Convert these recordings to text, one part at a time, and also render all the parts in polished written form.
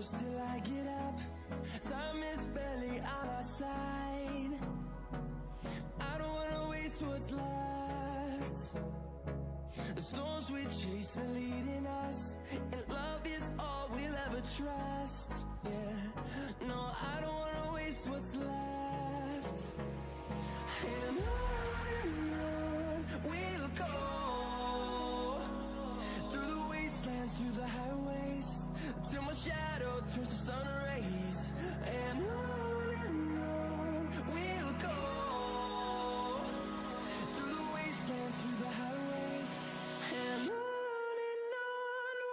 close till I get up. Time is barely on our side. I don't wanna waste what's left. The storms we chase are leading us, and love is all we'll ever trust. Yeah, no, I don't wanna waste what's left. And on we'll go, through the wastelands, through the highways, till my shadow turns to sun rays. And on we'll go, through the wastelands, through the highways, and on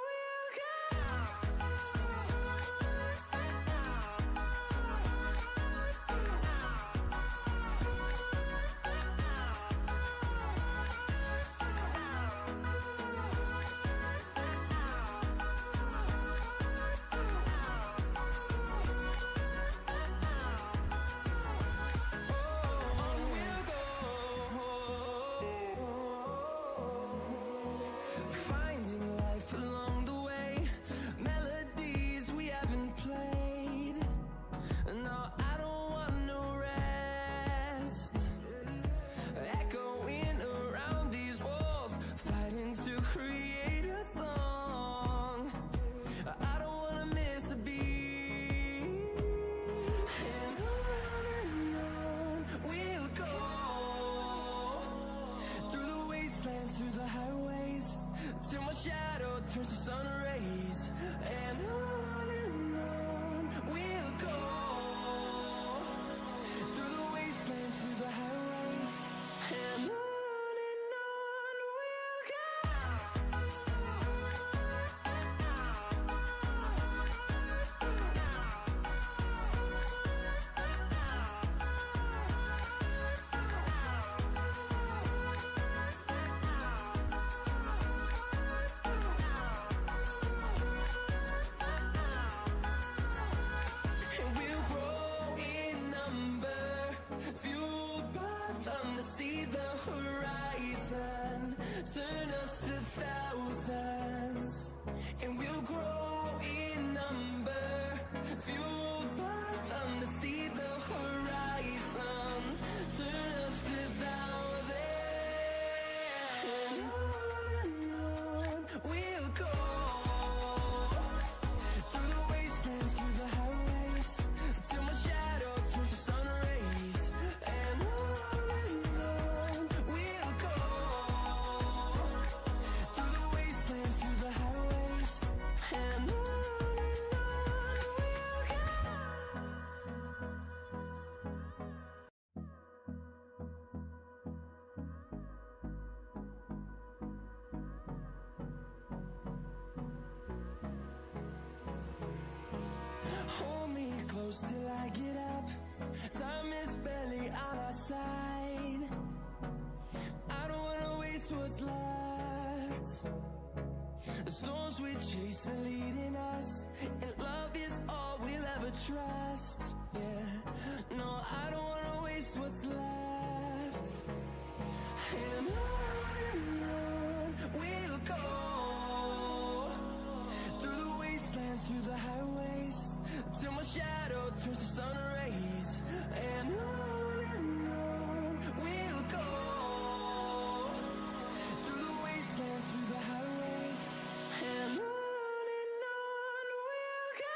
we'll go. Finding life along the way, melodies we haven't played. No, I don't want no rest. Echoing around these walls, fighting to create a song. I don't wanna miss a beat. And on we'll go, through the wastelands, through the highways, till my shadow turns to sun rays. And on we'll go, through the wastelands, through the highways, and on we'll go. And we'll grow in number, fueled by them to see the horizon, turn us to thousands. And we'll grow in number, fueled by them to see the horizon, turn us to thousands. And on we'll go, through the wastelands, through the highways, till my shadow turns to sun rays. And on we'll go, through the wastelands, through the highways, and on we'll go. Hold me close till I get up. Time is barely on our side. I don't wanna waste what's left. The storms we chase are leading us, and love is all we'll ever trust. Yeah, no, I don't wanna waste what's left. And on we'll go, through the wastelands, through the highways, till my shadow turns to sun rays. And on we'll go, through the wastelands, through the highways, and on we'll go.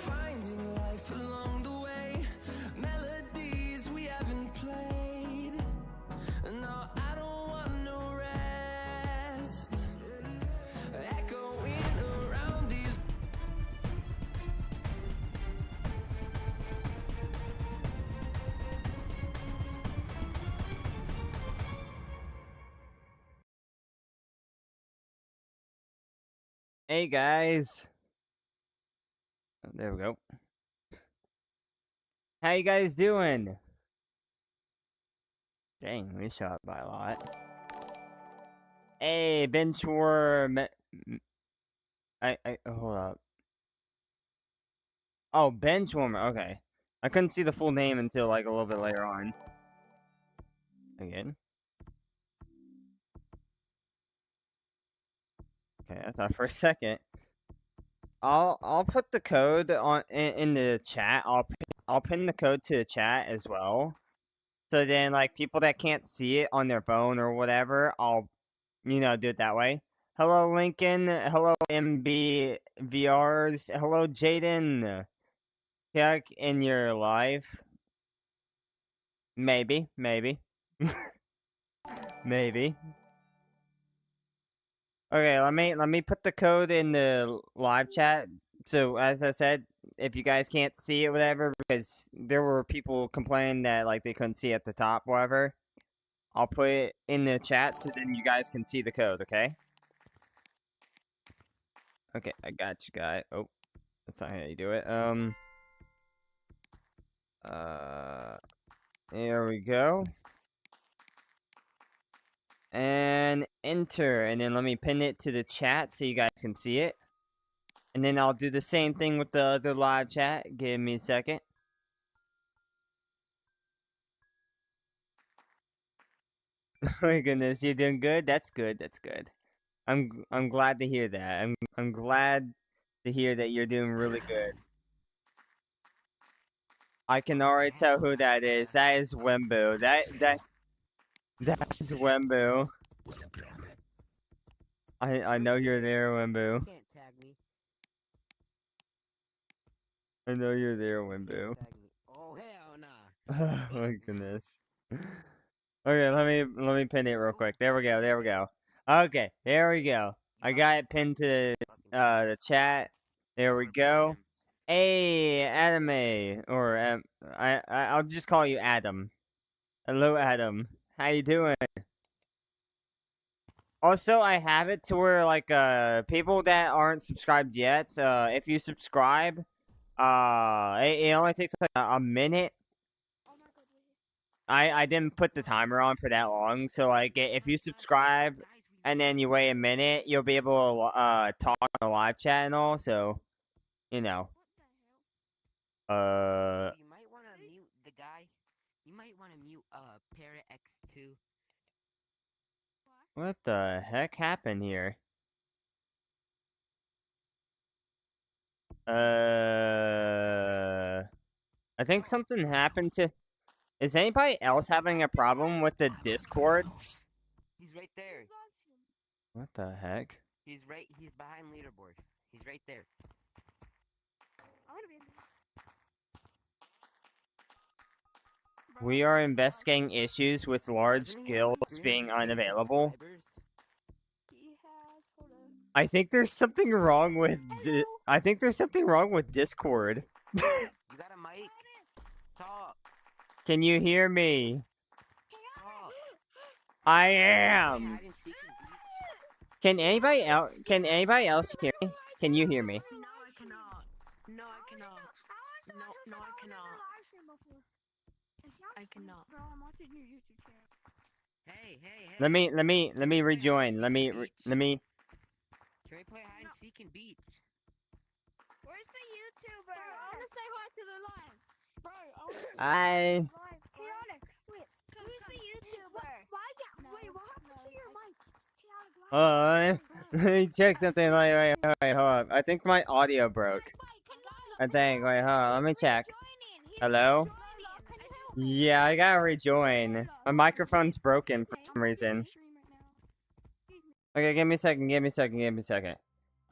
Finding life along the way, melodies we haven't played. No, I don't want no rest. Echoing around these. Hey guys. Oh, there we go. How you guys doing? Dang, we shot by a lot. Hey, Benchworm. Hold up. Oh, Benchwarmer. Okay. I couldn't see the full name until like a little bit later on. Again. Okay, I thought for a second. I'll put the code on in the chat. I'll pin the code to the chat as well. So then, like people that can't see it on their phone or whatever, I'll do it that way. Hello, Lincoln. Hello, MBVRs. Hello, Jaden. Heck, in your life. Maybe. Maybe. Okay, let me put the code in the live chat. So as I said, if you guys can't see it, whatever, because there were people complaining that like they couldn't see at the top, whatever. I'll put it in the chat so then you guys can see the code. Okay. Okay, I got you, guy. Oh, that's not how you do it. There we go. And enter, and then let me pin it to the chat so you guys can see it. And then I'll do the same thing with the other live chat. Give me a second. Oh my goodness, you're doing good? That's good, that's good. I'm glad to hear that. I'm glad to hear that you're doing really good. I can already tell who that is. That is Wembu. That is Wembu. I know you're there, Wembu. Can't tag me. I know you're there, Wembu. Oh hell nah. Oh my goodness. Okay, let me pin it real quick. There we go. There we go. Okay, there we go. I got it pinned to the chat. There we go. Hey, Anime, or I'll just call you Adam. Hello, Adam. How you doing? Also, I have it to where like people that aren't subscribed yet, if you subscribe, it only takes like a minute. I didn't put the timer on for that long, so like if you subscribe and then you wait a minute, you'll be able to talk on the live chat and all. So, you know. You might want to mute the guy. You might want to mute Parrot X2. What the heck happened here? I think something happened to. Is anybody else having a problem with the Discord? He's right there. What the heck? He's behind leaderboard. He's right there. We are investigating issues with large guilds being unavailable. I think there's something wrong with I think there's something wrong with Discord. You got a mic? Talk. Can you hear me? Talk. I am. Can anybody else hear me? Can you hear me? No, I cannot. No, I cannot. No, I cannot. I cannot. Bro, I'm watching your YouTube channel. Hey. Let me rejoin. Let me Can we play hide and seek and beach? Where's the YouTuber? Bro, I want to say hi to the live. Bro, I want to Hi. live. Chaotic. Wait, who's the YouTuber? Wait, what happened to your mic? Chaotic, Let me check something. Wait, hold up. I think my audio broke. I think. Wait, hold on. Let me check. Hello? Yeah, I gotta rejoin. My microphone's broken for some reason. Okay, give me a second.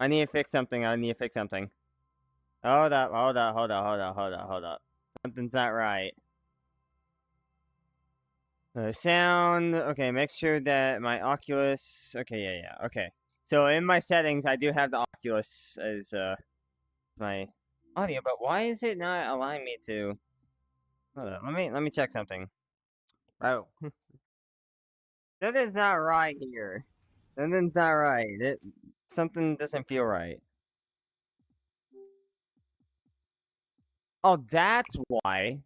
I need to fix something. Hold up. Something's not right. The sound. Okay, make sure that my Oculus. Okay, yeah. Okay. So in my settings, I do have the Oculus as my audio, but why is it not allowing me to? Hold on. Let me check something. Oh. Something's not right here. Something's not right. Something doesn't feel right. Oh, that's why.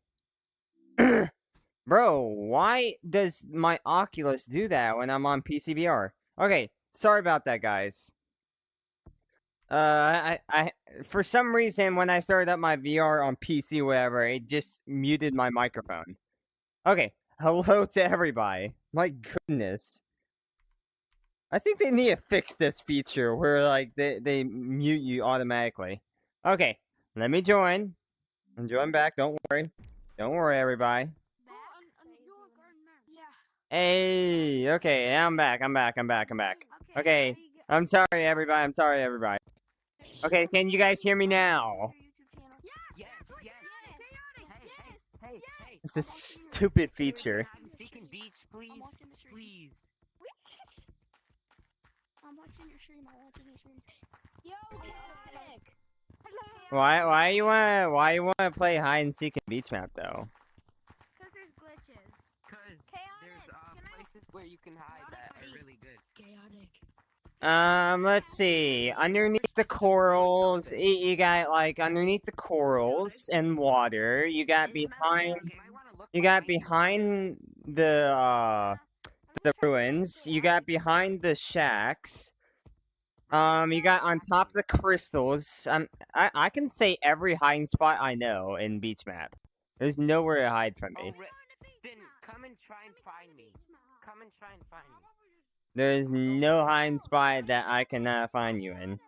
Bro, why does my Oculus do that when I'm on PCVR? Okay, sorry about that, guys. I for some reason when I started up my VR on PC, whatever, it just muted my microphone. Okay, hello to everybody. My goodness. I think they need to fix this feature where like they mute you automatically. Okay, let me join. I'm joining back. Don't worry. Don't worry, everybody. Hey, okay, I'm back. I'm back. Okay, I'm sorry, everybody. I'm sorry, everybody. Okay, can you guys hear me now? Yes, yes. Hey. It's a stupid feature. I'm seeking beach, please. Please. I'm watching your stream. Yo, chaotic. Why you wanna play hide and seek in beach map though? Cause there's glitches. Cause there's places where you can hide that are really good. Chaotic. Let's see. Underneath the corals, you got like underneath the corals and water. You got behind the ruins. You got behind the shacks. You got on top of the crystals. I can say every hiding spot I know in beach map. There's nowhere to hide from me. Then come and try and find me. Come and try and find me. There's no hiding spot that I cannot find you in.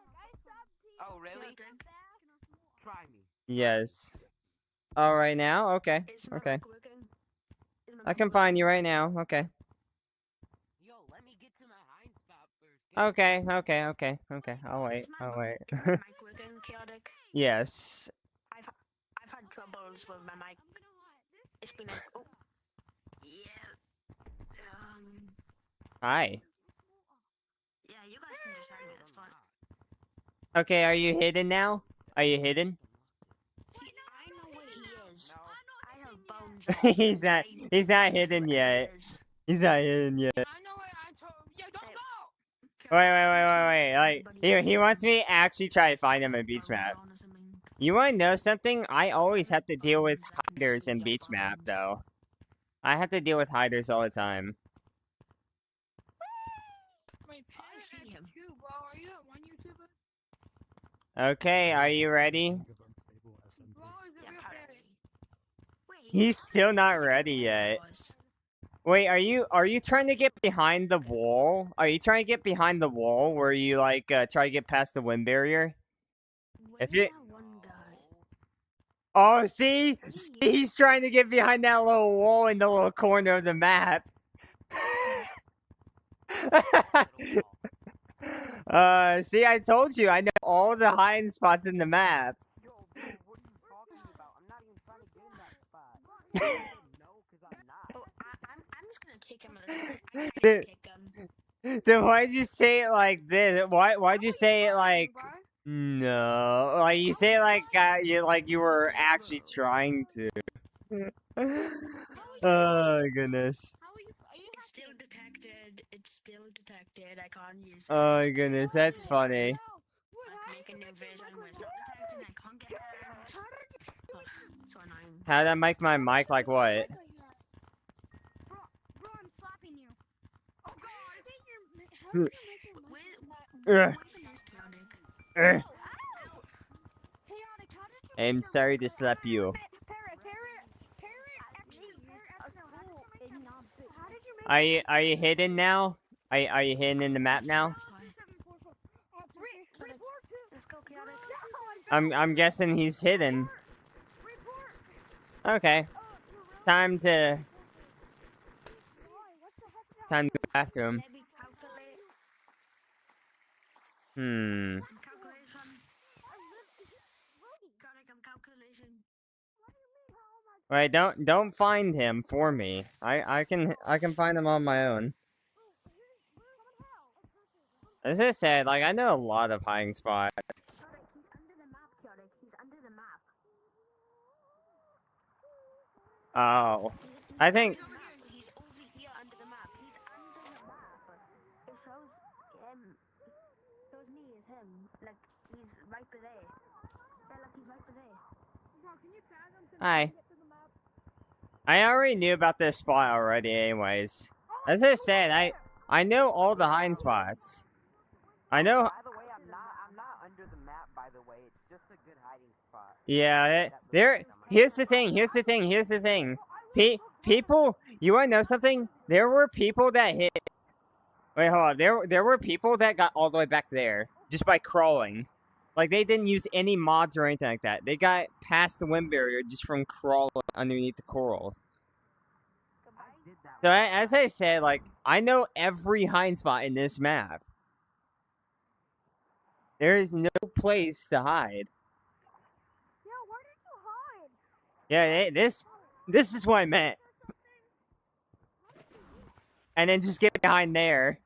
Oh, really? Try me. Yes. Oh, right now? Okay. Okay. I can find you right now. Okay. Yo, let me get to my hiding spot first. Okay. I'll wait. Is my mic working, chaotic? Yes. I've had troubles with my mic. It's been like, oh, yeah. Hi. Yeah, you guys can just hang me. That's fine. Okay, are you hidden now? Are you hidden? See, I know where he is. I have bones. He's not hidden yet. He's not hidden yet. I know where I told. Yeah, don't go. Wait. Like he wants me to actually try to find him in beach map. You wanna know something? I always have to deal with hiders in beach map though. I have to deal with hiders all the time. Wait, I see him. Bro, are you at one YouTuber? Okay, are you ready? Bro, is it real parody? Wait. He's still not ready yet. Wait, are you trying to get behind the wall? Are you trying to get behind the wall where you like try to get past the wind barrier? If you Oh, see, he's trying to get behind that little wall in the little corner of the map. See, I told you, I know all the hiding spots in the map. Yo, bro, what are you talking about? I'm not even trying to get in that spot. No, because I'm not. Oh, I'm just gonna kick him with this. I kick him. Then why'd you say it like this? Why'd you say it like no? Like you say it like you were actually trying to. Oh goodness. It's still detected. It's still detected. I can't use it. Oh goodness, that's funny. I can make a new version where it's not detected and I can't get out. Oh, so annoying. How'd I make my mic like what? Bro, I'm slapping you. Oh god, I think you're... Ugh. Chaotic. I'm sorry to slap you. Are you hidden now? Are you hidden in the map now? I'm guessing he's hidden. Okay. Time to go after him. Wait, don't find him for me. I can find him on my own. As I said, like I know a lot of hiding spots. He's under the map, Chaotic. He's under the map. Oh, I think. He's over here under the map. He's under the map. It shows him. Shows me as him. Like he's right there. Yeah, like he's right there. Bro, can you tag him to Hi. get to the map? I already knew about this spot already anyways. As I said, I know all the hiding spots. I know. By the way, I'm not under the map. By the way, it's just a good hiding spot. Yeah, here's the thing. People, you wanna know something? There were people that hit. Wait, hold on. There were people that got all the way back there just by crawling. Like, they didn't use any mods or anything like that. They got past the wind barrier just from crawling underneath the corals. So, as I said, like, I know every hiding spot in this map. There is no place to hide. Yeah, where did you hide? Yeah, this is what I meant. And then just get behind there.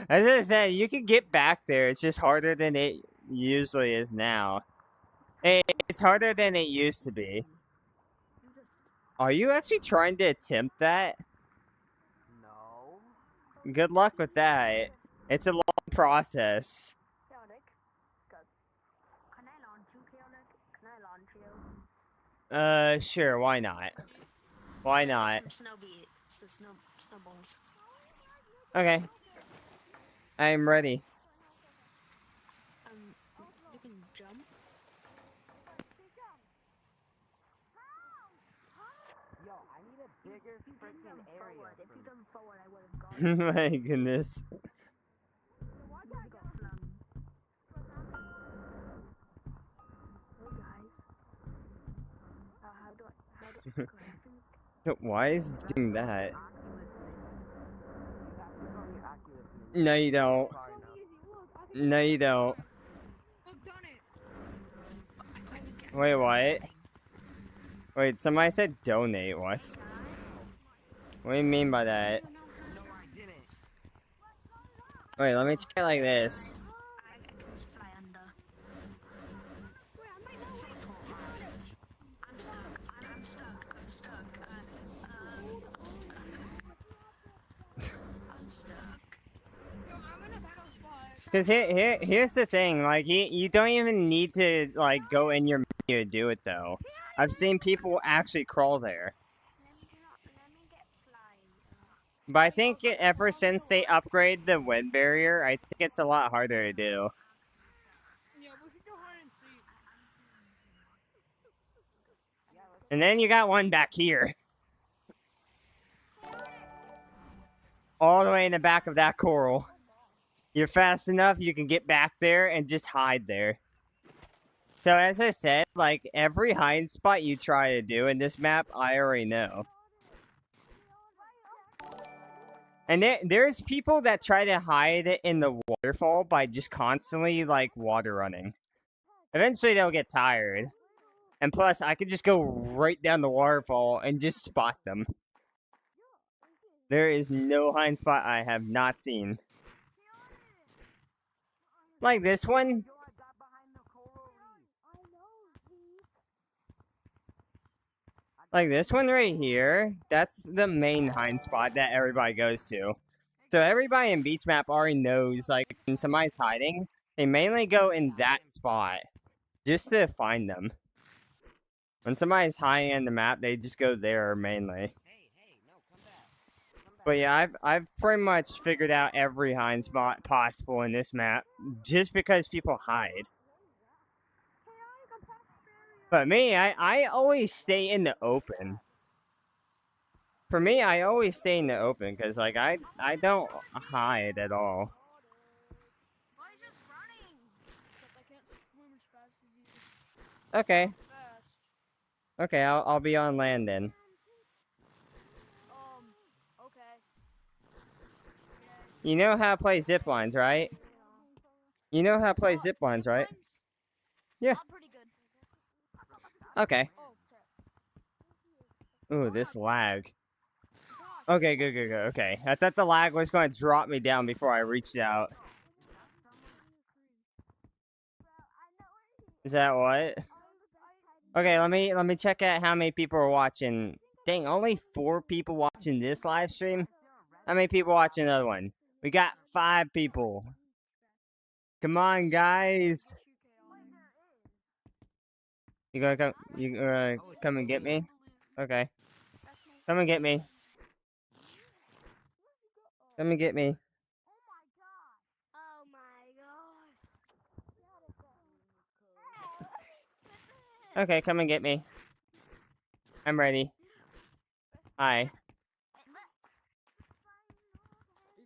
As I said, you can get back there. It's just harder than it usually is now. It's harder than it used to be. Are you actually trying to attempt that? No. Good luck with that. It's a long process. Can I launch you, Keonik? Can I launch you? Sure, why not? Why not? Snowballs. Okay. I'm ready. You can jump. Yo, I need a bigger freaking area. If you jump forward, I would have gone. My goodness. Hey guys. How do I correct it? Why is it doing that? You have to go on your Oculus and No, you don't. far enough. No, you don't. Wait, what? Wait, somebody said donate. What? What do you mean by that? No, I didn't. Wait, let me try it like this. I can just fly under. I'm stuck. I'm stuck. I'm stuck. I'm stuck. Cause here's the thing. Like, you don't even need to like go in your menu to do it though. I've seen people actually crawl there. Let me get flying. But I think ever since they upgraded the wind barrier, I think it's a lot harder to do. Yeah, we should do hide and seek. And then you got one back here. All the way in the back of that coral. You're fast enough, you can get back there and just hide there. So as I said, like, every hiding spot you try to do in this map, I already know. And there's people that try to hide in the waterfall by just constantly, like, water running. Eventually they'll get tired. And plus, I could just go right down the waterfall and just spot them. There is no hiding spot I have not seen. Like this one. Yo, I got behind the coral reef. Like this one right here. That's the main hiding spot that everybody goes to. So everybody in Beach Map already knows, like, when somebody's hiding, they mainly go in that spot just to find them. When somebody's hiding in the map, they just go there mainly. Hey, no, come back. But yeah, I've pretty much figured out every hiding spot possible in this map just because people hide. But me, I always stay in the open. For me, I always stay in the open because, like, I don't hide at all. Why is just running? Except I can't swim as fast as you. Okay, Fast. okay, I'll be on land then. Okay. You know how to play zip lines, right? You know how to play zip lines, right? Yeah. Not pretty good. Okay. Oh, crap. Ooh, this lag. Okay, good. Okay, I thought the lag was going to drop me down before I reached out. Is that what? Okay, let me check out how many people are watching. Dang, only 4 people watching this live stream. How many people watching another one? We got 5 people. Come on, guys. You gonna come? You gonna come and get me? Okay. Come and get me. Come and get me. Oh my god. Okay, come and get me. I'm ready. Hi. Is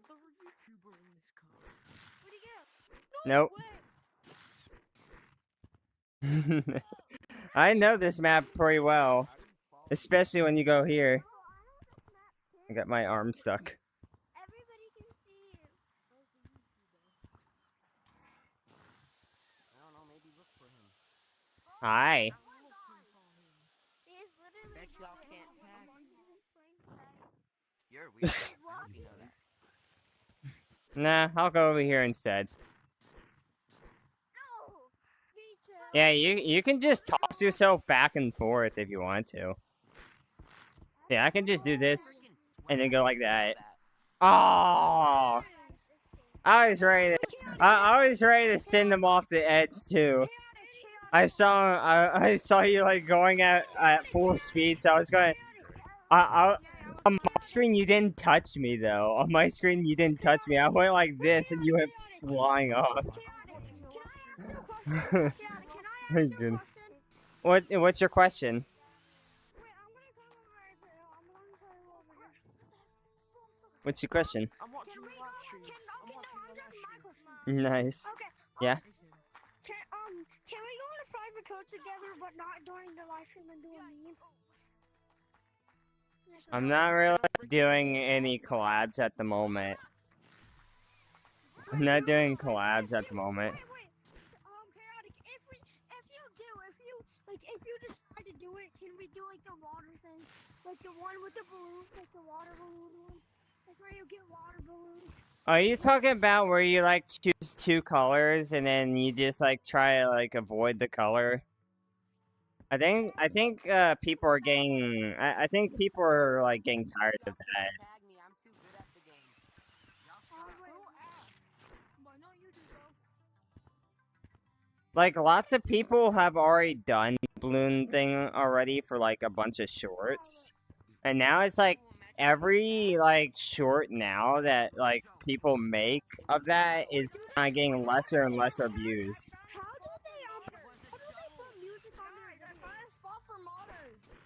there a YouTuber in this car? Where'd he go? Nope. I know this map pretty well, especially when you go here. I got my arm stuck. Everybody can see you. I don't know, maybe look for him. Hi. He's literally Bet y'all can't tag. tag. You're weird. How do you know that? Nah, I'll go over here instead. No! Me too. Yeah, you can just toss yourself back and forth if you want to. Yeah, I can just do this and then go like that. Oh, I was ready. I was ready to send them off the edge too. I saw you like going at full speed, so I was going. On my screen, you didn't touch me though. On my screen, you didn't touch me. I went like this, and you went flying off. My goodness. What's your question? What's your question? I'm watching Can the we live go? stream. Can, I'm okay, no, watching I'm the talking live my stream. question. Nice. Okay. Yeah. Can we go in a private code together, but not during the live stream and do a meme? I'm not really doing any collabs at the moment. I'm not doing collabs at the moment. Wait. Chaotic, if you decide to do it, can we do like the water thing? Like the one with the balloons, like the water balloon one? That's where you get water balloons. Are you talking about where you like choose two colors and then you just like try to like avoid the color? I think people are getting I think people are like getting tired of that. Tag me, I'm too good at the game. Why not you do so? Like lots of people have already done the balloon thing already for like a bunch of shorts. And now it's like every like short now that like people make of that is kind of getting lesser and lesser views. How do they put music on their Find a spot for modders.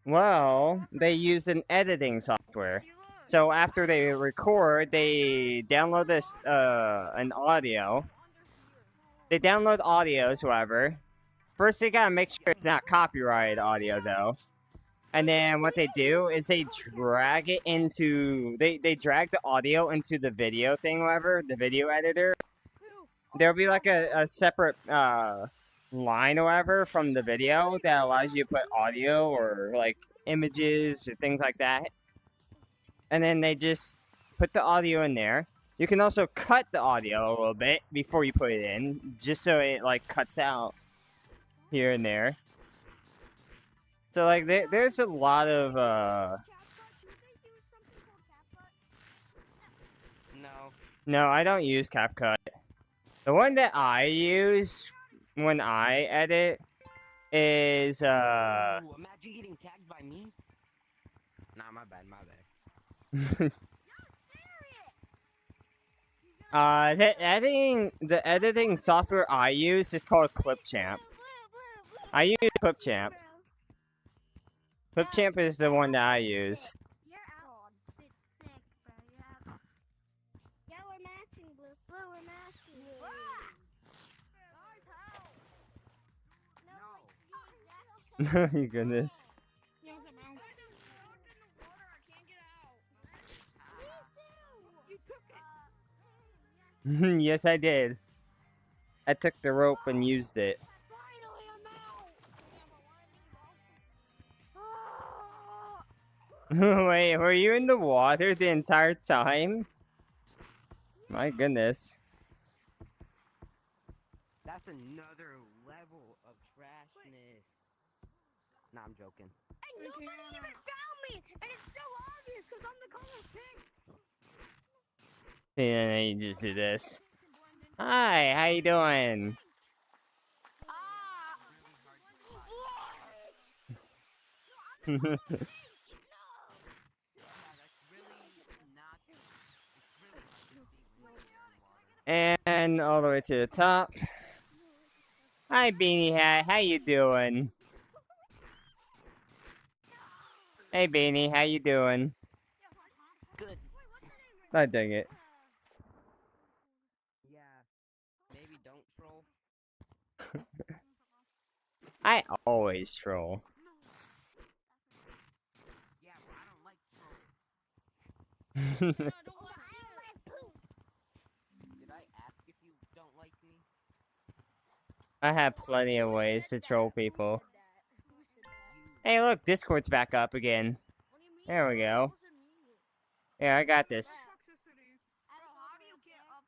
Well, they use an editing software. So after they record, they download this an audio. They download audios, however. First, they gotta make sure it's not copyrighted audio, though. And then what they do is they drag it into they drag the audio into the video thing, whatever, the video editor. There'll be like a separate line or whatever from the video that allows you to put audio or like images or things like that. And then they just put the audio in there. You can also cut the audio a little bit before you put it in, just so it like cuts out here and there. So like there's a lot of No, I don't use CapCut. The one that I use when I edit is Ooh, imagine getting tagged by me. Nah, my bad. the editing software I use is called Clipchamp. I use Clipchamp. Clipchamp is the one that I use. You're out. It's sick, bro. Yeah, we're matching, Blue. We're matching. Oh my goodness. Yes, I did. I took the rope and used it. Finally, I'm out. Wait, were you in the water the entire time? My goodness. That's another level of trashness. Nah, I'm joking. And nobody even found me, and it's so obvious because I'm the color pink. Yeah, you just do this. Hi, how you doing? Yeah, that's really not. It's really hard to see when you're in water. And all the way to the top. Hi, Beanie Hat. How you doing? Hey, Beanie. How you doing? Good. I dang it. Yeah. Maybe don't troll. I always troll. Yeah, well, I don't like trolls. No, I don't want you. Did I ask if you don't like me? I have plenty of ways to troll people. Who said that? Hey, look, Discord's back up again. What do you mean? There we go. That wasn't me. Yeah, I got this. Bro, how do you get up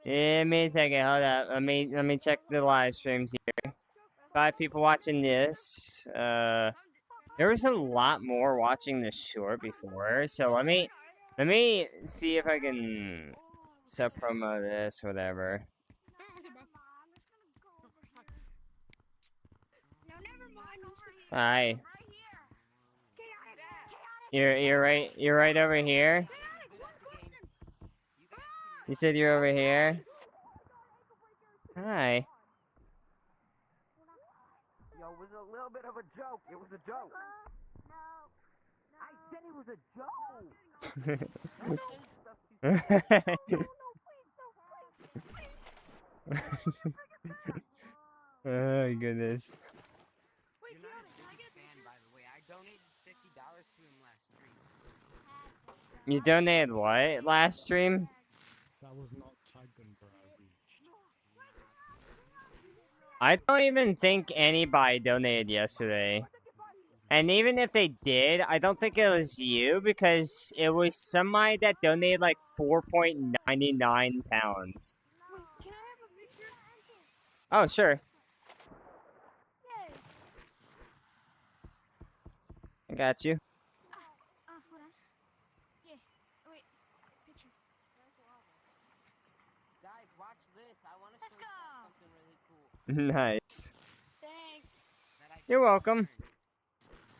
there? Give me a second. Hold up. Let me check the live streams here. 5 people watching this. There was a lot more watching this short before, so let me see if I can sub promo this, whatever. No, never mind. Hi. Right here. You're right over here. You said you're over here. Hi. Yo, it was a little bit of a joke. It was a joke. I said it was a joke. Don't say stuff to Oh goodness. Wait, You're not Keanu, a can I big get fan, by the way. I donated $50 to him last stream. You donated what last stream? That was not taken, bro. I don't even think anybody donated yesterday. And even if they did, I don't think it was you because it was somebody that donated like 4.99 pounds. Wait, can I have a picture? Oh, sure. Yay. I got you. Hold on. Yeah. Oh, wait. Picture. Guys, watch this. I want to Let's show you go. something really cool. Nice. Thanks. That I You're just welcome. learned.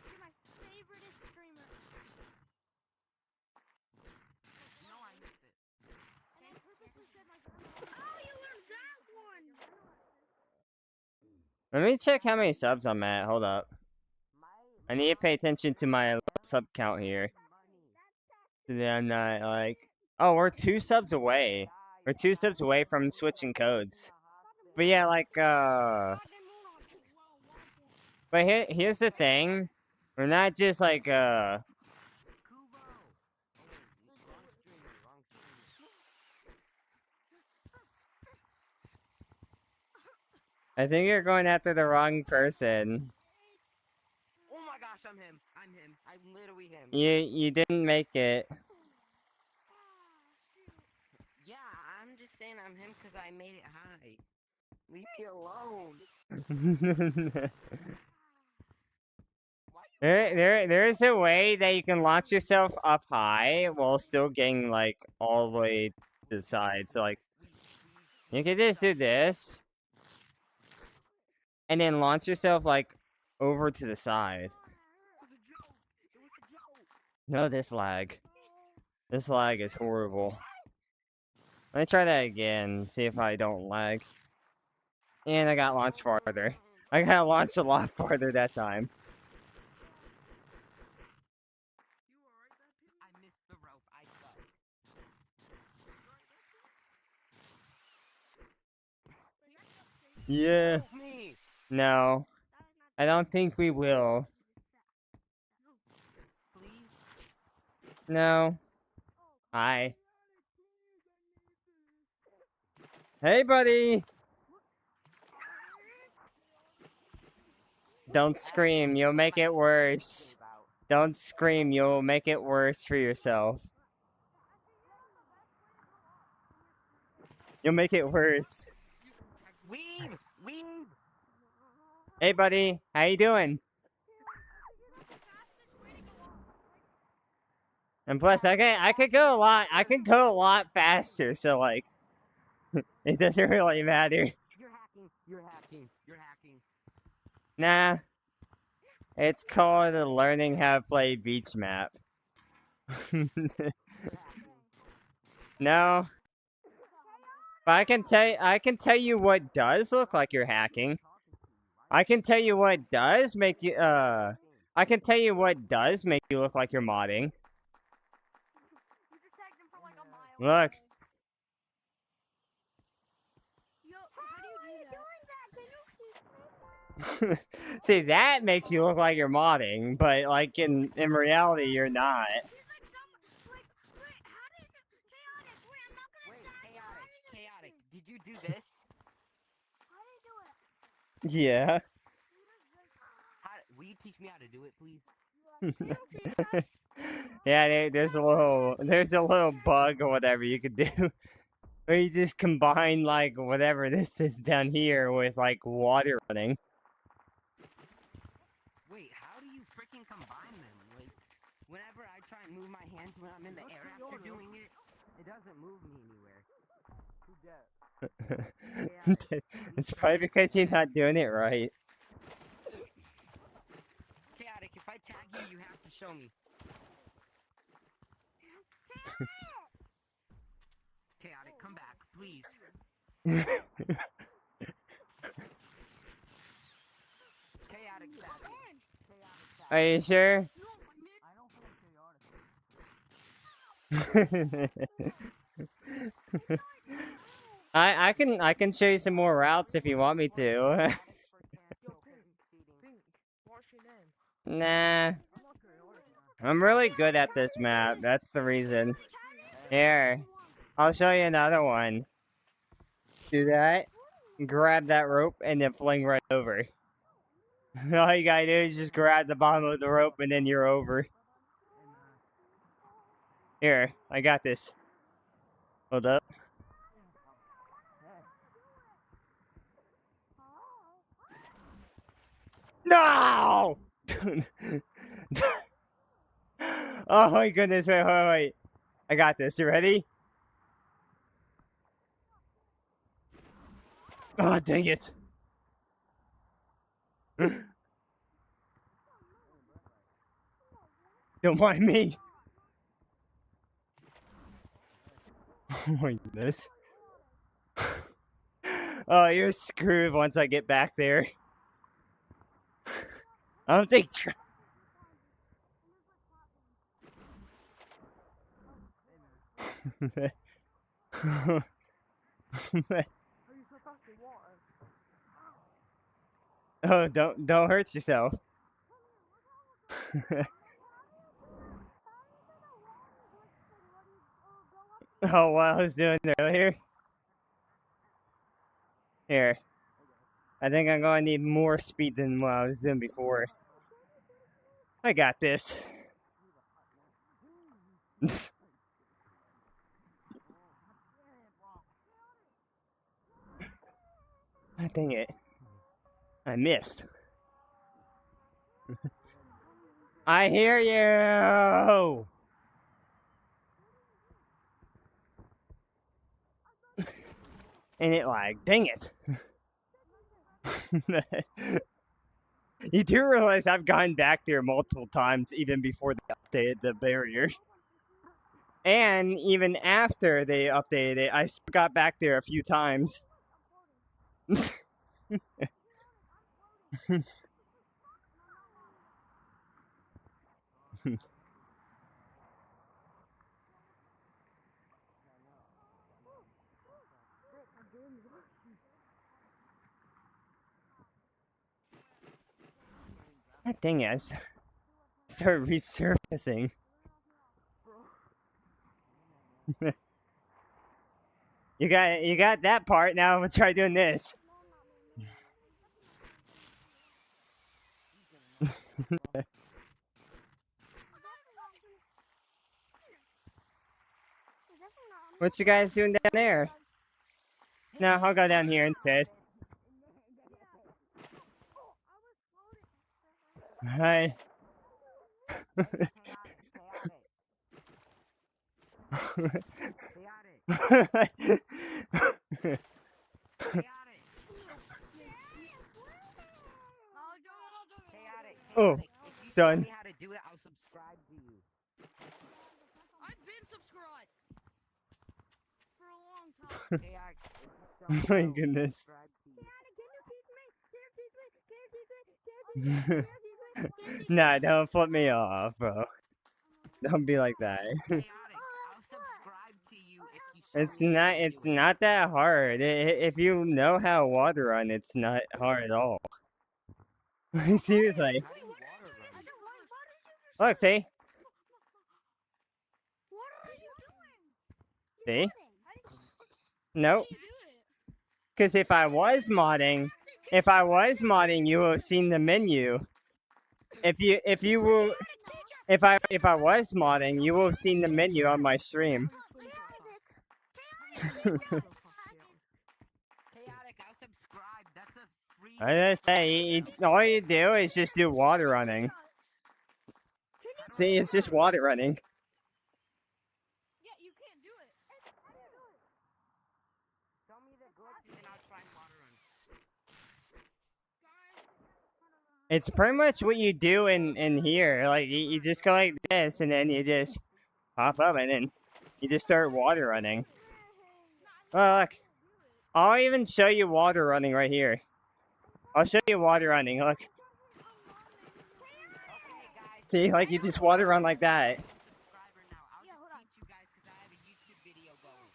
You're my favorite streamer. No, I missed it. And I purposely said my Oh, you learned that one! Let me check how many subs I'm at. Hold up. I need to pay attention to my sub count here. So that I'm not like... Oh, we're 2 subs away. We're 2 subs away from switching codes. But yeah, like, But here's the thing. We're not just like, Kubo! Oh, wait, wrong streamer, wrong streamer. I think you're going after the wrong person. Oh my gosh, I'm him. I'm him. I'm literally him. You didn't make it. Yeah, I'm just saying I'm him because I made it high. Leave me alone. Why you there is a way that you can launch yourself up high while still getting like all the way to the side. So like you can just do this and then launch yourself like over to the side. It was a joke. It was a joke. No, this lag. This lag is horrible. Let me try that again. See if I don't lag. And I got launched farther. I got launched a lot farther that time. I missed the rope. I suck. Yeah. Help me. No. I don't think we will. Please. No. Hi. Hey, buddy. Don't scream. You'll make it worse. Don't scream. You'll make it worse for yourself. You'll make it worse. Weave. Weave. Hey, buddy. How you doing? And plus, I could go a lot. I can go a lot faster. So like, it doesn't really matter. You're hacking. You're hacking. You're hacking. Nah. It's called learning how to play beach map. No. But I can tell you what does look like you're hacking. I can tell you what does make you I can tell you what does make you look like you're modding. You just tagged him for like a mile. Look. Yo, how do you do that? See, that makes you look like you're modding, but like in reality you're not. He's like some, like, wait, how did chaotic? Wait, I'm not gonna Wait, say. chaotic. Did you do this? How do you do it? Yeah. Will you teach me how to do it, please? Yeah, there's a little bug or whatever you could do. Where you just combine like whatever this is down here with like water running. Wait, how do you freaking combine them? Like, whenever I try and move my hands when I'm in the air after doing it, it doesn't move me anywhere. It's probably because you're not doing it right. Chaotic, if I tag you, you have to show me. Chaotic, come back, please. Chaotic, Are you sure? I can show you some more routes if you want me to. Nah. I'm really good at this map. That's the reason. Here. I'll show you another one. Do that. Grab that rope and then fling right over. All you gotta do is just grab the bottom of the rope and then you're over. Here, I got this. Hold up. No! Oh my goodness, wait. I got this. You ready? Oh, dang it. Don't mind me. Oh my goodness. Oh, you're screwed once I get back there. I don't think... Oh, don't hurt yourself. Oh, what I was doing earlier? Here. I think I'm gonna need more speed than what I was doing before. I got this. Ah, dang it. I missed. I hear you! And it lagged. Dang it. You do realize I've gone back there multiple times even before they updated the barrier. And even after they updated it, I still got back there a few times. That thing is start resurfacing. You got that part. Now I'm gonna try doing this. What you guys doing down there? No, I'll go down here instead. Hi. Oh, Chaotic, if you done. show me how to do it, I'll subscribe to you. I've been subscribed for a long time. Chaotic, if you show Oh me my how, goodness. subscribe to you. Nah, don't flip me off, bro. Don't be like that. Chaotic, I'll subscribe to you if you show It's me how not. to It's do it. not that hard. If you know how to water run, it's not hard at all. Seriously. How do you water run? Look, see, What are you doing? see. How Nope. do you do it? Because if I was modding, you would have seen the menu. If you were, if I was modding, you would have seen the menu on my stream. Chaotic, I'll subscribe. That's a free. I say, all you do is just do water running. See, it's just water running. Yeah, you can't do it. Show me the glitch and I'll try and water run. It's pretty much what you do in here. Like you just go like this, and then you just pop up, and then you just start water running. Oh, look, I'll even show you water running right here. I'll show you water running. Look, Okay, guys. see, like you just water run like that. Subscriber now. I'll just teach you guys because I have a YouTube video going.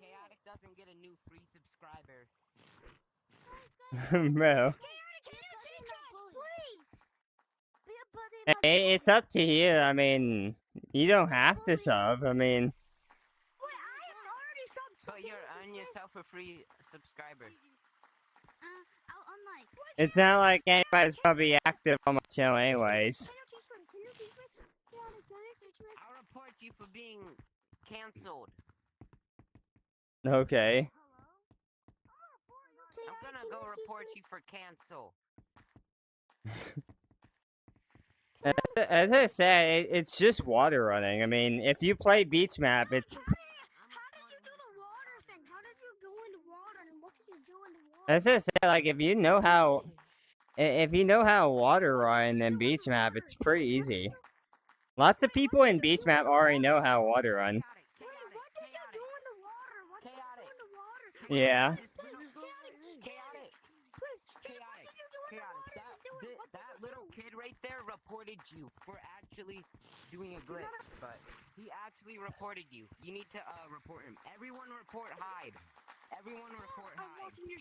Chaotic doesn't get a new free subscriber. Bro, hey, it's up to you. I mean, you don't have to sub. I mean, But you're earn yourself a free subscriber. it's not like anybody's probably active on my channel anyways. I'll report you for being cancelled. Okay. I'm gonna go report you for cancel. As I said, it's just water running. I mean, if you play beach map, it's How did you do the water thing? How did you go into water and what did you do in the water? as I said, like if you know how to water run in beach map, it's pretty easy. Lots of people in beach map already know how to water run. Yeah. That little kid right there reported you for actually doing a glitch, but he actually reported you. You need to report him. Everyone report hide. Everyone report hide. You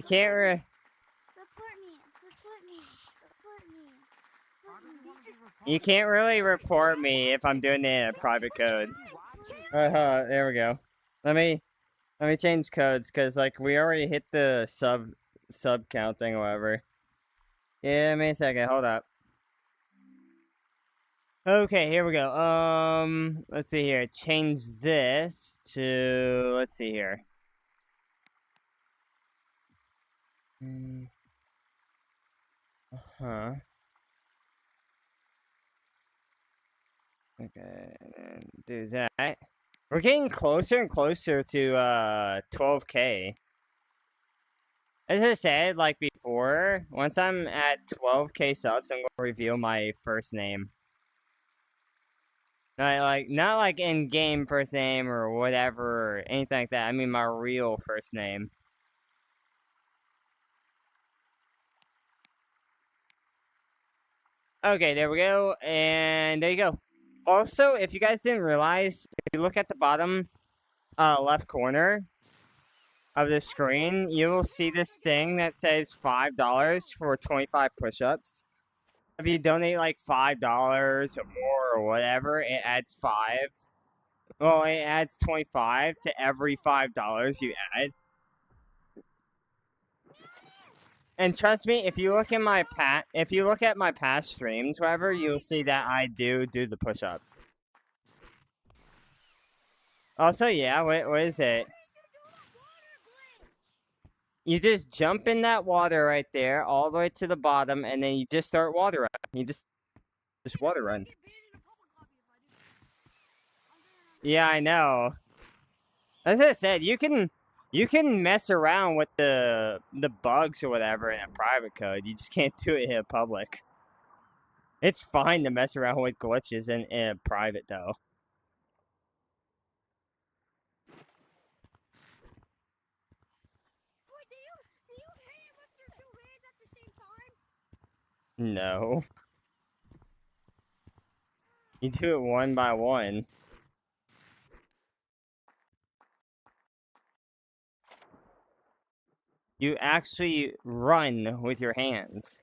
can't. Report me. You can't really report me if I'm doing it in a private code. There we go. Let me change codes because like we already hit the sub count thing or whatever. Yeah, give me a second. Hold up. Okay, here we go. Let's see here. Change this to, let's see here. Uh-huh. Okay, and then do that. We're getting closer and closer to 12K. As I said, like before, once I'm at 12K subs, I'm gonna reveal my first name. Not like in-game first name or whatever, or anything like that. I mean my real first name. Okay, there we go, and there you go. Also, if you guys didn't realize, if you look at the bottom left corner of the screen, you will see this thing that says $5 for 25 push-ups. If you donate like $5 or more or whatever, it adds 5. Well, it adds 25 to every $5 you add. And trust me, if you look at my past streams, whatever, you'll see that I do the push-ups. Also, yeah, what is it? You just jump in that water right there, all the way to the bottom, and then you just start water run. You just water run. Yeah, I know. As I said, you can You can mess around with the bugs or whatever in a private code. You just can't do it in a public. It's fine to mess around with glitches in a private though. Wait, do you hit it with your 2 hands at the same time? No. You do it one by one. You actually run with your hands.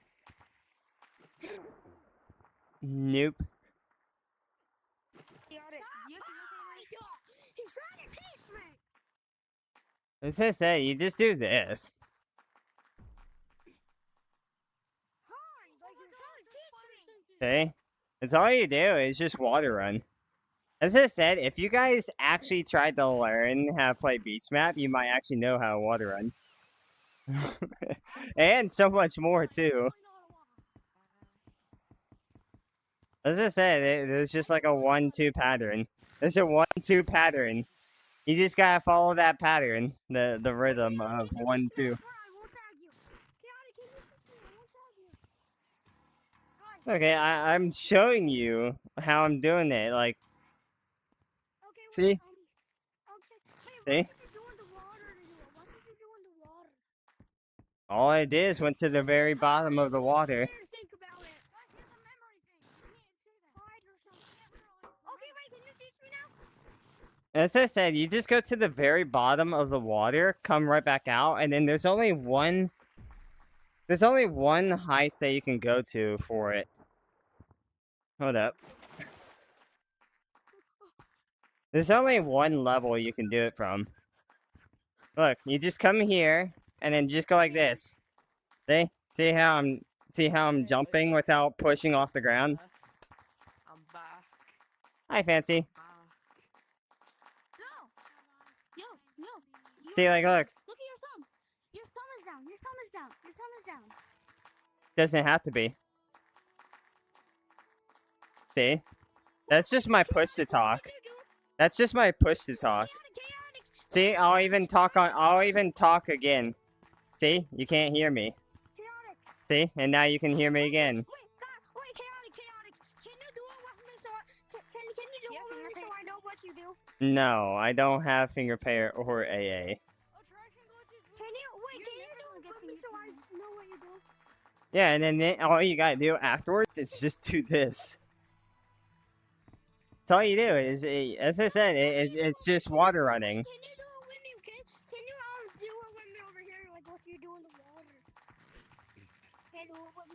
Nope. Chaotic, you he's trying to teach me. As I say, you just do this. Hi, like you're trying to teach me. Okay? That's all you do is just water run. As I said, if you guys actually tried to learn how to play Beach Map, you might actually know how to water run. And so much more too. As I said, there's just like a 1-2 pattern. There's a 1-2 pattern. You just gotta follow that pattern, the rhythm of 1-2. I won't tag you. Chaotic, can you teach me? I won't tag you. Guys, Okay, I'm showing you how I'm doing it. Like, okay, see? okay. Hey, See? what did you do in the water today? What did you do in the water? All I did is went to the very bottom of the water. Think about it. Guys, here's a memory thing. You can't say that. Hide or something. Okay, wait, can you teach me now? As I said, you just go to the very bottom of the water, come right back out, and then there's only one height that you can go to for it. Hold up. There's only one level you can do it from. Look, you just come here and then just go like this. See how I'm jumping without pushing off the ground? I'm back. Hi, Fancy. Yo, you. See, like, look. Look at your thumb. Your thumb is down. Your thumb is down. Your thumb is down. Doesn't have to be. See? That's just my push to talk. That's just my push to talk. See, I'll even talk again. See? You can't hear me. Chaotic. See? And now you can hear me again. Wait, chaotic. Can you do it with me so can you do it with me so I know what you do? No, I don't have finger pair or AA. Can you do it with me so I know what you do? Yeah, and then all you gotta do afterwards is just do this. That's all you do is, as I said, it's just water running. Can you do it with me? Can you do it with me over here, like what you do in the water? Can you do it with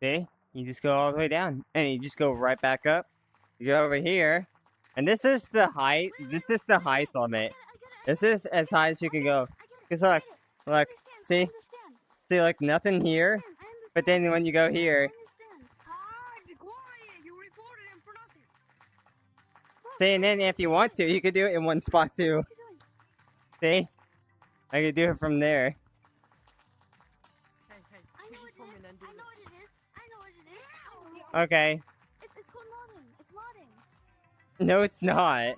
me? See? You just go all the way down, and you just go right back up. You go over here, and this is the height. This is the height limit. This is as high as you can go. Cause look, see, like nothing here. But then when you go here, Be quiet. You reported him for nothing. see, and then if you want to, you could do it in one spot too. See, I could do it from there. Hey, I know please what come it in is. and do I know this. what it is. I know what it is. Okay. It's called modding. It's modding. No, it's not.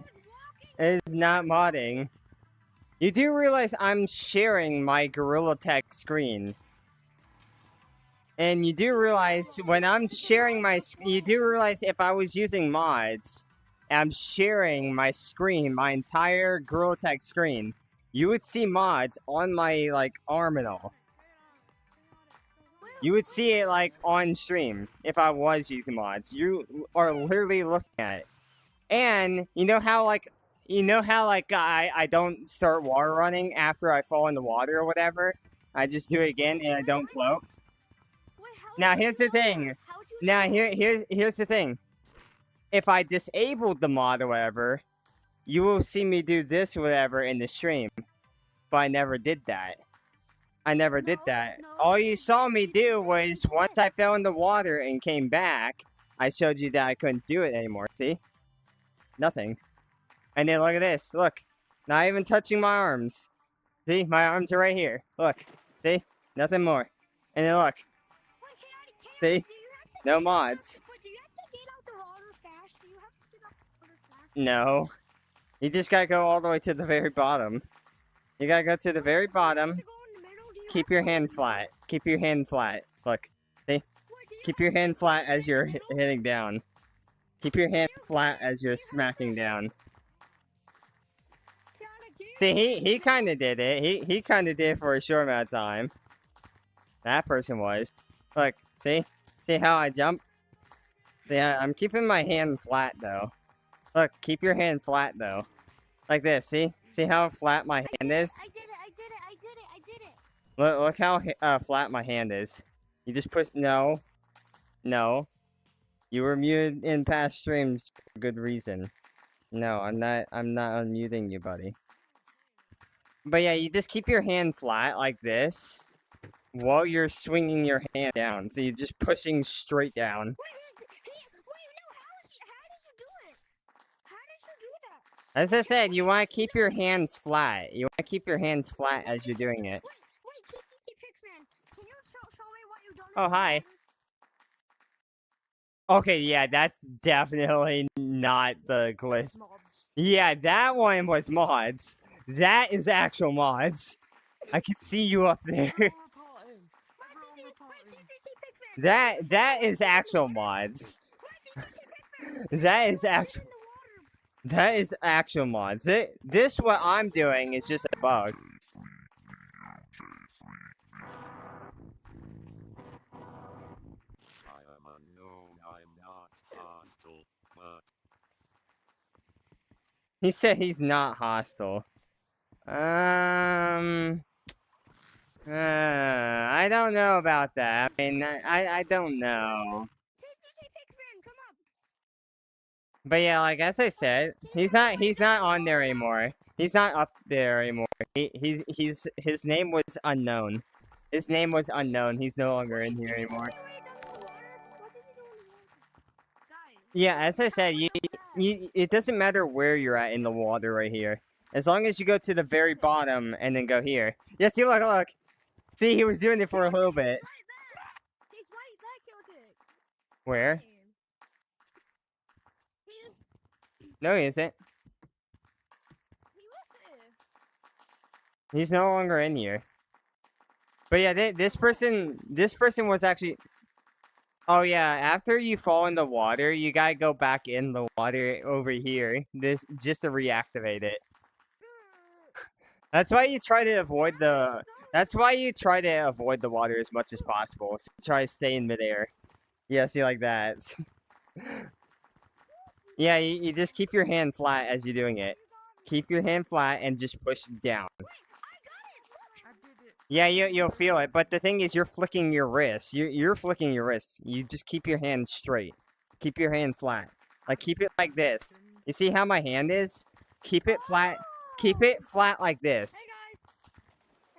It is not modding. You do realize I'm sharing my gorillatag screen. And you do realize when I'm sharing you do realize if I was using mods, and I'm sharing my screen, my entire gorillatag screen, you would see mods on my, like, arm and all. You would see it, like, on stream if I was using mods. You are literally looking at it. And you know how I don't start water running after I fall in the water or whatever? I just do it again and I don't float. Now here's the thing. Now here's the thing. If I disabled the mod or whatever, you will see me do this or whatever in the stream. But I never did that. I never did that. All you saw me do was once I fell in the water and came back, I showed you that I couldn't do it anymore. See? Nothing. And then look at this. Look. Not even touching my arms. See? My arms are right here. Look. See? Nothing more. And then look. See? No mods. Wait, do you have to get out the water fast? Do you have to get out the water fast? No. You just gotta go all the way to the very bottom. You gotta go to the very bottom. To go in the middle, do you Keep have your to go in hand the flat. Keep your hand flat. Look. What, do you Keep have your to hand go flat in as you're the middle? hitting down. Keep your hand flat as you're smacking down. Kiana, do you See, have to he go in the kind middle? of did it. He kind of did it for a short amount of time. That person was. Look, see? See how I jump? Yeah, I'm keeping my hand flat, though. Look, keep your hand flat, though. Like this, see? See how flat my hand is? I did it. Look how flat my hand is. You just push... No. No. You were muted in past streams for good reason. No, I'm not unmuting you, buddy. But yeah, you just keep your hand flat like this while you're swinging your hand down. So you're just pushing straight down. Wait, no, how did you do it? How did you do that? As I said, you want to keep your hands flat. You want to keep your hands flat as you're doing it. Wait, Pixman, can you show me what you've done? Oh, hi. Okay, yeah, that's definitely not the glitch. Yeah, that one was mods. That is actual mods. I can see you up there. That is actual mods. That is actual mods. This what I'm doing is just a bug. He said he's not hostile. I don't know about that. I mean, I don't know. Pixman, come up. But yeah, like as I said, he's not on there anymore. He's not up there anymore. His name was unknown. His name was unknown. He's no longer in here anymore. Yeah, as I said, it doesn't matter where you're at in the water right here. As long as you go to the very bottom and then go here. Yeah, see, look. See, he was doing it for a little bit. Where? No, he isn't. He's no longer in here. But yeah, this person was actually... Oh yeah, after you fall in the water, you gotta go back in the water over here. Just to reactivate it. That's why you try to avoid the... That's why you try to avoid the water as much as possible. So try to stay in midair. Yeah, see, like that. Yeah, you just keep your hand flat as you're doing it. Keep your hand flat and just push down. Yeah, you'll feel it, but the thing is, you're flicking your wrist. You're flicking your wrist. You just keep your hand straight. Keep your hand flat. Like, keep it like this. You see how my hand is? Keep it flat. Keep it flat like this.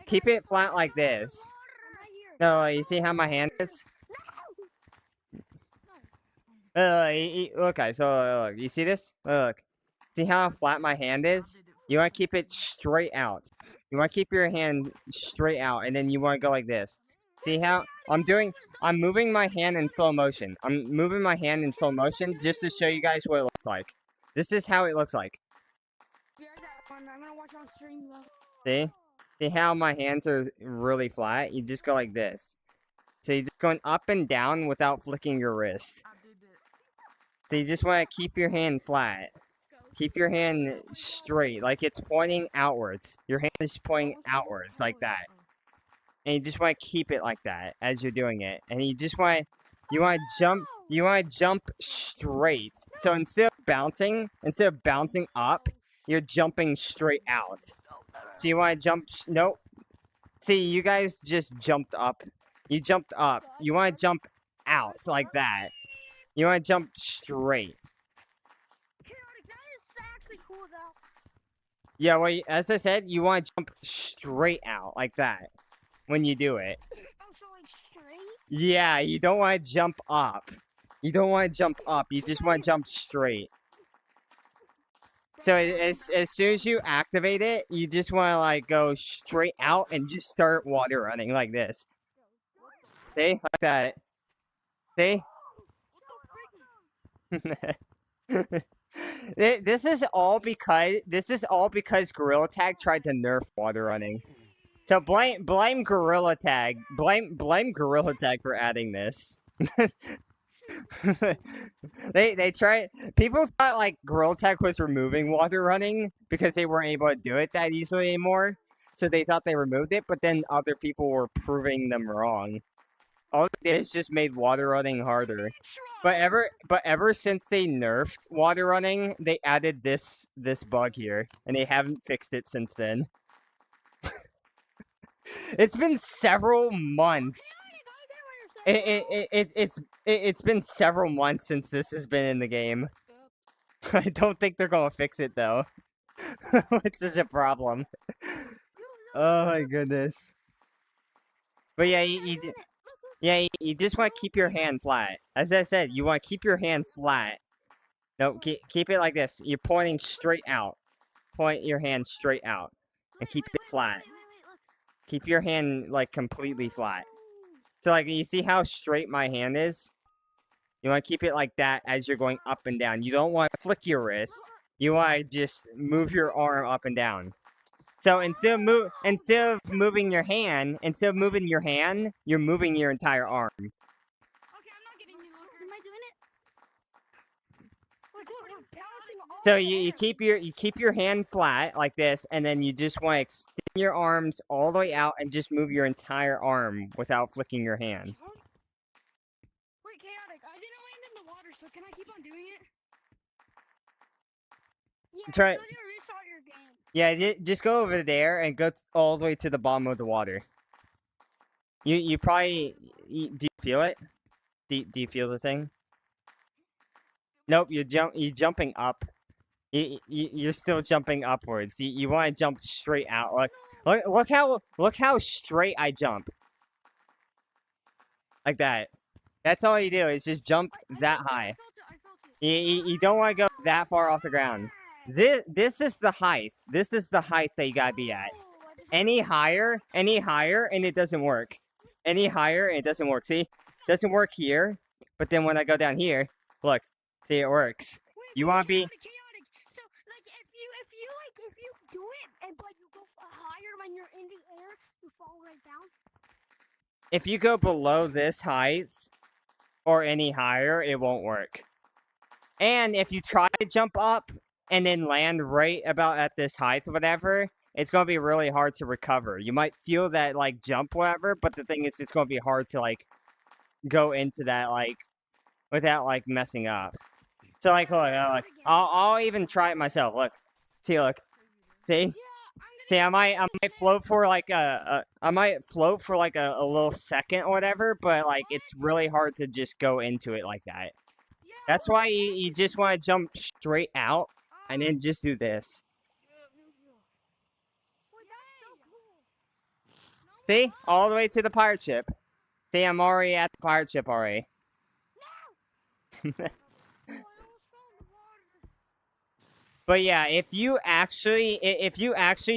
Keep it flat like this. No, you see how my hand is? Look, guys. Look, you see this? Look. See how flat my hand is? You want to keep it straight out. You want to keep your hand straight out, and then you want to go like this. See how I'm moving my hand in slow motion. I'm moving my hand in slow motion just to show you guys what it looks like. This is how it looks like. I'm gonna watch on stream though. See? See how my hands are really flat? You just go like this. So you're just going up and down without flicking your wrist. So you just want to keep your hand flat. Keep your hand straight, like it's pointing outwards. Your hand is pointing outwards, like that. And you just want to keep it like that as you're doing it. And you just want to jump straight. So instead of bouncing up, you're jumping straight out. So you want to jump, nope. See, you guys just jumped up. You jumped up. You want to jump out like that. You want to jump straight. Cool though. Yeah, well, as I said, you want to jump straight out like that when you do it. Oh, so like straight? Yeah, you don't want to jump up. You don't want to jump up. You just want to jump straight. So as soon as you activate it, you just want to like go straight out and just start water running like this. See? Like that. See? This is all because gorillatag tried to nerf water running. So blame gorillatag. Blame gorillatag for adding this. they tried. People thought like gorillatag was removing water running because they weren't able to do it that easily anymore. So they thought they removed it, but then other people were proving them wrong. All it did is just made water running harder. But ever since they nerfed water running, they added this bug here, and they haven't fixed it since then. It's been several months. It's been several months since this has been in the game. I don't think they're gonna fix it though. Which is a problem. Oh my goodness. But yeah, you just want to keep your hand flat. As I said, you want to keep your hand flat. No, keep it like this. You're pointing straight out. Point your hand straight out. And keep it flat. Keep your hand, like, completely flat. So, like, you see how straight my hand is? You want to keep it like that as you're going up and down. You don't want to flick your wrist. You want to just move your arm up and down. So instead of moving your hand, you're moving your entire arm. Okay, I'm not getting you. Am I doing it? Look, bouncing all So the you keep your hand flat like this, and then you just want to extend your arms all the way out and just move your entire arm without flicking your hand. Wait, chaotic. I didn't land in the water, so can I keep on doing it? Yeah, Try- until you restart your game. Yeah, just go over there and go all the way to the bottom of the water. You probably do you feel it? Do you feel the thing? Nope, you're jumping up. You're still jumping upwards. You want to jump straight out. Look how straight I jump. Like that. That's all you do is just jump that high. I felt it. You don't want to go that far off the ground. This is the height. This is the height that you gotta be at. Any higher, and it doesn't work. Any higher, and it doesn't work. See? Doesn't work here. But then when I go down here, look. See, it works. You want to be... Chaotic. So, like, if you do it, and but you go higher when you're in the air, you fall right down. If you go below this height, or any higher, it won't work. And if you try to jump up, and then land right about at this height or whatever, it's going to be really hard to recover. You might feel that, like, jump whatever, but the thing is, it's going to be hard to, like, go into that, like, without, like, messing up. So, like, look, I'll even try it myself. Look. See, look. See? See, I might float for, like, a little second or whatever, but, like, it's really hard to just go into it like that. That's why you just want to jump straight out, and then just do this. See? All the way to the pirate ship. See, I'm already at the pirate ship already. But yeah, if you actually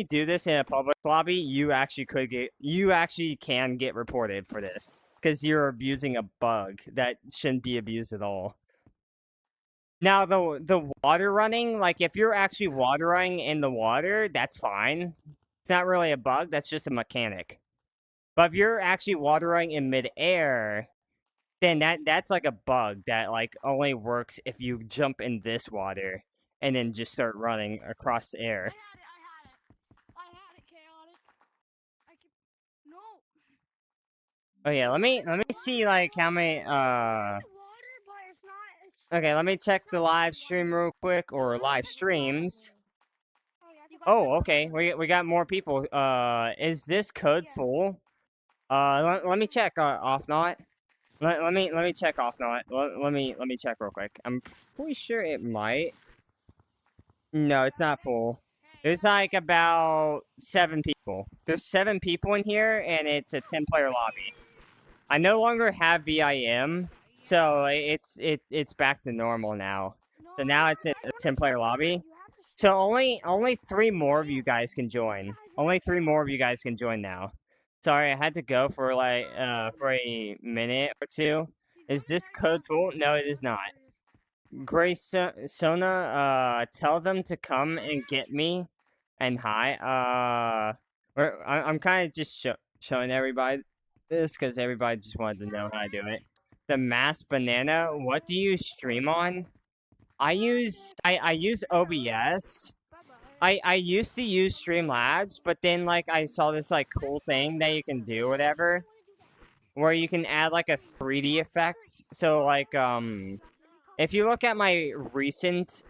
do this in a public lobby, you actually can get reported for this. Because you're abusing a bug that shouldn't be abused at all. Now, the water running, like, if you're actually water running in the water, that's fine. It's not really a bug, that's just a mechanic. But if you're actually water running in midair, then that's like a bug that, like, only works if you jump in this water and then just start running across the air. I had it, chaotic. No. Oh yeah, let me see, like, how many Okay, let me check the live stream real quick, or live streams. Oh, okay, we got more people. Is this code full? Let me check, off not. Let me check off not. Let me check real quick. I'm pretty sure it might. No, it's not full. There's like about 7 people. There's 7 people in here, and it's a 10-player lobby. I no longer have VIM, so it's back to normal now. So now it's a 10-player lobby. So only 3 more of you guys can join. Only 3 more of you guys can join now. Sorry, I had to go for like for a minute or two. Is this code full? No, it is not. Sona, tell them to come and get me. And hi. I'm kind of just showing everybody this because everybody just wanted to know how to do it. The masked banana. What do you stream on? I use OBS. I used to use Streamlabs, but then like I saw this like cool thing that you can do whatever, where you can add like a 3D effect. So like if you look at my recent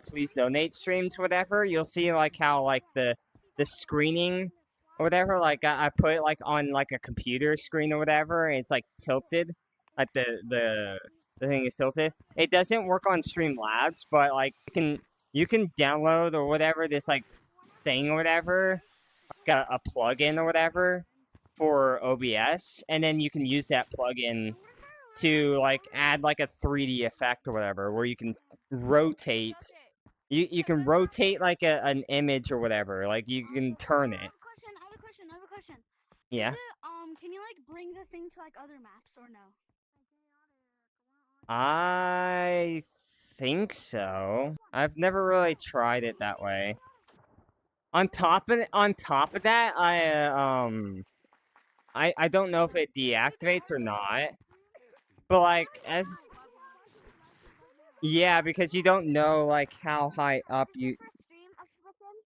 please donate streams whatever, you'll see like how like the screening or whatever, like I put it like on like a computer screen or whatever, and it's like tilted, like the thing is tilted. It doesn't work on Streamlabs, but like you can download or whatever this like thing or whatever, like a plugin or whatever for OBS, and then you can use that plugin to like add like a 3D effect or whatever, where you can rotate. You can rotate like an image or whatever. Like you can turn it. I have a question. Yeah. Is it, can you like bring the thing to like other maps or no? I think so. I've never really tried it that way. On top of that, I don't know if it deactivates or not. But like yeah, because you don't know like how high up you.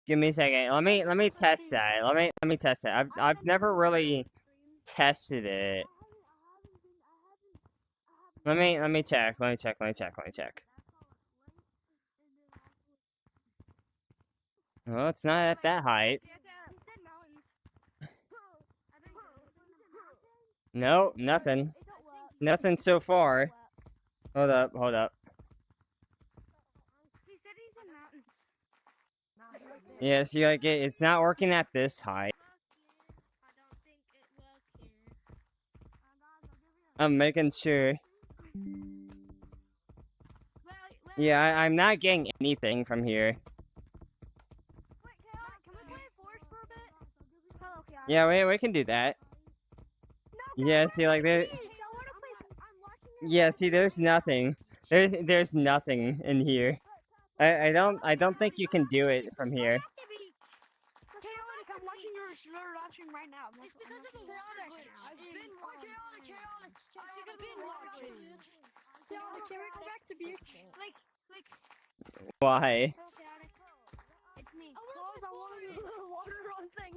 Give me a second. Let me test that. Let me test it. I've never really tested it. Let me check. Let me check. Well, it's not at that height. No, nothing. Nothing so far. Hold up. He said he's in mountains. Yeah, see, like it's not working at this height. I'm making sure. Yeah, I'm not getting anything from here. Wait, can we play Forest for a bit? Hello, Chaotic. Yeah, we can do that. Yeah, see, like there. Yeah, see, there's nothing. There's nothing in here. I don't think you can do it from here. Chaotic, I'm watching your live stream right now. It's because of the water glitch. I've been watching. Chaotic. I've been watching. Chaotic, can we go back to beach? Like. Why? Hello, Chaotic. It's me. Close, I want to do the water run thing.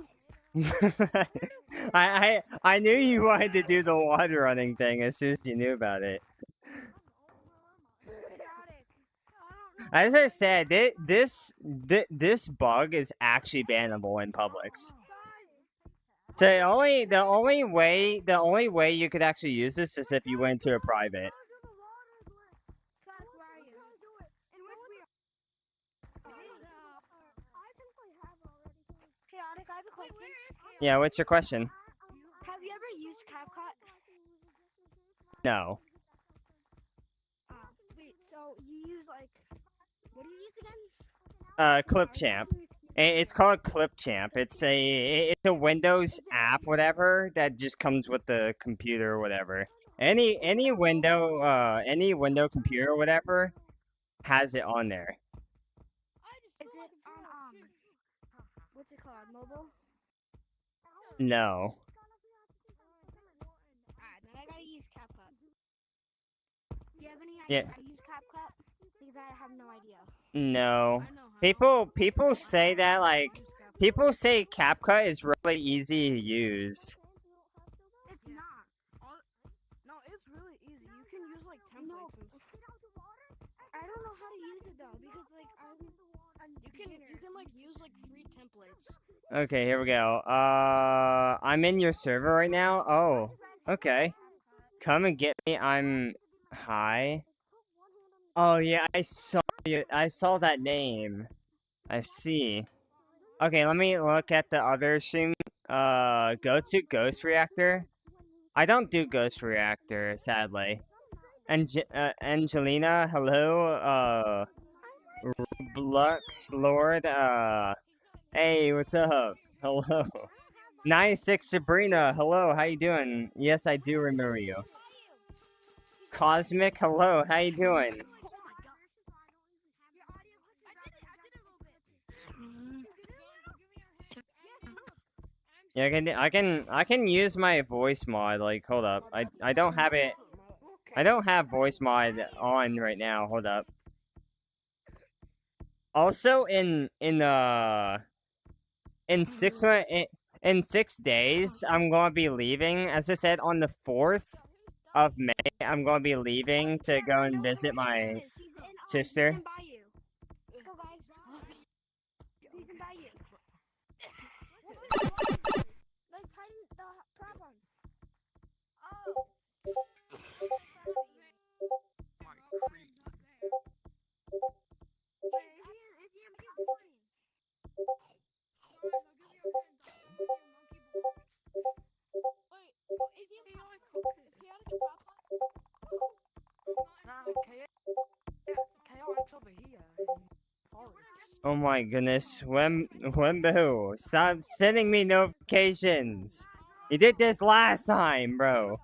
I knew you wanted to do the water running thing as soon as you knew about it. As I said, this bug is actually bannable in Publix. So the only way you could actually use this is if you went to a private. Chaotic, I have a question. Yeah, what's your question? Have you ever used CapCut? No. Wait, so you use like, what do you use again? Clipchamp. It's called Clipchamp. It's a Windows app, whatever, that just comes with the computer or whatever. Any window computer or whatever has it on there. Is it on what's it called? Mobile? No. Alright, then I gotta use CapCut. Do you have any Yeah. idea how to use CapCut? Because I have no idea. No. I know how. People say that like people say CapCut is really easy to use. It's not. No, it's really easy. You can use like templates and stuff. I don't know how to use it though because like you can like use like free templates. Okay, here we go. I'm in your server right now. Oh, okay. Come and get me. I'm hi. Oh yeah, I saw you. I saw that name. I see. Okay, let me look at the other stream. Go to Ghost Reactor. I don't do Ghost Reactor, sadly. Angelina, hello. Roblox Lord, hey, what's up? Hello. 96 Sabrina, hello, how you doing? Yes, I do remember you. Cosmic, hello, how you doing? Yeah, I can use my voice mod. Like, hold up. I don't have it. I don't have voice mod on right now. Hold up. Also, in 6 days, I'm gonna be leaving. As I said, on the 4th of May, I'm gonna be leaving to go and visit my sister. Oh my goodness, Wembo, stop sending me notifications. You did this last time, bro.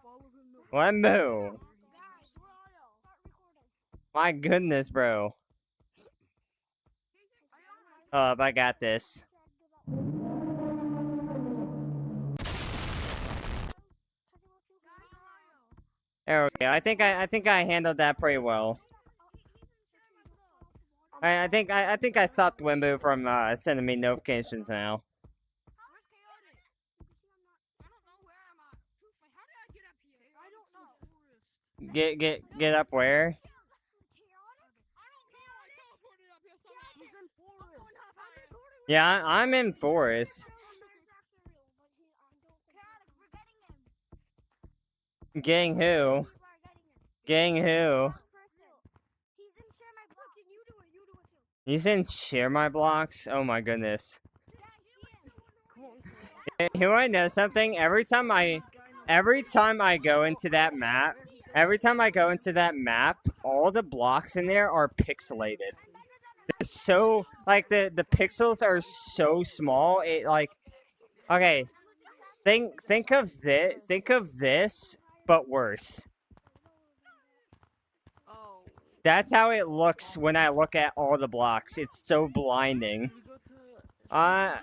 Wembo. My goodness, bro. I got this. There we go. I think I handled that pretty well. I think I stopped Wimbu from sending me notifications now. Get up where? Yeah, I'm in forest. Getting who? Getting who? He's in share my blocks? Oh my goodness. You wanna know something? Every time I go into that map, all the blocks in there are pixelated. They're so like the pixels are so small. It like okay. Think of this, but worse. That's how it looks when I look at all the blocks. It's so blinding. I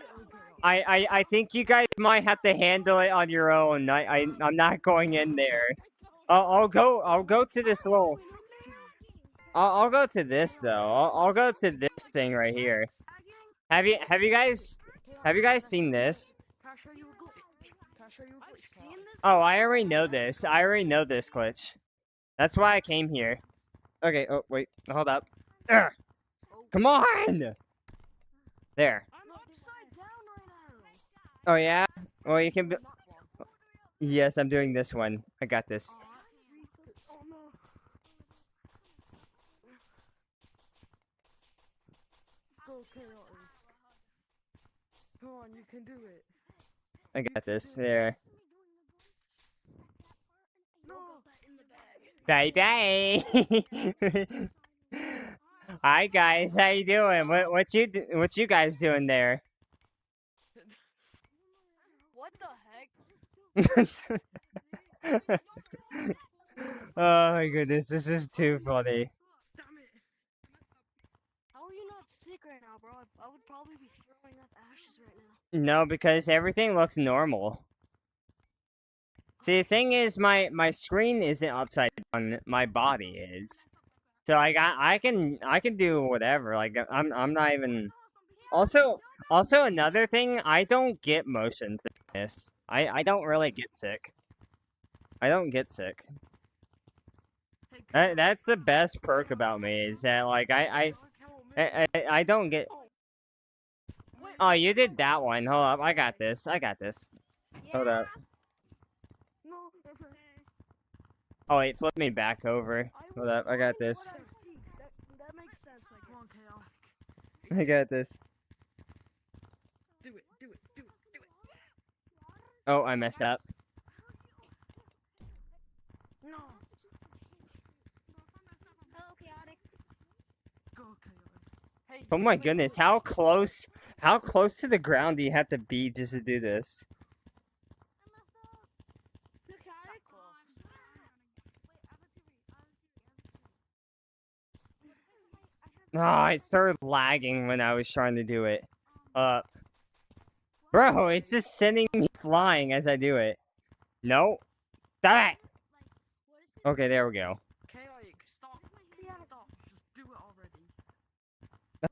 think you guys might have to handle it on your own. I'm not going in there. I'll go to this little. I'll go to this though. I'll go to this thing right here. Have you guys seen this? Oh, I already know this. I already know this glitch. That's why I came here. Okay. Oh wait. Hold up. Urgh. Come on. There. Oh yeah. Well, you can. Yes, I'm doing this one. I got this. Come on, you can do it. I got this. There. Bye bye. Hi guys, how you doing? What you guys doing there? What the heck? Oh my goodness, this is too funny. How are you not sick right now, bro? I would probably be throwing up ashes right now. No, because everything looks normal. See, the thing is, my screen isn't upside down. My body is. So I can do whatever. Like I'm not even. Also another thing, I don't get motion sickness. I don't really get sick. I don't get sick. That's the best perk about me is that like I don't get. Oh, you did that one. Hold up, I got this. Hold up. Oh wait, flip me back over. Hold up, I got this. That makes sense. Like, come on, KO. I got this. Do it. Oh, I messed up. No. Hello, chaotic. Go, chaotic. Hey, Oh my goodness, how close to the ground do you have to be just to do this? Oh, it started lagging when I was trying to do it. Bro, it's just sending me flying as I do it. No. Stop it! Okay, there we go. Chaotic, stop. Stop. Just do it already.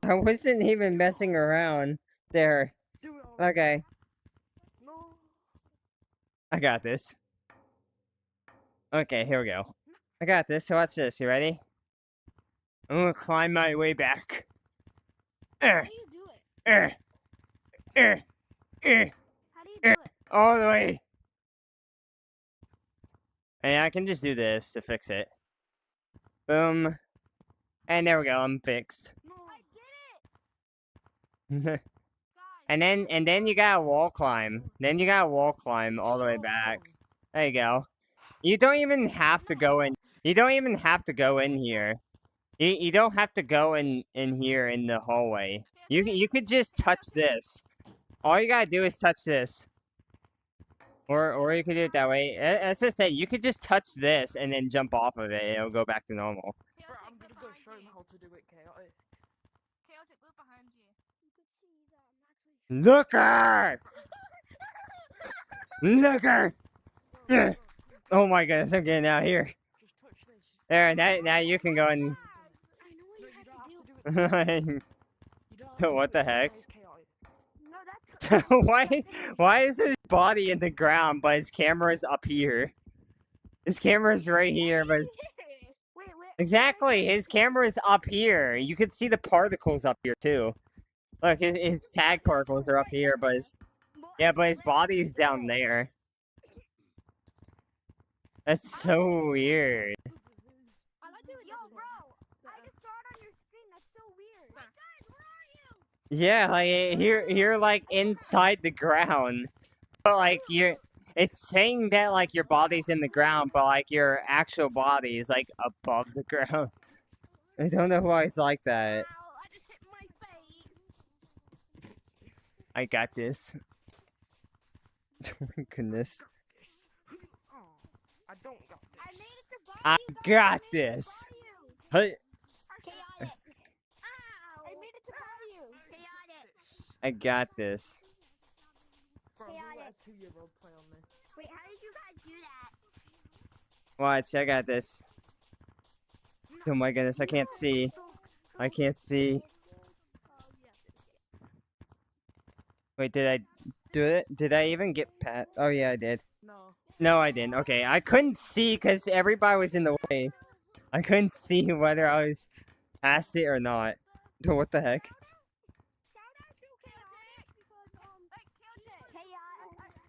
I wasn't even messing around. There. Do it already. Okay. No. I got this. Okay, here we go. I got this. So watch this. You ready? I'm gonna climb my way back. How do you do it? How do you do it? All the way. And I can just do this to fix it. Boom. And there we go. I'm fixed. No. I and then you gotta wall climb. Then you gotta wall climb all the way back. There you go. You don't even have to go in. You don't even have to go in here. You don't have to go in here in the hallway. You could just touch this. All you gotta do is touch this. Or you could do it that way. As I say, you could just touch this and then jump off of it. And it'll go back to normal. Bro, I'm gonna go show him how to do it, Chaotic. Chaotic, look behind you. You could see that I'm actually. Looker! Looker! Yeah. Oh my goodness, I'm getting out here. Just touch this. There, now you can go and. I know what No, you you don't have to do. have to do it. You don't have to What do the it. heck? That was chaotic. No, that's. why is his body in the ground but his camera's up here? His camera's right here, but his... Wait. Exactly, his camera's up here. You can see the particles up here too. Look, his tag particles are up here, but his body's down there. That's so weird. I like doing this. Yo, bro, I just saw it on your screen. That's so weird. Wait, guys, where are you? Yeah, like you're like inside the ground, but like it's saying that like your body's in the ground, but like your actual body is like above the ground. I don't know why it's like that. Ow, I just hit my face. I got this. Oh my goodness. Oh, I don't got this. I made it to bar I you, guys. got I made it to this. bar you. Hey, Chaotic. Ow. I made it to bar you. Chaotic. I got this. Bro, we let Chaotic. a 2-year-old play on this. Wait, how did you guys do that? Watch, I got this. Oh my goodness, I can't see. I can't see. Wait, did I do it? Did I even get past? Oh yeah, I did. No. No, I didn't. Okay, I couldn't see because everybody was in the way. I couldn't see whether I was past it or not. What the heck?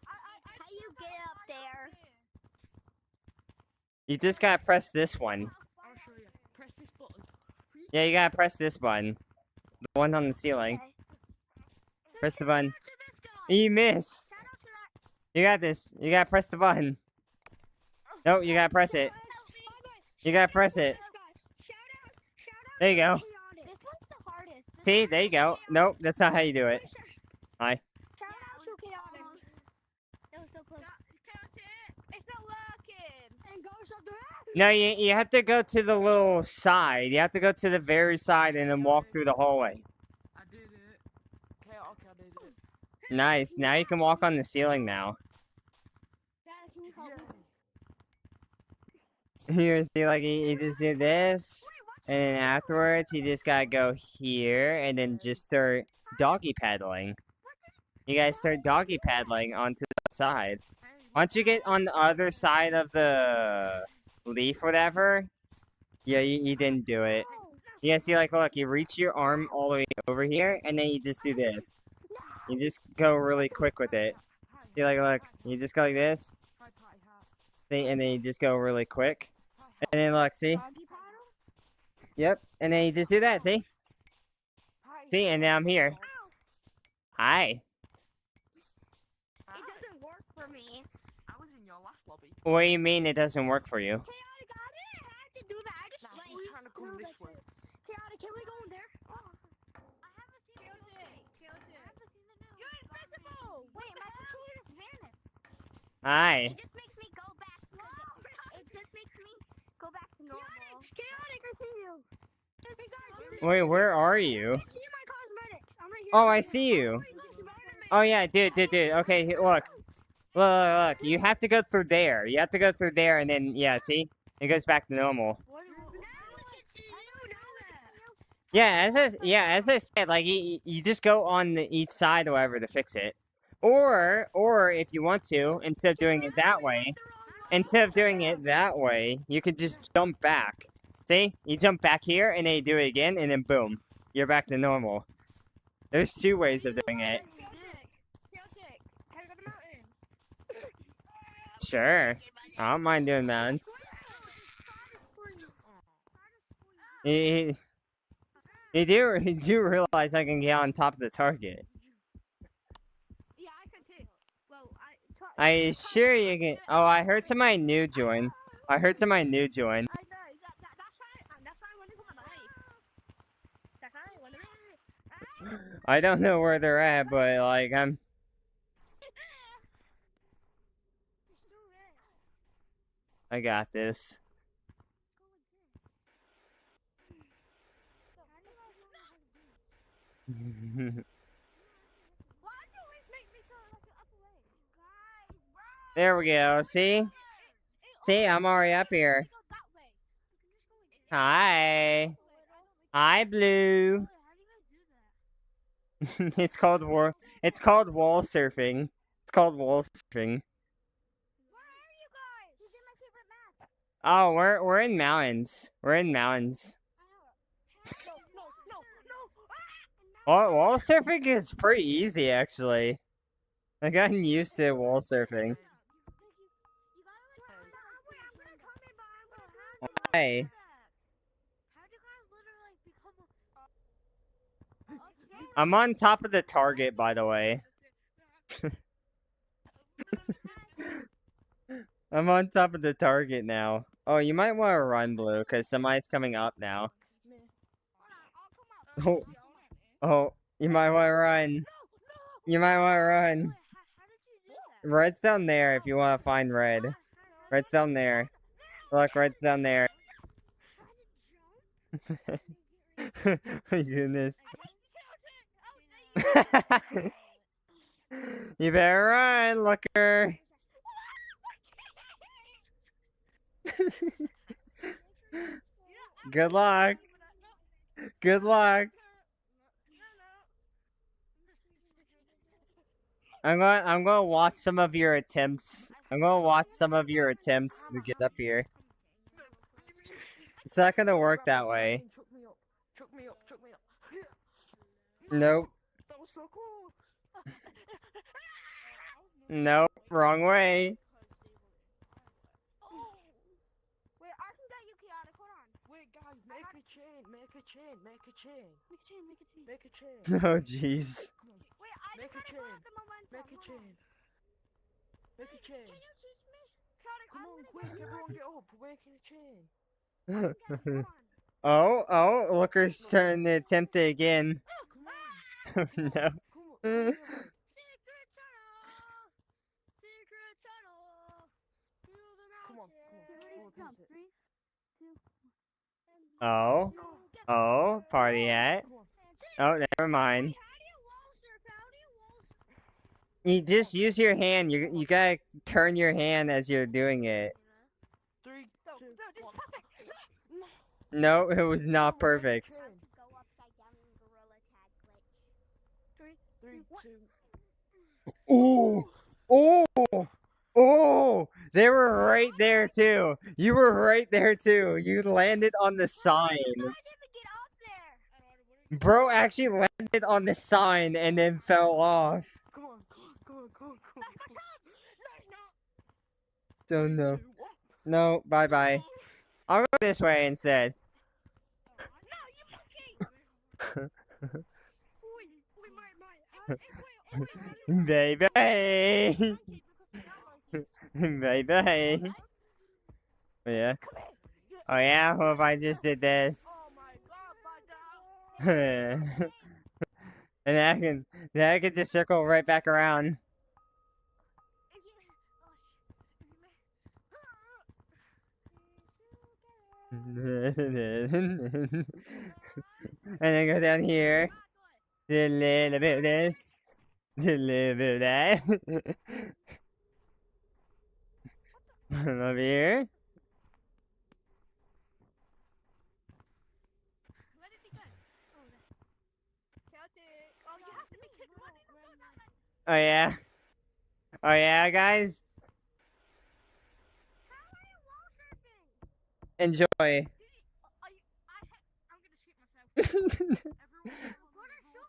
How you get up there? You just gotta press this one. I'll show you. Press this button. Yeah, you gotta press this button. The one on the ceiling. Press the button. You missed. You got this. You gotta press the button. Nope, you gotta press it. You gotta press it. There you go. This one's the hardest. See, there you go. Nope, that's not how you do it. Hi. Shout out to Chaotic. That was so close. It's not working. And goes up there. No, you have to go to the little side. You have to go to the very side and then walk through the hallway. I did it. Chaotic, I did it. Nice. Now you can walk on the ceiling now. Dad, can you help me? Here, see, like, you just do this. And then afterwards, you just gotta go here and then just start doggy paddling. You guys start doggy paddling onto the side. Once you get on the other side of the leaf, whatever, yeah, you didn't do it. Yeah, see, like, look, you reach your arm all the way over here, and then you just do this. You just go really quick with it. See, like, look, you just go like this, Hi, Patty Hat. see, and then you just go really quick. And then, look, see? Doggy paddle? Yep, and then you just do that, see? Patty See, and now I'm here. Hi. It doesn't work for me. I was in your last lobby. What do you mean it doesn't work for you? Chaotic, I didn't have to do that. I just Nah, like he's trying to come threw this that way. shit. Chaotic, can we go in there? I haven't seen Chaotic. I haven't seen the news. You're invisible. Wait, my controller just vanished. Hi. It just makes me go back. It just makes me go back to normal. Chaotic, I see you. Hey guys, Wait, where are you? see my cosmetics. I'm right here. Oh, I see you. Oh yeah, dude. Okay, look. You have to go through there. You have to go through there, and then yeah, see, it goes back to normal. Yeah, as I said, like you just go on each side or whatever to fix it, or if you want to, instead of doing it that way, you could just jump back. See, you jump back here, and then you do it again, and then boom, you're back to normal. There's two ways of doing it. Sure, I don't mind doing mountains. You do realize I can get on top of the target. Yeah, I can too. Well, I sure you can. Oh, I heard somebody new join. I know, that's why I wanted to come That's why I wanted to I don't know where they're at, but like I'm. I got this. Why do you always make me feel like an upper way? Guys, bro! There we go. See? See, I'm already up here. Go that way. We can just go again. Hi. Hi, Blue. How do you guys do that? It's called wall surfing. It's called wall surfing. Where are you guys? This is my favorite map. Oh, we're in mountains. We're in mountains. Wall surfing is pretty easy, actually. I gotten used to wall surfing. Hi. I'm on top of the target, by the way. I'm on top of the target now. Oh, you might want to run, Blue, because somebody's coming up now. Oh, you might want to run. You might want to run. Red's down there if you want to find Red. Red's down there. Look, Red's down there. My goodness. You better run, looker. Good luck. Good luck. I'm gonna watch some of your attempts. I'm gonna watch some of your attempts to get up here. It's not gonna work that way. Chuck me up. Nope. That was so cool. Nope. Wrong way. Wait, I can get you chaotic. Hold on. Wait, guys, make a chain. Make a chain. Oh, jeez. Wait, I Make a just chain. gotta go at the momentum. Make a chain. Make a chain. Can you teach me? Chaotic, Come I'm on, gonna quick, go everyone get up. We're making a chain. Hold on. Oh, looker's turn to attempt it again. Come on. No. Come on. Hurry up. Secret tunnel through the Come on. mountain. Oh. Oh, party hat. Come on. Oh, never mind. How do you wall surf? You just use your hand. You gotta turn your hand as you're doing it. 3, 2, 1. No, it was not perfect. Go upside down in gorillatag glitch. 3, 2. Ooh! Oh! They were right there too. You were right there too. You landed on the sign. I didn't get up there. Bro actually landed on the sign and then fell off. Come on. Don't know. No, bye. I'll go this way instead. Baby. Baby. Yeah. Oh yeah, what if I just did this? And then I can just circle right back around. And then go down here. Do a little bit of this. Deliver that. Over here. Let it be good. Oh, chaotic. Oh, you have to make it one in the Oh yeah. Oh yeah, guys. How are you wall surfing? Enjoy. I'm gonna shoot myself. I'm gonna shoot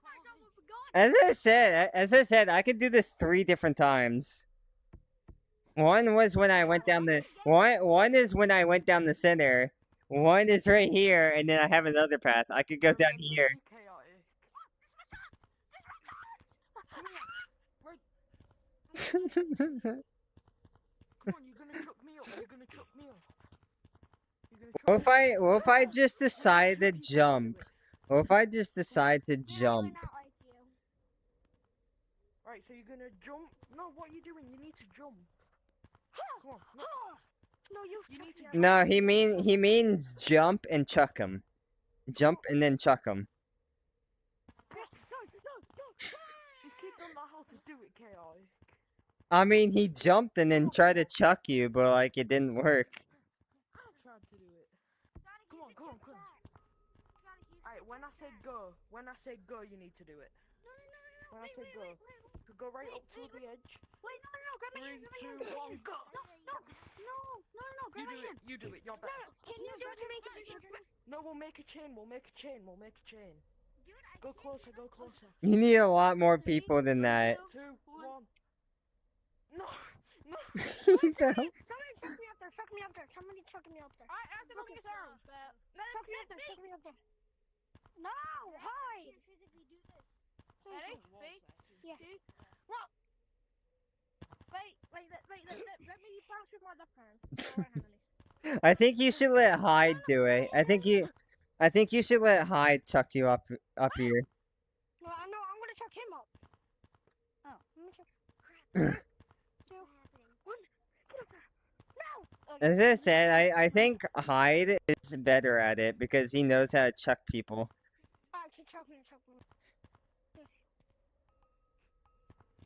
myself with a gun. As I said, I could do this 3 different times. One was when I went down the one is when I went down the center. One is right here, and then I have another path. I could go down here. Chaotic. Come on, you're gonna chuck me up. You're gonna chuck me up. You're gonna chuck What me if I just decide to jump? What if I just decide to jump? Right, so you're gonna jump. No, what are you doing? You need to jump. Come on. No, you need to No, he means jump and chuck him. Jump and then chuck him. These kids don't know how to do it, chaotic. I mean, he jumped and then tried to chuck you, but like it didn't work. Tried to do it. Come on. Alright, when I say go, you need to do it. When I say go, so go right up to the edge. Wait, no, grab my 3, hand, 2, 1, go. grab my hand. You do it. You're better. Can you do it to make it bigger? No, we'll make a chain. Go closer. You need a lot more people than that. 2, 1. No. Somebody chuck me up there. Somebody chuck me up there. I have to look at his arms. Chuck me up there. No, hide. Ready? 3, 2, 1. Wait. Let me bounce with my left hand. Right hand on it. I think you should let Hyde do it. I think you should let Hyde chuck you up here. No, I'm gonna chuck him up. Oh, let me chuck. 3, 2, 1. Get up there. No. As I said, I think Hyde is better at it because he knows how to chuck people. Alright, chuck me.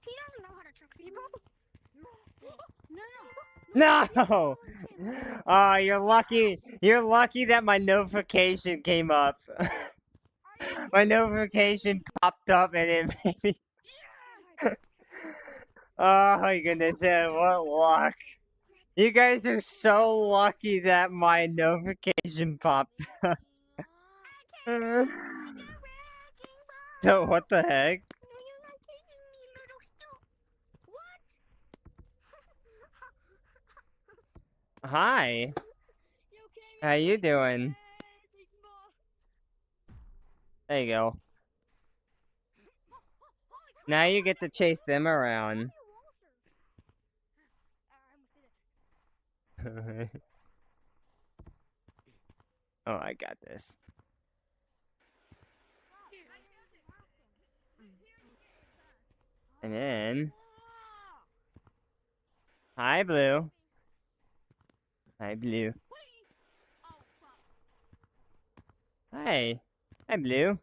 He doesn't know how to chuck people. No! Oh, you're lucky. You're lucky that my notification came up. My notification popped up and it made me. Oh my goodness, what luck. You guys are so lucky that my notification popped up. So, what the heck? Hi. How you doing? There you go. Now you get to chase them around. Oh, I got this. And then... Hi, Blue. Hi, Blue. Hi. Hi, Blue.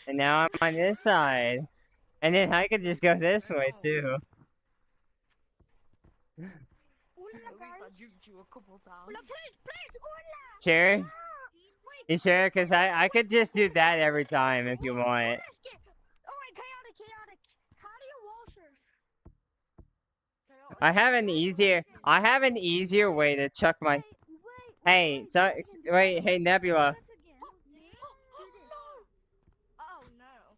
And now I'm on this side. And then I could just go this way, too. At least I juked you a couple times. Sure? You sure? Because I could just do that every time if you want. Alright, chaotic. How do you wall surf? I have an easier way to chuck my... Hey, wait, hey, Nebula. Oh no.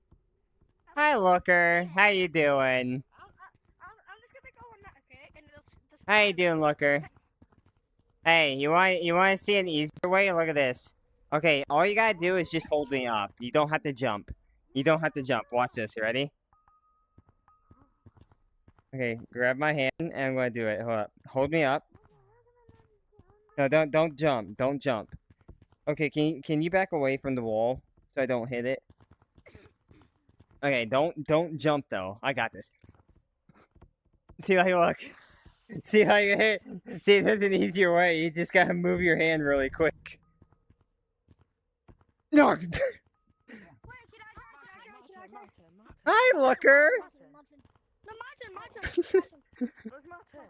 Hi, Looker. How you doing? I'm just gonna go on that, okay? And How you doing, Looker? Hey, you want to see an easier way? Look at this. Okay, all you gotta do is just hold me up. You don't have to jump. Watch this. You ready? Okay, grab my hand and I'm gonna do it. Hold up. Hold me up. No, don't jump. Don't jump. Okay, can you back away from the wall so I don't hit it? Okay, don't jump though. I got this. See how you look. See how you hit. See, there's an easier way. You just gotta move your hand really quick. No. Hi, Looker. No, my turn. It's my turn.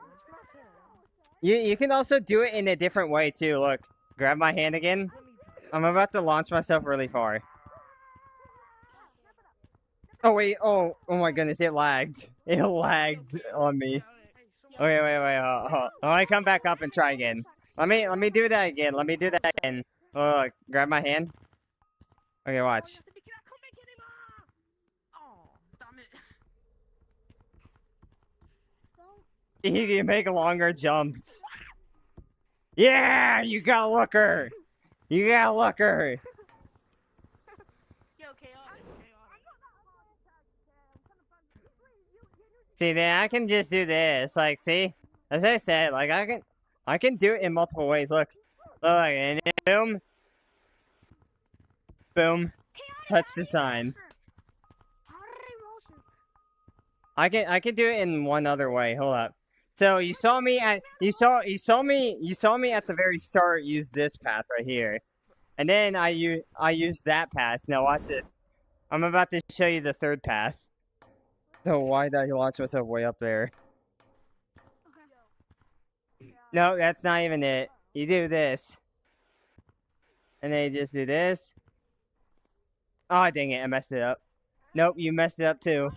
You can also do it in a different way too. Look, grab my hand again. Let me try. I'm about to launch myself really far. Oh wait, oh my goodness, it lagged. It lagged on me. Okay, wait, hold. Let me come back up and try again. Let me do that again. Let me do that again. Look, grab my hand. Okay, watch. Oh, damn it. He can make longer jumps. Yeah, you got looker. You got looker. Yo, chaotic. See, then I can just do this. Like, see, as I said, like I can do it in multiple ways. Look, and then boom, touch the sign. I can do it in one other way. Hold up. So you saw me at you saw me at the very start use this path right here, and then I used that path. Now watch this. I'm about to show you the third path. So why did I launch myself way up there? No, that's not even it. You do this, and then you just do this. Oh dang it! I messed it up. Nope, you messed it up too.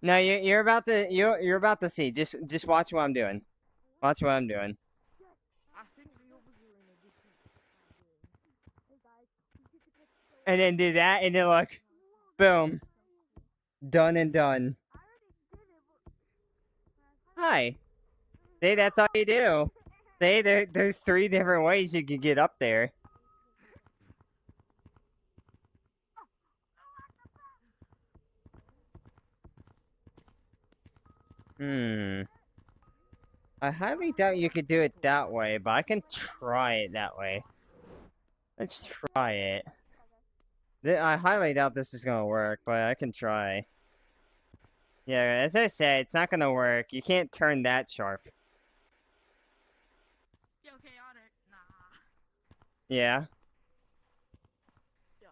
No, you're about to see. Just watch what I'm doing. Watch what I'm doing. I think the others are in a different game. And then do that, and then look, boom, done and done. Hi. See, that's all you do. See, there's 3 different ways you can get up there. I highly doubt you could do it that way, but I can try it that way. Let's try it. I highly doubt this is gonna work, but I can try. Yeah, as I said, it's not gonna work. You can't turn that sharp. Yo, chaotic. Nah. Yeah. Yo,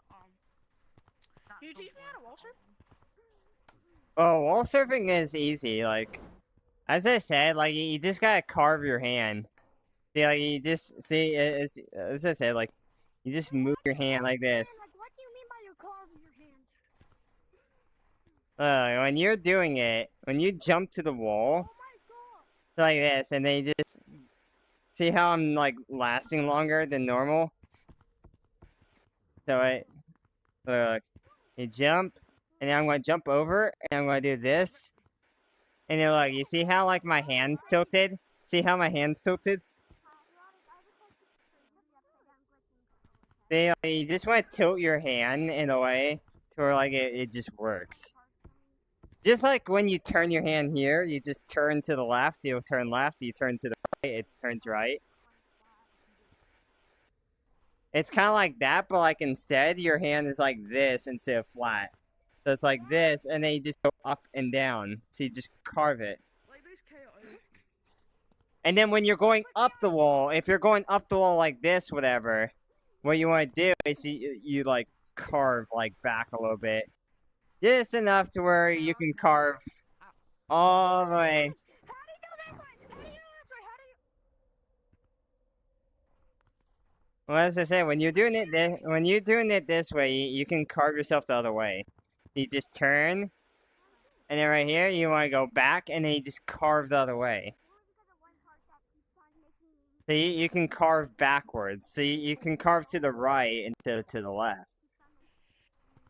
can you teach me how to wall surf? Oh, wall surfing is easy. Like, as I said, like you just gotta carve your hand. See, like you just see, as I said, like you just move your hand like this. Like, what do you mean by your carve your hand? When you're doing it, when you jump to the wall, like this, and then you just see how I'm like lasting longer than normal. So look, you jump, and then I'm gonna jump over, and I'm gonna do this, and then look, you see how like my hands tilted? See how my hands tilted? See, like, you just want to tilt your hand in a way to where like it just works. Just like when you turn your hand here, you just turn to the left, you turn left, you turn to the right, it turns right. It's kind of like that, but like instead, your hand is like this instead of flat. So it's like this, and then you just go up and down. So you just carve it. Like this chaotic. And then when you're going up the wall, if you're going up the wall like this, whatever, what you want to do is you like carve like back a little bit. Just enough to where you can carve all the way. Well, as I said, when you're doing it this way, you can carve yourself the other way. You just turn, and then right here, you want to go back, and then you just carve the other way. So you can carve backwards. So you can carve to the right instead of to the left.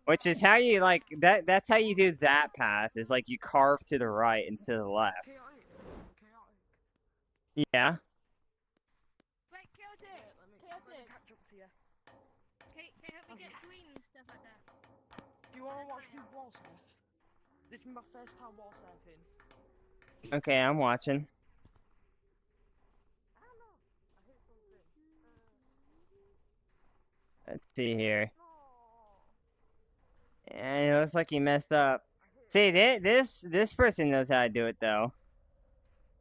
Which is how you, like, that's how you do that path, is like you carve to the right instead of the left. Chaotic. Yeah. Wait, chaotic. Let me Chaotic. catch up to you. Can help me get sweet and stuff like that. Do you want to watch me wall surf? This is my first time wall surfing. Okay, I'm watching. I don't know. I hit something. Let's see here. And it looks like he messed up. See, this person knows how to do it, though.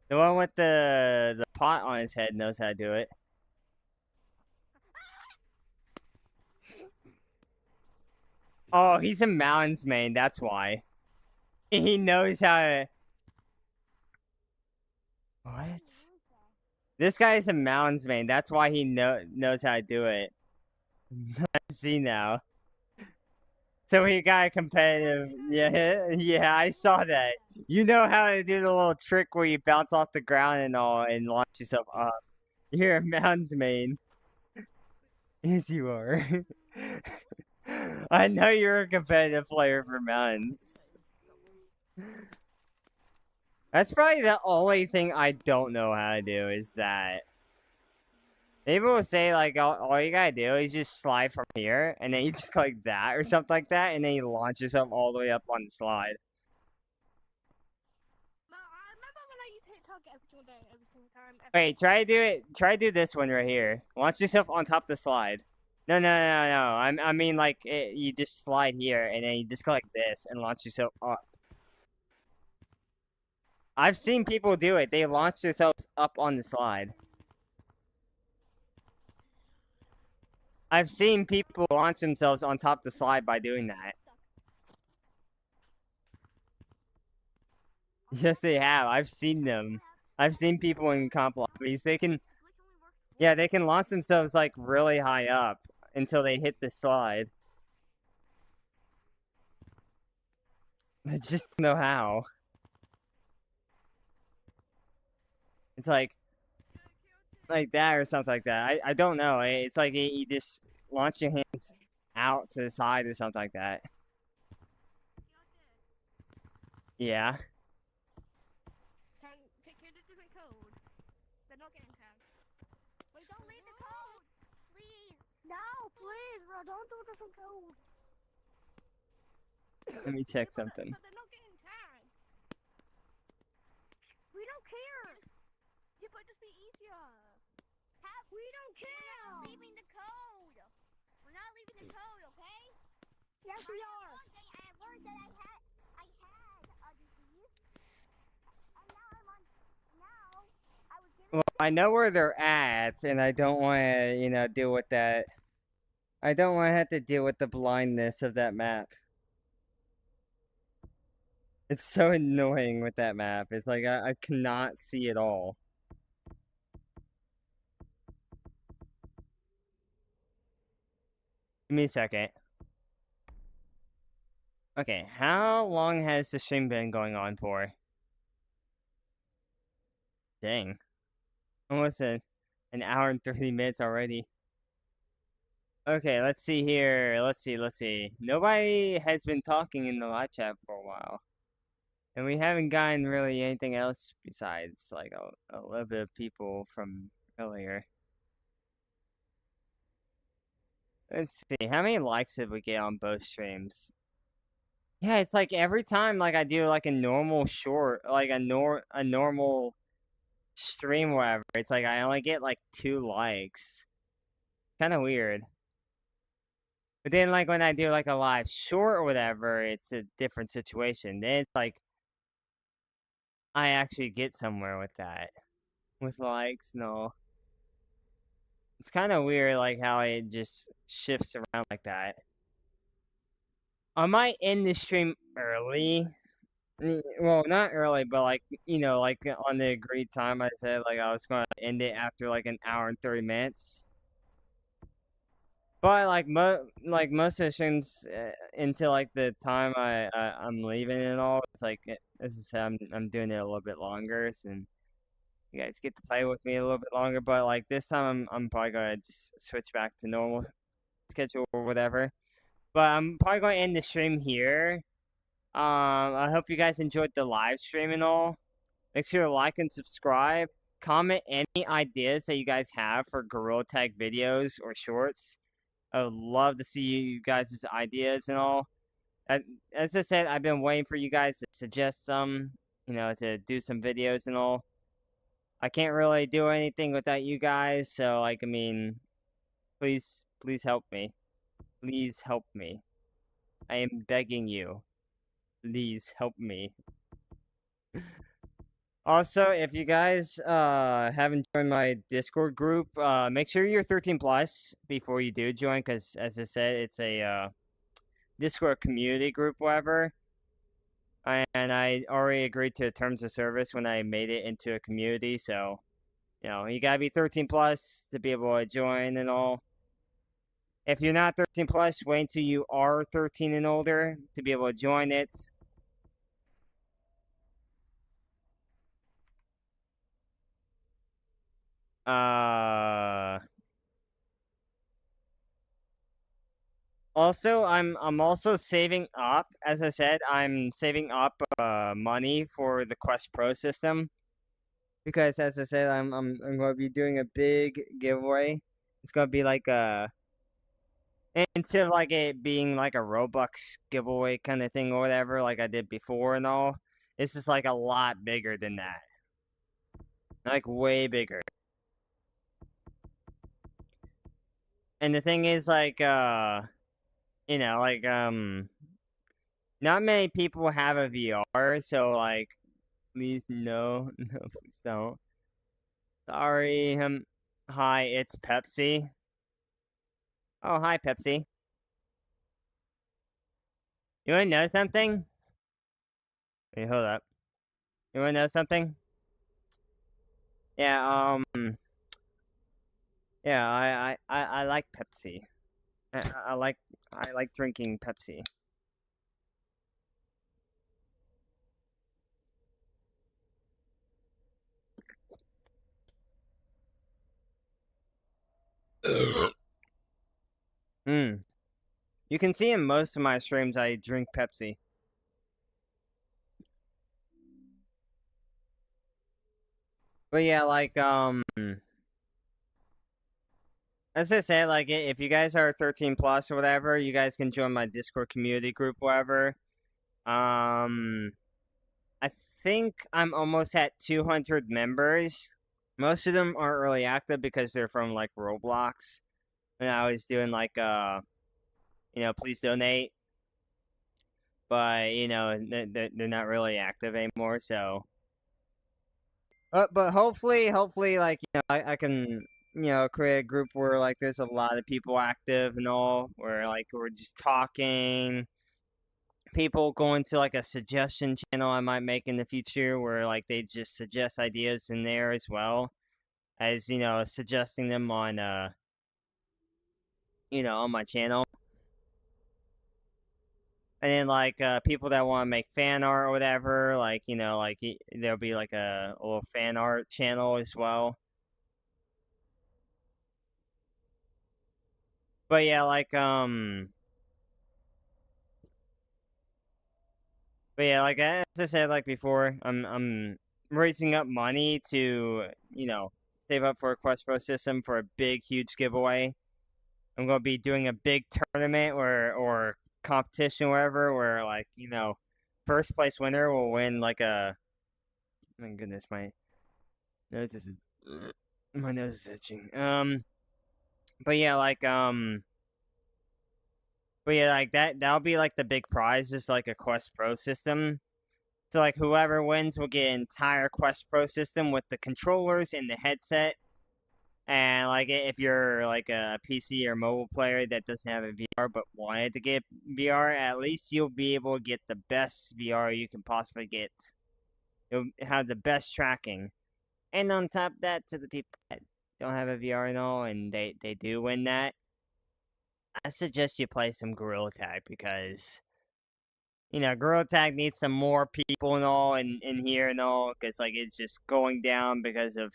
The one with the pot on his head knows how to do it. Oh, he's a mountains main. That's why. He knows how to. What? This guy is a mountains main. That's why he knows how to do it. I see now. So he got competitive. Yeah, yeah, I saw that. You know how to do the little trick where you bounce off the ground and all and launch yourself up. You're a mountains main. Yes, you are. I know you're a competitive player for mountains. That's probably the only thing I don't know how to do is that. People will say, like, all you gotta do is just slide from here, and then you just go like that or something like that, and then you launch yourself all the way up on the slide. I remember when I used to hit target every single day, every single time. Wait, try to do it. Try to do this one right here. Launch yourself on top of the slide. No. I mean, like, you just slide here, and then you just go like this and launch yourself up. I've seen people do it. They launch themselves up on the slide. I've seen people launch themselves on top of the slide by doing that. Yes, they have. I've seen them. I've seen people in comp lobbies. They can launch themselves like really high up until they hit the slide. I just don't know how. It's like that or something like that. I don't know. It's like you just launch your hands out to the side or something like that. Yeah. Pick your different code. They're not getting tagged. Wait, don't leave the code! Please! No, please, bro, don't do a different code. Let me check something. But they're not getting tagged. We don't care! Yeah, but just be easier. We don't care! We're not leaving the code! We're not leaving the code, okay? Yes, we are! One day I learned that I had a disease. And now I'm on... Now, I was getting... Well, I know where they're at, and I don't want to, deal with that. I don't want to have to deal with the blindness of that map. It's so annoying with that map. It's like I cannot see it all. Give me a second. Okay, how long has the stream been going on for? Dang. Almost an hour and 30 minutes already. Okay, let's see here. Let's see. Nobody has been talking in the live chat for a while. And we haven't gotten really anything else besides, like, a little bit of people from earlier. Let's see, how many likes did we get on both streams? Yeah, it's like every time, like, I do, like, a normal short, like, a normal stream or whatever, it's like I only get, like, 2 likes. Kind of weird. But then, like, when I do, like, a live short or whatever, it's a different situation. Then it's like I actually get somewhere with that. With likes and all. It's kind of weird, like, how it just shifts around like that. I might end the stream early. Well, not early, but, like, like, on the agreed time, I said, like, I was going to end it after, like, an hour and 30 minutes. But, like, most of the streams, until, like, the time I'm leaving and all, it's like, as I said, I'm doing it a little bit longer, so you guys get to play with me a little bit longer. But, like, this time I'm probably going to just switch back to normal schedule or whatever. But I'm probably going to end the stream here. I hope you guys enjoyed the live stream and all. Make sure to like and subscribe. Comment any ideas that you guys have for gorillatag videos or shorts. I would love to see you guys' ideas and all. As I said, I've been waiting for you guys to suggest some, to do some videos and all. I can't really do anything without you guys, so, like, I mean, please help me. Please help me. I am begging you. Please help me. Also, if you guys haven't joined my Discord group, make sure you're 13 plus before you do join, because as I said, it's a Discord community group, whatever. And I already agreed to terms of service when I made it into a community, so you gotta be 13 plus to be able to join and all. If you're not 13 plus, wait until you are 13 and older to be able to join it. Also, I'm also saving up. As I said, I'm saving up money for the Quest Pro system because, as I said, I'm going to be doing a big giveaway. It's going to be like instead of like it being like a Robux giveaway kind of thing or whatever, like I did before and all. It's just like a lot bigger than that, like way bigger. And the thing is, like not many people have a VR, so like, please no, no, please don't. Sorry, hi, it's Pepsi. Oh, hi, Pepsi. You wanna know something? Wait, hold up. You wanna know something? Yeah, yeah, I like Pepsi. I like drinking Pepsi. You can see in most of my streams I drink Pepsi. But yeah, like as I said, like if you guys are 13 plus or whatever, you guys can join my Discord community group, whatever. I think I'm almost at 200 members. Most of them aren't really active because they're from like Roblox. And I was doing like please donate. But they're not really active anymore. So, but hopefully, like I can create a group where like there's a lot of people active and all, where like we're just talking. People go into like a suggestion channel I might make in the future where like they just suggest ideas in there as well as suggesting them on on my channel. And then like people that want to make fan art or whatever, like there'll be like a little fan art channel as well. But yeah, like as I said like before, I'm raising up money to save up for a Quest Pro system for a big huge giveaway. I'm gonna be doing a big tournament or competition wherever where like first place winner will win like a my goodness my nose is itching. But yeah like that'll be like the big prize is like a Quest Pro system. So like whoever wins will get an entire Quest Pro system with the controllers and the headset. And like if you're like a PC or mobile player that doesn't have a VR but wanted to get VR, at least you'll be able to get the best VR you can possibly get. You'll have the best tracking. And on top of that, to the people that don't have a VR and all, and they do win that, I suggest you play some gorillatag because gorillatag needs some more people and all in here and all because like it's just going down because of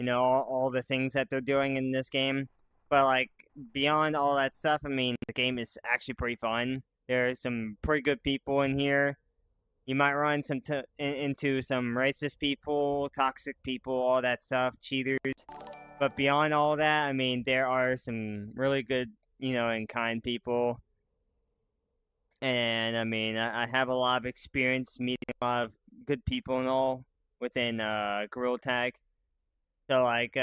all the things that they're doing in this game. But like beyond all that stuff, I mean, the game is actually pretty fun. There are some pretty good people in here. You might run into some racist people, toxic people, all that stuff, cheaters. But beyond all that, I mean, there are some really good, and kind people. And I mean, I have a lot of experience meeting a lot of good people and all within gorillatag. So like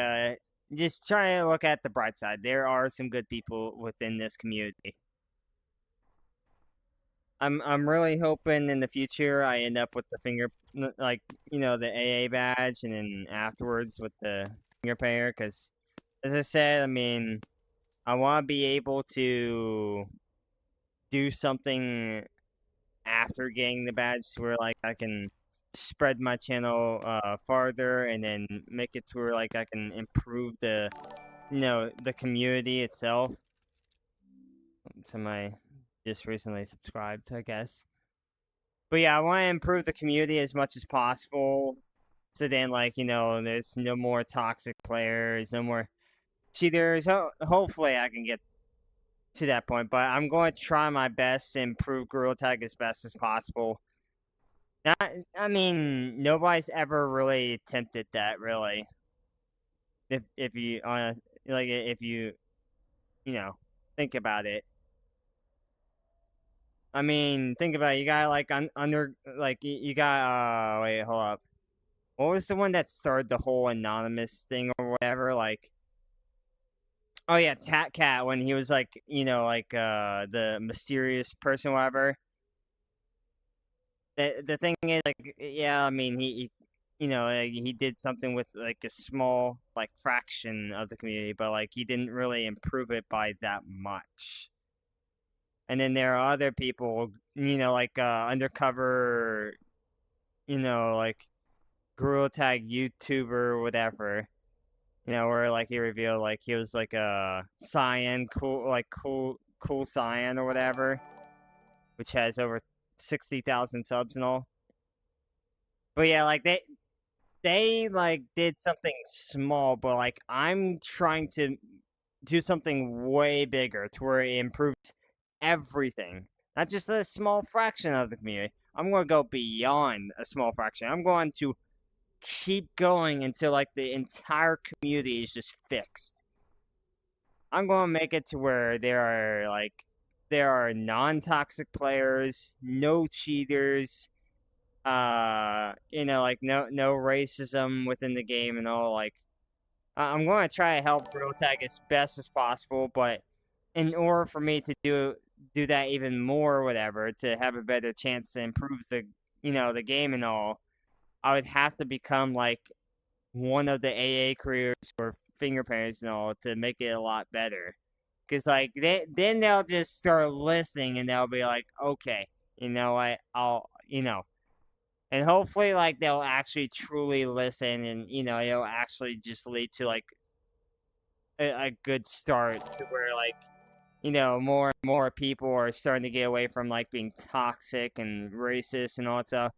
just try to look at the bright side. There are some good people within this community. I'm really hoping in the future I end up with the the AA badge and then afterwards with the finger payer cuz as I said, I mean, I want to be able to do something after getting the badge to where like I can spread my channel farther and then make it to where like I can improve the the community itself. Somebody just recently subscribed, I guess. But yeah, I want to improve the community as much as possible. So then, like, there's no more toxic players, no more cheaters. Hopefully, I can get to that point. But I'm going to try my best to improve gorillatag as best as possible. I mean, nobody's ever really attempted that, really. If you if you think about it. I mean, think about it. You got like you got wait, hold up. What was the one that started the whole anonymous thing or whatever? Like, oh yeah, Tat Cat, when he was like, the mysterious person, whatever. The thing is, like, yeah, I mean, he he did something with like a small like fraction of the community, but like he didn't really improve it by that much. And then there are other people, like undercover, like gorillatag YouTuber or whatever. Where like he revealed like he was like a cyan, cool cyan or whatever, which has over 60,000 subs and all. But yeah, like they like did something small, but like I'm trying to do something way bigger to where it improves everything, not just a small fraction of the community. I'm going to go beyond a small fraction. I'm going to keep going until like the entire community is just fixed. I'm going to make it to where there are non-toxic players, no cheaters, like no racism within the game and all. Like, I'm going to try to help gorillatag as best as possible, but in order for me to do that even more or whatever, to have a better chance to improve the the game and all, I would have to become like one of the AA careers or fingerprints and all to make it a lot better. Because like then they'll just start listening and they'll be like, okay, I'll and hopefully like they'll actually truly listen and it'll actually just lead to like a good start to where like more and more people are starting to get away from like being toxic and racist and all that stuff,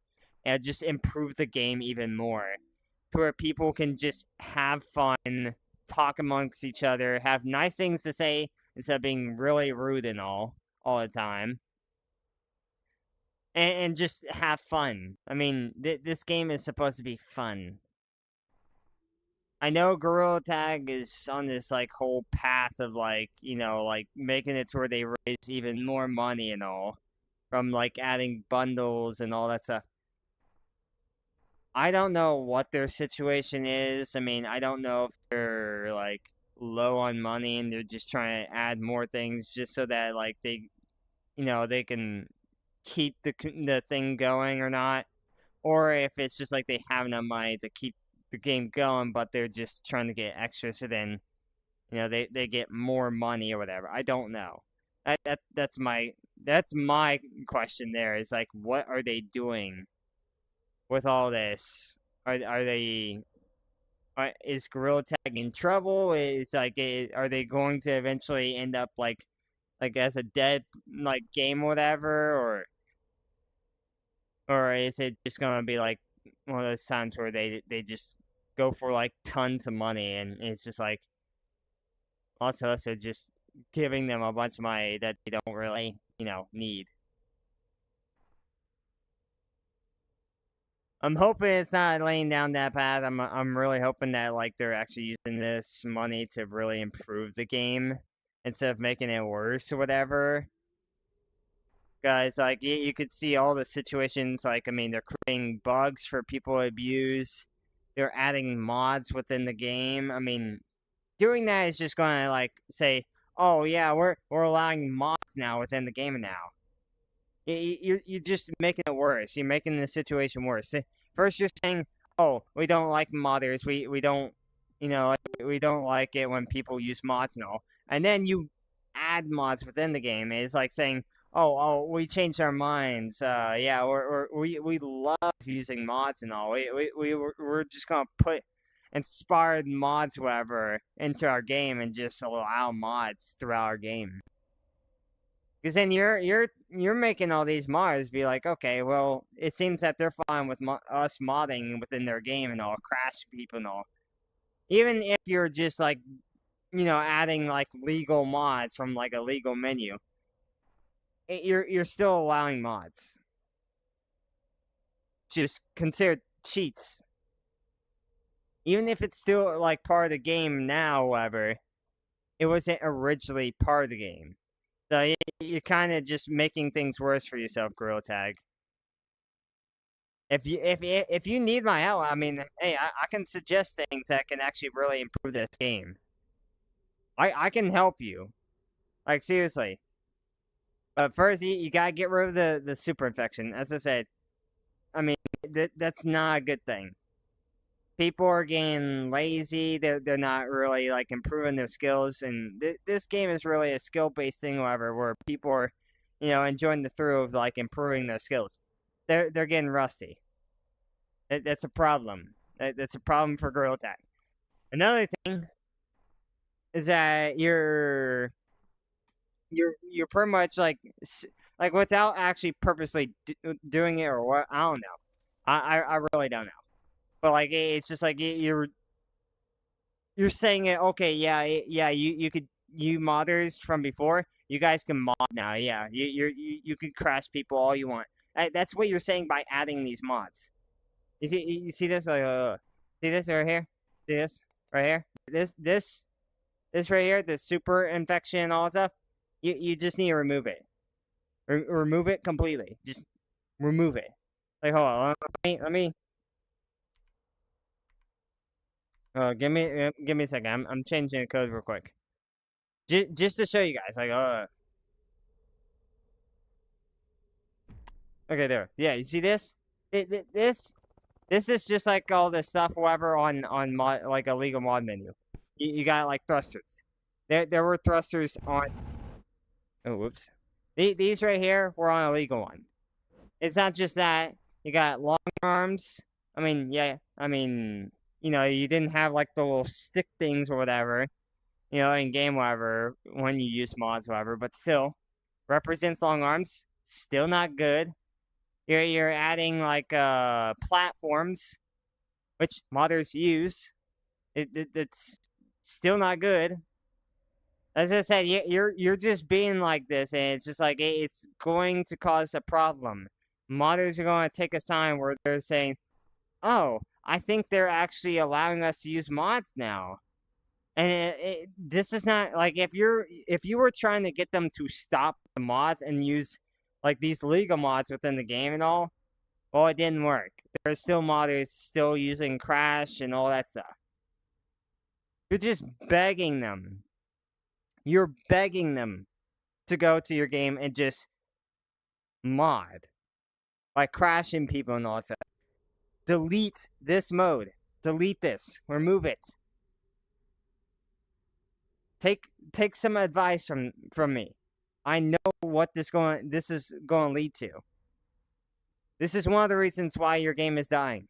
and just improve the game even more, to where people can just have fun, talk amongst each other, have nice things to say instead of being really rude and all the time, and just have fun. I mean, this game is supposed to be fun. I know gorillatag is on this like whole path of like like making it to where they raise even more money and all from like adding bundles and all that stuff. I don't know what their situation is. I mean, I don't know if they're like low on money and they're just trying to add more things just so that like they they can keep the thing going or not, or if it's just like they have enough money to keep the game going, but they're just trying to get extra, so then they get more money or whatever. I don't know. That's my question. There is like, what are they doing with all this? Is gorillatag in trouble? Is like, are they going to eventually end up like as a dead like game or whatever, or is it just gonna be like one of those times where they just go for like tons of money and it's just like lots of us are just giving them a bunch of money that they don't really need. I'm hoping it's not laying down that path. I'm really hoping that like they're actually using this money to really improve the game instead of making it worse or whatever. Guys, like you could see all the situations. Like, I mean, they're creating bugs for people to abuse. They're adding mods within the game. I mean, doing that is just going to like say, oh yeah, we're allowing mods now within the game now. You're just making it worse. You're making the situation worse. First, you're saying, oh, we don't like modders. We don't, we don't like it when people use mods and all. And then you add mods within the game. It's like saying, we changed our minds. Yeah, we love using mods and all. We're just gonna put inspired mods, whatever, into our game and just allow mods throughout our game. Because then you're making all these mods be like, okay, well, it seems that they're fine with us modding within their game and all, crash people and all. Even if you're just like, adding like legal mods from like a legal menu, you're still allowing mods. Just considered cheats. Even if it's still like part of the game now, however, it wasn't originally part of the game. So you're kind of just making things worse for yourself, gorillatag. If you need my help, I mean, hey, I can suggest things that can actually really improve this game. I can help you, like seriously. But first, you gotta get rid of the super infection. As I said, I mean that's not a good thing. People are getting lazy. They're not really like improving their skills, and this game is really a skill based thing, however, where people are, enjoying the thrill of like improving their skills. They're getting rusty. That's a problem. That's a problem for gorillatag. Another thing is that you're pretty much like without actually purposely doing it or what, I don't know. I really don't know. But like it's just like you're saying it. Okay, yeah. You modders from before. You guys can mod now. Yeah, you can crash people all you want. That's what you're saying by adding these mods. You see this? See this right here? See this right here? This right here, the super infection and all that stuff. You just need to remove it. Remove it completely. Just remove it. Like, hold on. Let me. Give me a second. I'm changing the code real quick. Just to show you guys. Like, okay, there. Yeah, you see this? This is just like all the stuff, whatever, on mod, like a legal mod menu. You got like thrusters. There were thrusters on. Oh, whoops. These right here were on a legal one. It's not just that. You got long arms. I mean, yeah. I mean, you didn't have like the little stick things or whatever, in game, whatever, when you use mods, whatever. But still, represents long arms. Still not good. You're adding like platforms, which modders use. It's still not good. As I said, you're just being like this, and it's just like it's going to cause a problem. Modders are going to take a sign where they're saying, "Oh, I think they're actually allowing us to use mods now." And this is not like if you were trying to get them to stop the mods and use like these legal mods within the game and all, well, it didn't work. There's still modders still using Crash and all that stuff. You're just begging them. You're begging them to go to your game and just mod. Like crashing people and all that stuff. Delete this mode. Delete this. Remove it. Take some advice from me. I know what this is going to lead to. This is one of the reasons why your game is dying.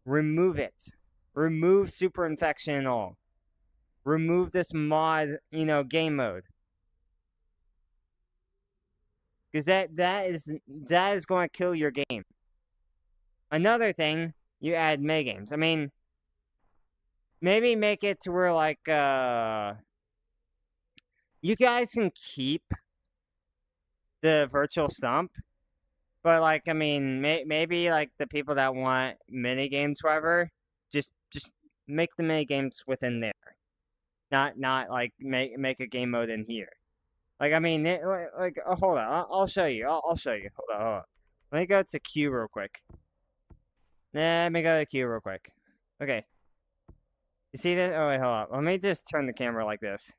Remove it. Remove super infection and all. Remove this mod, game mode. Because that is going to kill your game. Another thing, you add minigames. I mean, maybe make it to where like you guys can keep the virtual stump, but like I mean, maybe like the people that want mini games, whatever, just make the mini games within there, not like make a game mode in here. Like I mean, hold on, I'll show you. I'll show you. Hold on. Let me go to Q real quick. Let me go to Q real quick. Okay. You see this? Oh wait, hold on. Let me just turn the camera like this.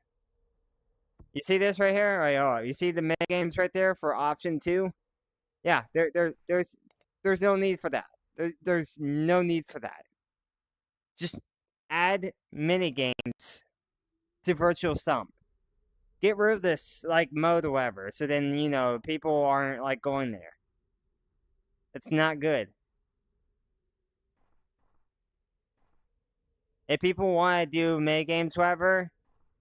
You see this right here? Right, hold on. You see the mini games right there for option 2? Yeah, there's no need for that. There's no need for that. Just add mini games to Virtual Stump. Get rid of this, like, mode or whatever. So then, you know, people aren't, like, going there. It's not good. If people want to do mini games, whatever,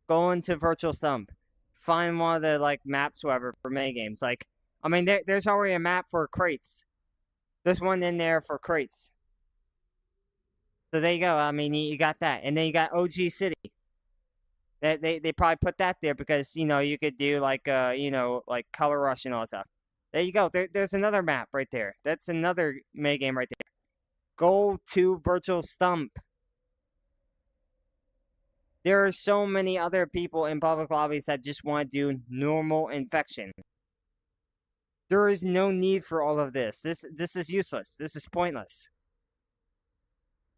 go into Virtual Stump. Find one of the, like, maps, whatever, for mini games. Like, I mean, there's already a map for crates. There's one in there for crates. So there you go. I mean, you got that. And then you got OG City. They probably put that there because, you know, you could do, like, you know, like, Color Rush and all that stuff. There you go. There's another map right there. That's another mini game right there. Go to Virtual Stump. There are so many other people in public lobbies that just want to do normal infection. There is no need for all of this. This is useless. This is pointless.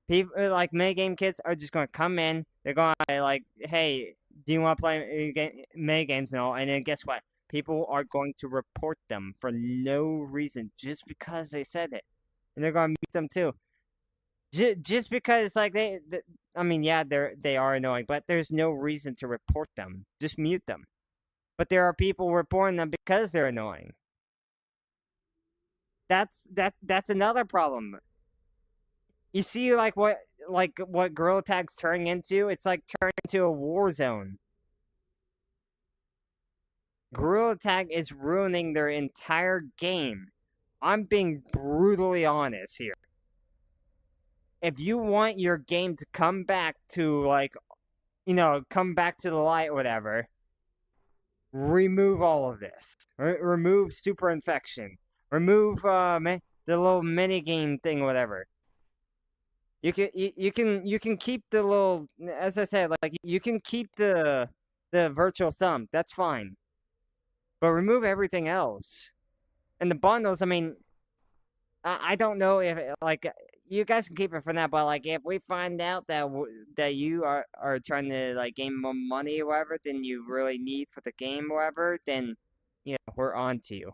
People like mini game kids are just going to come in. They're going to like, hey, do you want to play mini games and all? And then guess what? People are going to report them for no reason just because they said it, and they're going to mute them too. Just because like I mean, yeah, they are annoying, but there's no reason to report them. Just mute them. But there are people reporting them because they're annoying. That's another problem. You see, like what gorillatag's turning into? It's like turning into a war zone. Gorillatag is ruining their entire game. I'm being brutally honest here. If you want your game to come back to, like, you know, come back to the light or whatever, remove all of this. Remove super infection. Remove the little mini game thing, whatever. You can keep the little, as I said, like you can keep the Virtual Stump. That's fine, but remove everything else. And the bundles, I mean, I don't know if like you guys can keep it for that, but like if we find out that you are trying to like gain more money or whatever than you really need for the game or whatever, then you know we're on to you.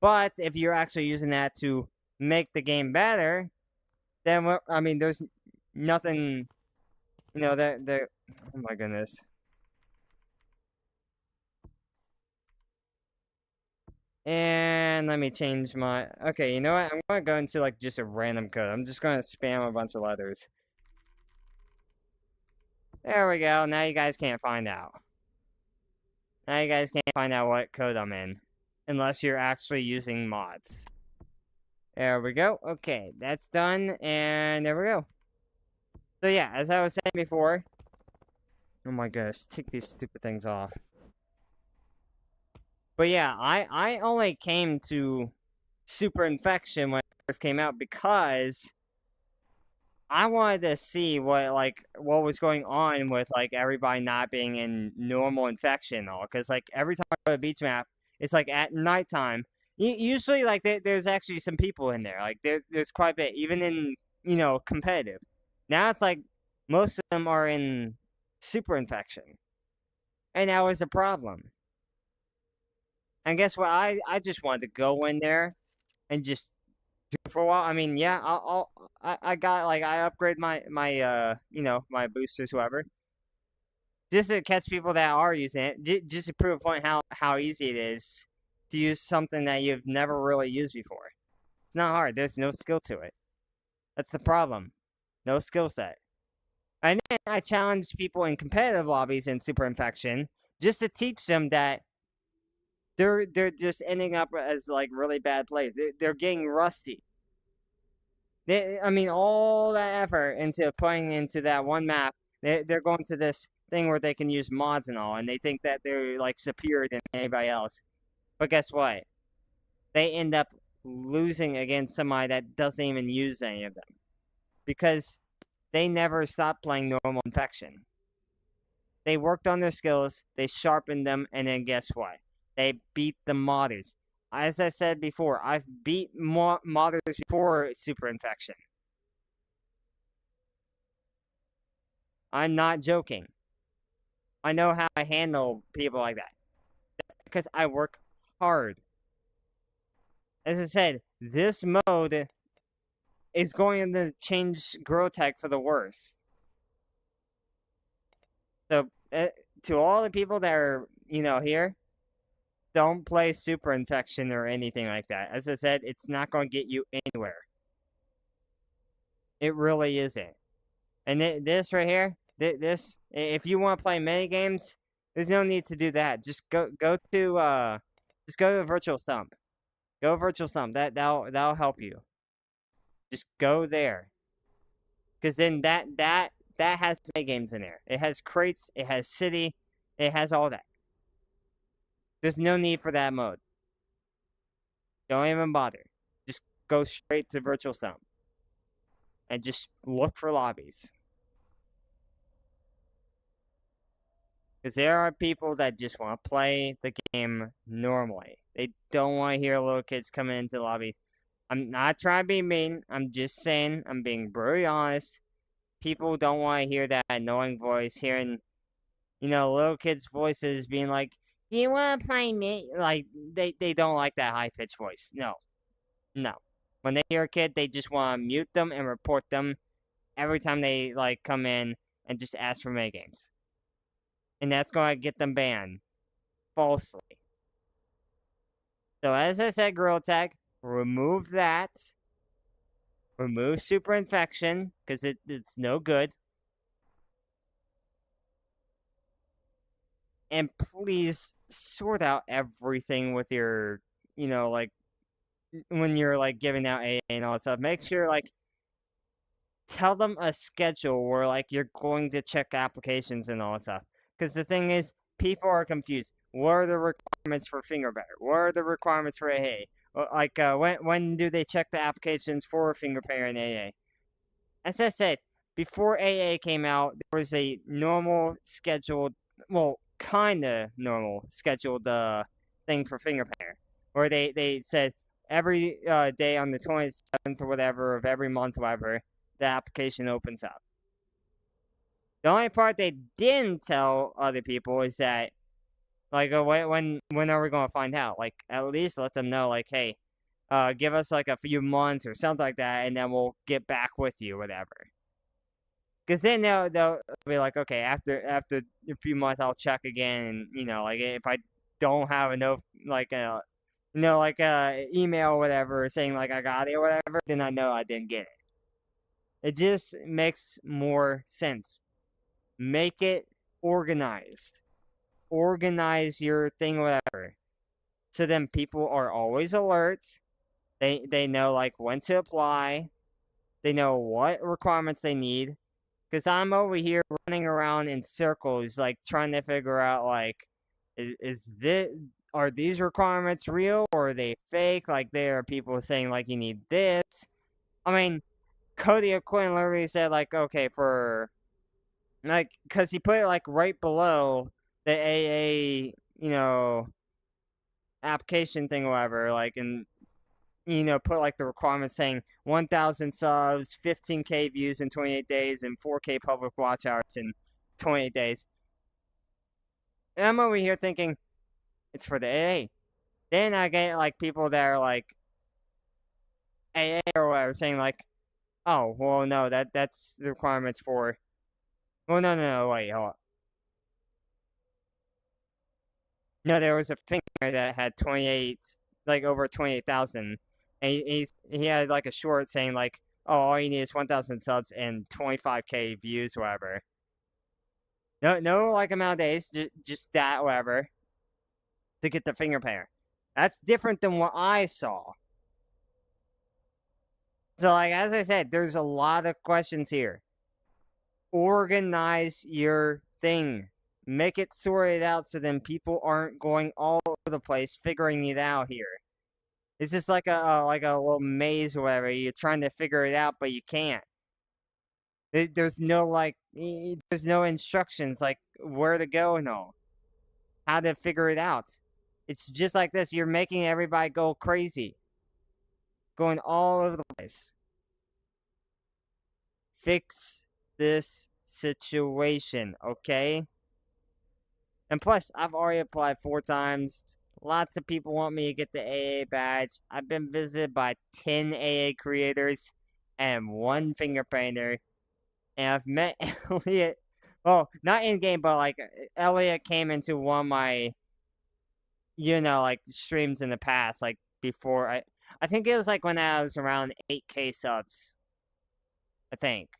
But if you're actually using that to make the game better, then I mean, there's nothing, you know, that oh my goodness. And let me change my, okay, you know what? I'm going to go into like just a random code. I'm just going to spam a bunch of letters. There we go. Now you guys can't find out. Now you guys can't find out what code I'm in. Unless you're actually using mods. There we go. Okay, that's done. And there we go. So yeah, as I was saying before. Oh my goodness, take these stupid things off. But yeah, I only came to Super Infection when it first came out because I wanted to see what was going on with like everybody not being in normal infection and all. Because like every time I go to beach map, it's like at nighttime. Usually like there's actually some people in there. Like there's quite a bit, even in, you know, competitive. Now it's like most of them are in Super Infection, and that was a problem. And guess what? I just wanted to go in there and just do it for a while. I mean, yeah, I got like I upgrade my you know, my boosters, whatever, just to catch people that are using it. Just to prove a point how easy it is to use something that you've never really used before. It's not hard. There's no skill to it. That's the problem. No skill set. And then I challenged people in competitive lobbies in Super Infection just to teach them that they're just ending up as like really bad players. They're getting rusty. I mean, all that effort into putting into that one map, they're going to this thing where they can use mods and all, and they think that they're like superior than anybody else. But guess what? They end up losing against somebody that doesn't even use any of them. Because they never stopped playing normal infection. They worked on their skills, they sharpened them, and then guess what? They beat the modders. As I said before, I've beat modders before Super Infection. I'm not joking. I know how to handle people like that. That's because I work hard. As I said, this mode is going to change gorillatag for the worst. So, to all the people that are, here, don't play Super Infection or anything like that. As I said, it's not going to get you anywhere. It really isn't. And this right here, this, if you want to play mini games, there's no need to do that. Just go to Virtual Stump. Go Virtual Stump. That'll help you. Just go there. Because then that has mini games in there. It has crates, it has city, it has all that. There's no need for that mode. Don't even bother. Just go straight to Virtual Stump. And just look for lobbies. Because there are people that just want to play the game normally. They don't want to hear little kids coming into lobbies. I'm not trying to be mean. I'm just saying, I'm being very honest. People don't want to hear that annoying voice, hearing, little kids' voices being like, do you want to play me? Like, they don't like that high-pitched voice. No. When they hear a kid, they just want to mute them and report them every time they, come in and just ask for minigames. And that's going to get them banned. Falsely. So, as I said, gorillatag, remove that. Remove Super Infection, because it's no good. And please sort out everything with your, when you're, giving out AA and all that stuff. Make sure, tell them a schedule where, you're going to check applications and all that stuff. Because the thing is, people are confused. What are the requirements for Fingerbear? What are the requirements for AA? When do they check the applications for Fingerbear and AA? As I said, before AA came out, there was a normal scheduled, kind of normal scheduled thing for Fingerbear, where they said every day on the 27th or whatever of every month, whatever, the application opens up. The only part they didn't tell other people is that, when are we going to find out? At least let them know, hey, give us, a few months or something like that, and then we'll get back with you, whatever. Because then they'll be like, okay, after a few months, I'll check again, and, if I don't have enough, email or whatever saying, I got it or whatever, then I know I didn't get it. It just makes more sense. Make it organized. Organize your thing, whatever. So then people are always alert. They know, when to apply. They know what requirements they need. Because I'm over here running around in circles, trying to figure out, are these requirements real or are they fake? There are people saying, you need this. I mean, Cody Quinn literally said, okay, for, because he put it, right below the AA, application thing or whatever, and, put, the requirements saying 1,000 subs, 15K views in 28 days, and 4K public watch hours in 28 days. And I'm over here thinking, it's for the AA. Then I get, people that are, AA or whatever, saying, oh, well, no, that's the requirements for... Well, no, wait, hold on. No, there was a finger that had 28, over 28,000. And he had, a short saying, oh, all you need is 1,000 subs and 25K views, whatever. No, amount of days, just that, whatever, to get the finger pair. That's different than what I saw. So, as I said, there's a lot of questions here. Organize your thing. Make it sorted out so then people aren't going all over the place figuring it out here. It's just like a little maze or whatever. You're trying to figure it out, but you can't. There's no there's no instructions where to go and all. How to figure it out. It's just like this. You're making everybody go crazy. Going all over the place. Fix this situation, okay? And plus, I've already applied 4 times. Lots of people want me to get the AA badge. I've been visited by 10 AA creators and 1 finger painter. And I've met Elliot well, not in game, but like Elliot came into one of my, like streams in the past, like before I think it was like when I was around 8K subs. I think.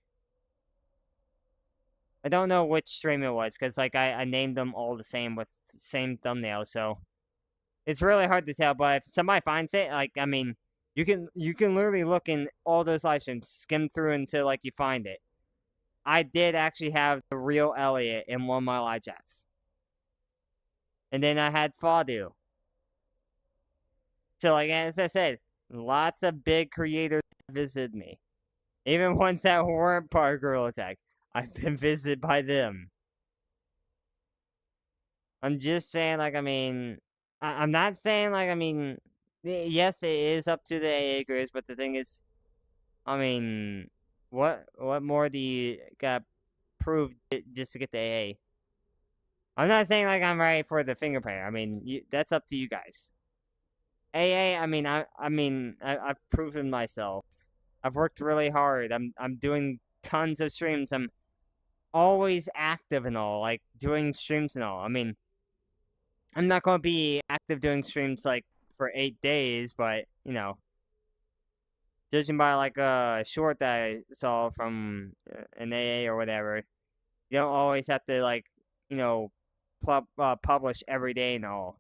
I don't know which stream it was because like I named them all the same with the same thumbnail, so it's really hard to tell. But if somebody finds it, like I mean, you can literally look in all those live streams, skim through until like you find it. I did actually have the real Elliot in one of my live chats, and then I had Fadu. So like as I said, lots of big creators visited me, even ones that weren't part of gorillatag. I've been visited by them. I'm just saying, like, I mean, I'm not saying, like, I mean, yes, it is up to the AA grades, but the thing is, I mean, what more do you got proved just to get the AA? I'm not saying, like, I'm ready for the fingerprint. I mean, that's up to you guys. AA, I mean, I've proven myself. I've worked really hard. I'm doing tons of streams. I'm always active and all, like doing streams and all. I mean, I'm not going to be active doing streams like for 8 days, but judging by like a short that I saw from an AA or whatever, you don't always have to like publish every day and all.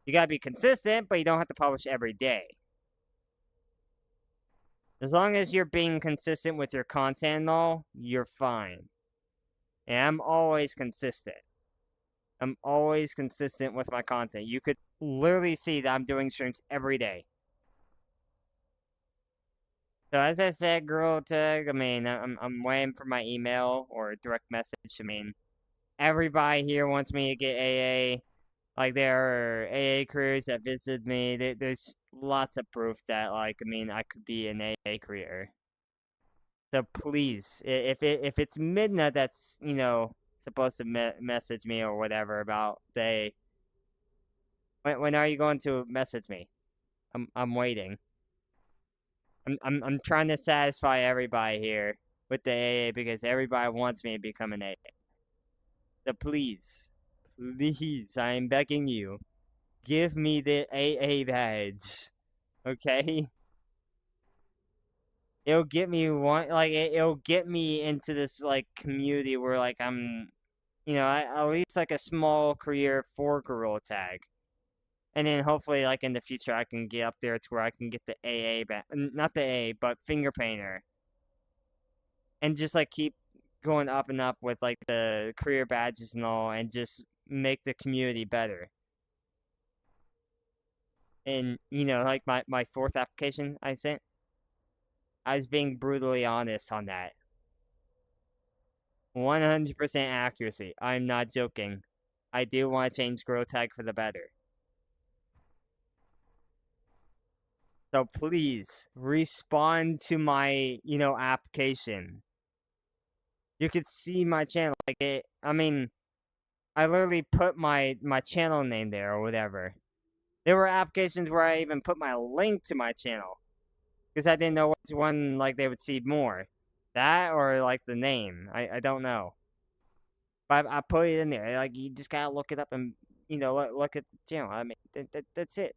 You gotta be consistent, but you don't have to publish every day. As long as you're being consistent with your content and all, you're fine. And I'm always consistent. I'm always consistent with my content. You could literally see that I'm doing streams every day. So as I said, gorillatag, I mean, I'm waiting for my email or direct message. I mean, everybody here wants me to get AA. Like, there are AA careers that visited me. There's lots of proof that, like, I mean, I could be an AA career. So please, if it's Midna that's, supposed to message me or whatever about when are you going to message me? I'm waiting. I'm trying to satisfy everybody here with the AA because everybody wants me to become an AA. So please, I'm begging you, give me the AA badge, okay? It'll get me it'll get me into this like community where like I'm, at least like a small career for gorillatag. And then hopefully, like, in the future, I can get up there to where I can get the AA not the AA, but finger painter. And just, like, keep going up and up with, like, the career badges and all, and just make the community better. And, like, my fourth application I sent, I was being brutally honest on that. 100% accuracy. I'm not joking. I do want to change gorillatag for the better. So please respond to my, application. You could see my channel. Like I mean, I literally put my channel name there or whatever. There were applications where I even put my link to my channel because I didn't know which one like they would see more. That or like the name. I don't know. But I put it in there. Like you just gotta look it up and look at the channel. I mean that's it.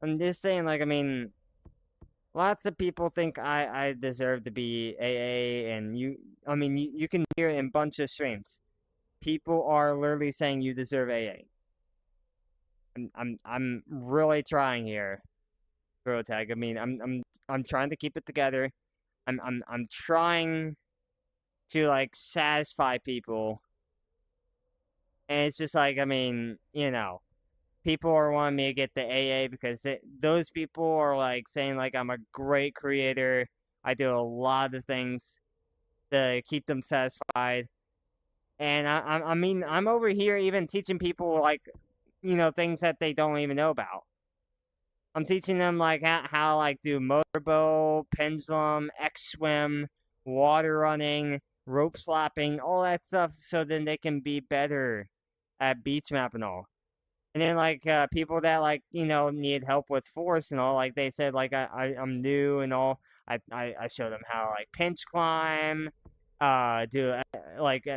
I'm just saying, like, I mean, lots of people think I deserve to be AA, and you can hear it in a bunch of streams. People are literally saying you deserve AA. I'm really trying here, gorillatag. I mean, I'm trying to keep it together. I'm trying to like satisfy people, and it's just like, I mean, people are wanting me to get the AA because those people are like saying like I'm a great creator. I do a lot of things to keep them satisfied, and I mean I'm over here even teaching people like things that they don't even know about. I'm teaching them like how like do motorboat, pendulum, X swim, water running, rope slapping, all that stuff, so then they can be better at beach map and all. And then, like, people that, like, need help with force and all, like, they said, like, I'm new and all. I show them how, like, pinch climb. I show them how to, like, rope slap and all that stuff. So then they can be better at beach map and all. And then, like, people that, like, need help with force and all, like, they said, like, I'm new and all. I show them how, like, pinch climb. do like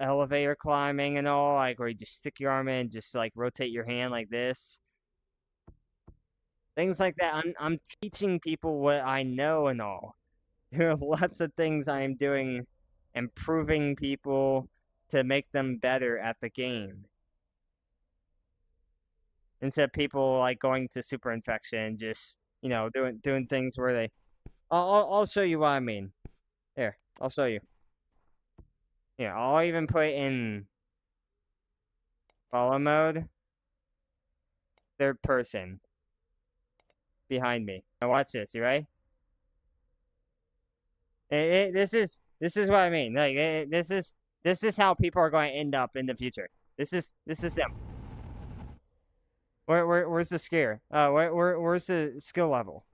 elevator climbing and all, like where you just stick your arm in and just like rotate your hand like this. Things like that. I'm teaching people what I know and all. There are lots of things I am doing, improving people to make them better at the game. Instead of people like going to super infection, just doing things where they. I'll show you what I mean. Here, I'll show you. Yeah, I'll even put in follow mode, third person, behind me. Now watch this. You ready? This is what I mean. Like this is how people are going to end up in the future. This is them. Where's the scare? Where's the skill level?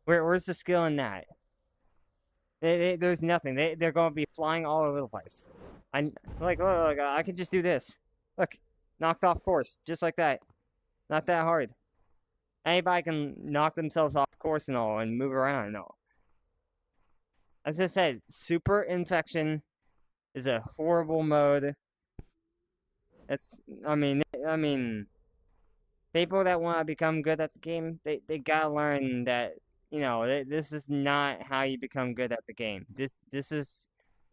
Where's the skill in that? There's nothing. They're going to be flying all over the place. Look, I could just do this. Look, knocked off course, just like that. Not that hard. Anybody can knock themselves off course and all, and move around and all. As I said, super infection is a horrible mode. I mean, people that want to become good at the game, they gotta learn that, this is not how you become good at the game. This is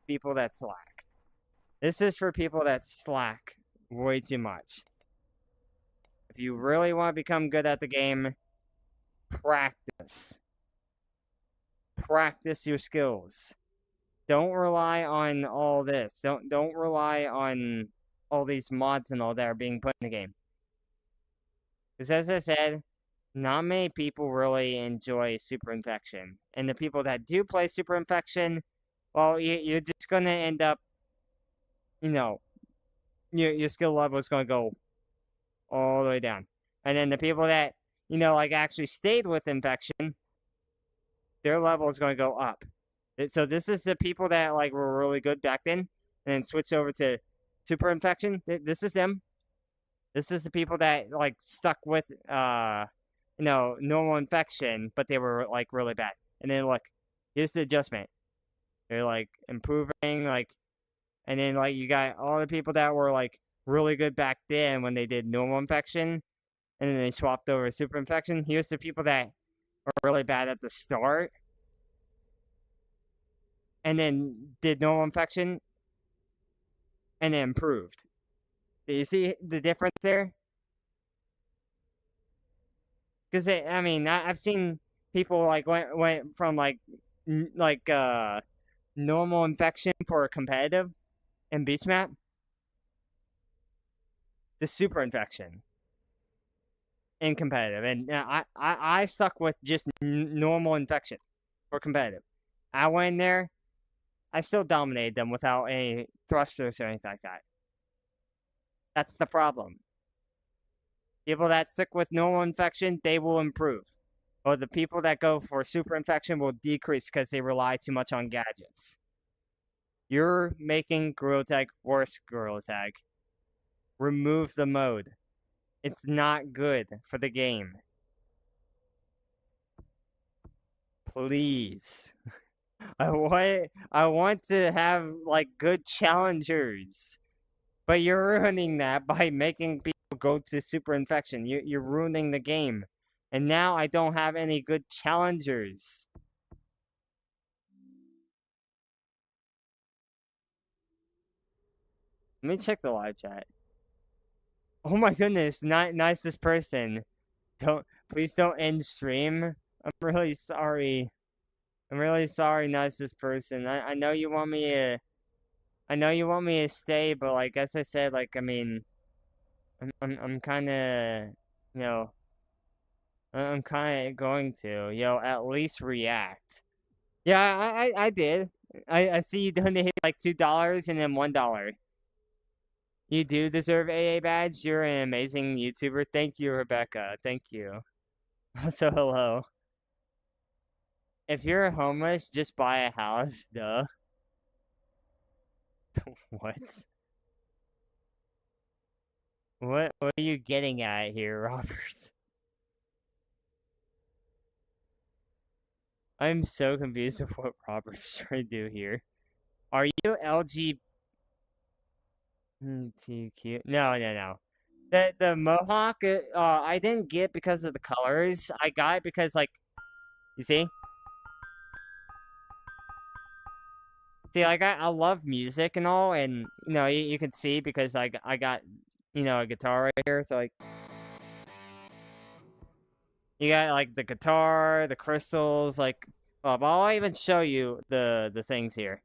people that slack. This is for people that slack way too much. If you really want to become good at the game, practice. Practice your skills. Don't rely on all this. Don't rely on all these mods and all that are being put in the game. Because as I said, not many people really enjoy super infection. And the people that do play super infection, well, you're just going to end up, your skill level is going to go all the way down. And then the people that, like actually stayed with infection, their level is going to go up. So this is the people that like were really good back then and then switched over to super infection. This is them. This is the people that like stuck with normal infection, but they were like really bad. And then look, here's the adjustment. They're like improving, like, and then like you got all the people that were like really good back then when they did normal infection, and then they swapped over to super infection. Here's the people that are really bad at the start, and then did normal infection, and then improved. Do you see the difference there? Because I've seen people like went from like normal infection for competitive and beach map to super infection in competitive, and I stuck with just normal infection for competitive. I went in there, I still dominated them without any thrusters or anything like that. That's the problem. People that stick with normal infection, they will improve. Or the people that go for super infection will decrease because they rely too much on gadgets. You're making gorillatag worse, gorillatag. Remove the mode. It's not good for the game. Please. I want to have like good challengers. But you're ruining that by making people go to super infection. You're ruining the game. And now I don't have any good challengers. Let me check the live chat. Oh my goodness, nicest person. Please don't end stream. I'm really sorry. I'm really sorry, nicest person. I know you want me to stay, but like as I said, like I'm kind of, I'm kind of going to, at least react. Yeah, I did. I see you donated like $2 and then $1. You do deserve AA badge. You're an amazing YouTuber. Thank you, Rebecca. Thank you. Also, hello. If you're homeless, just buy a house, duh. What? What are you getting at here, Robert? I'm so confused with what Robert's trying to do here. Are you LGBTQ? No. The mohawk, I didn't get because of the colors. I got it because, like, you see? See, like, I love music and all, and, you know, you can see because I got, you know, a guitar right here, so, like, you got, like, the guitar, the crystals, like, well, I'll even show you the things here.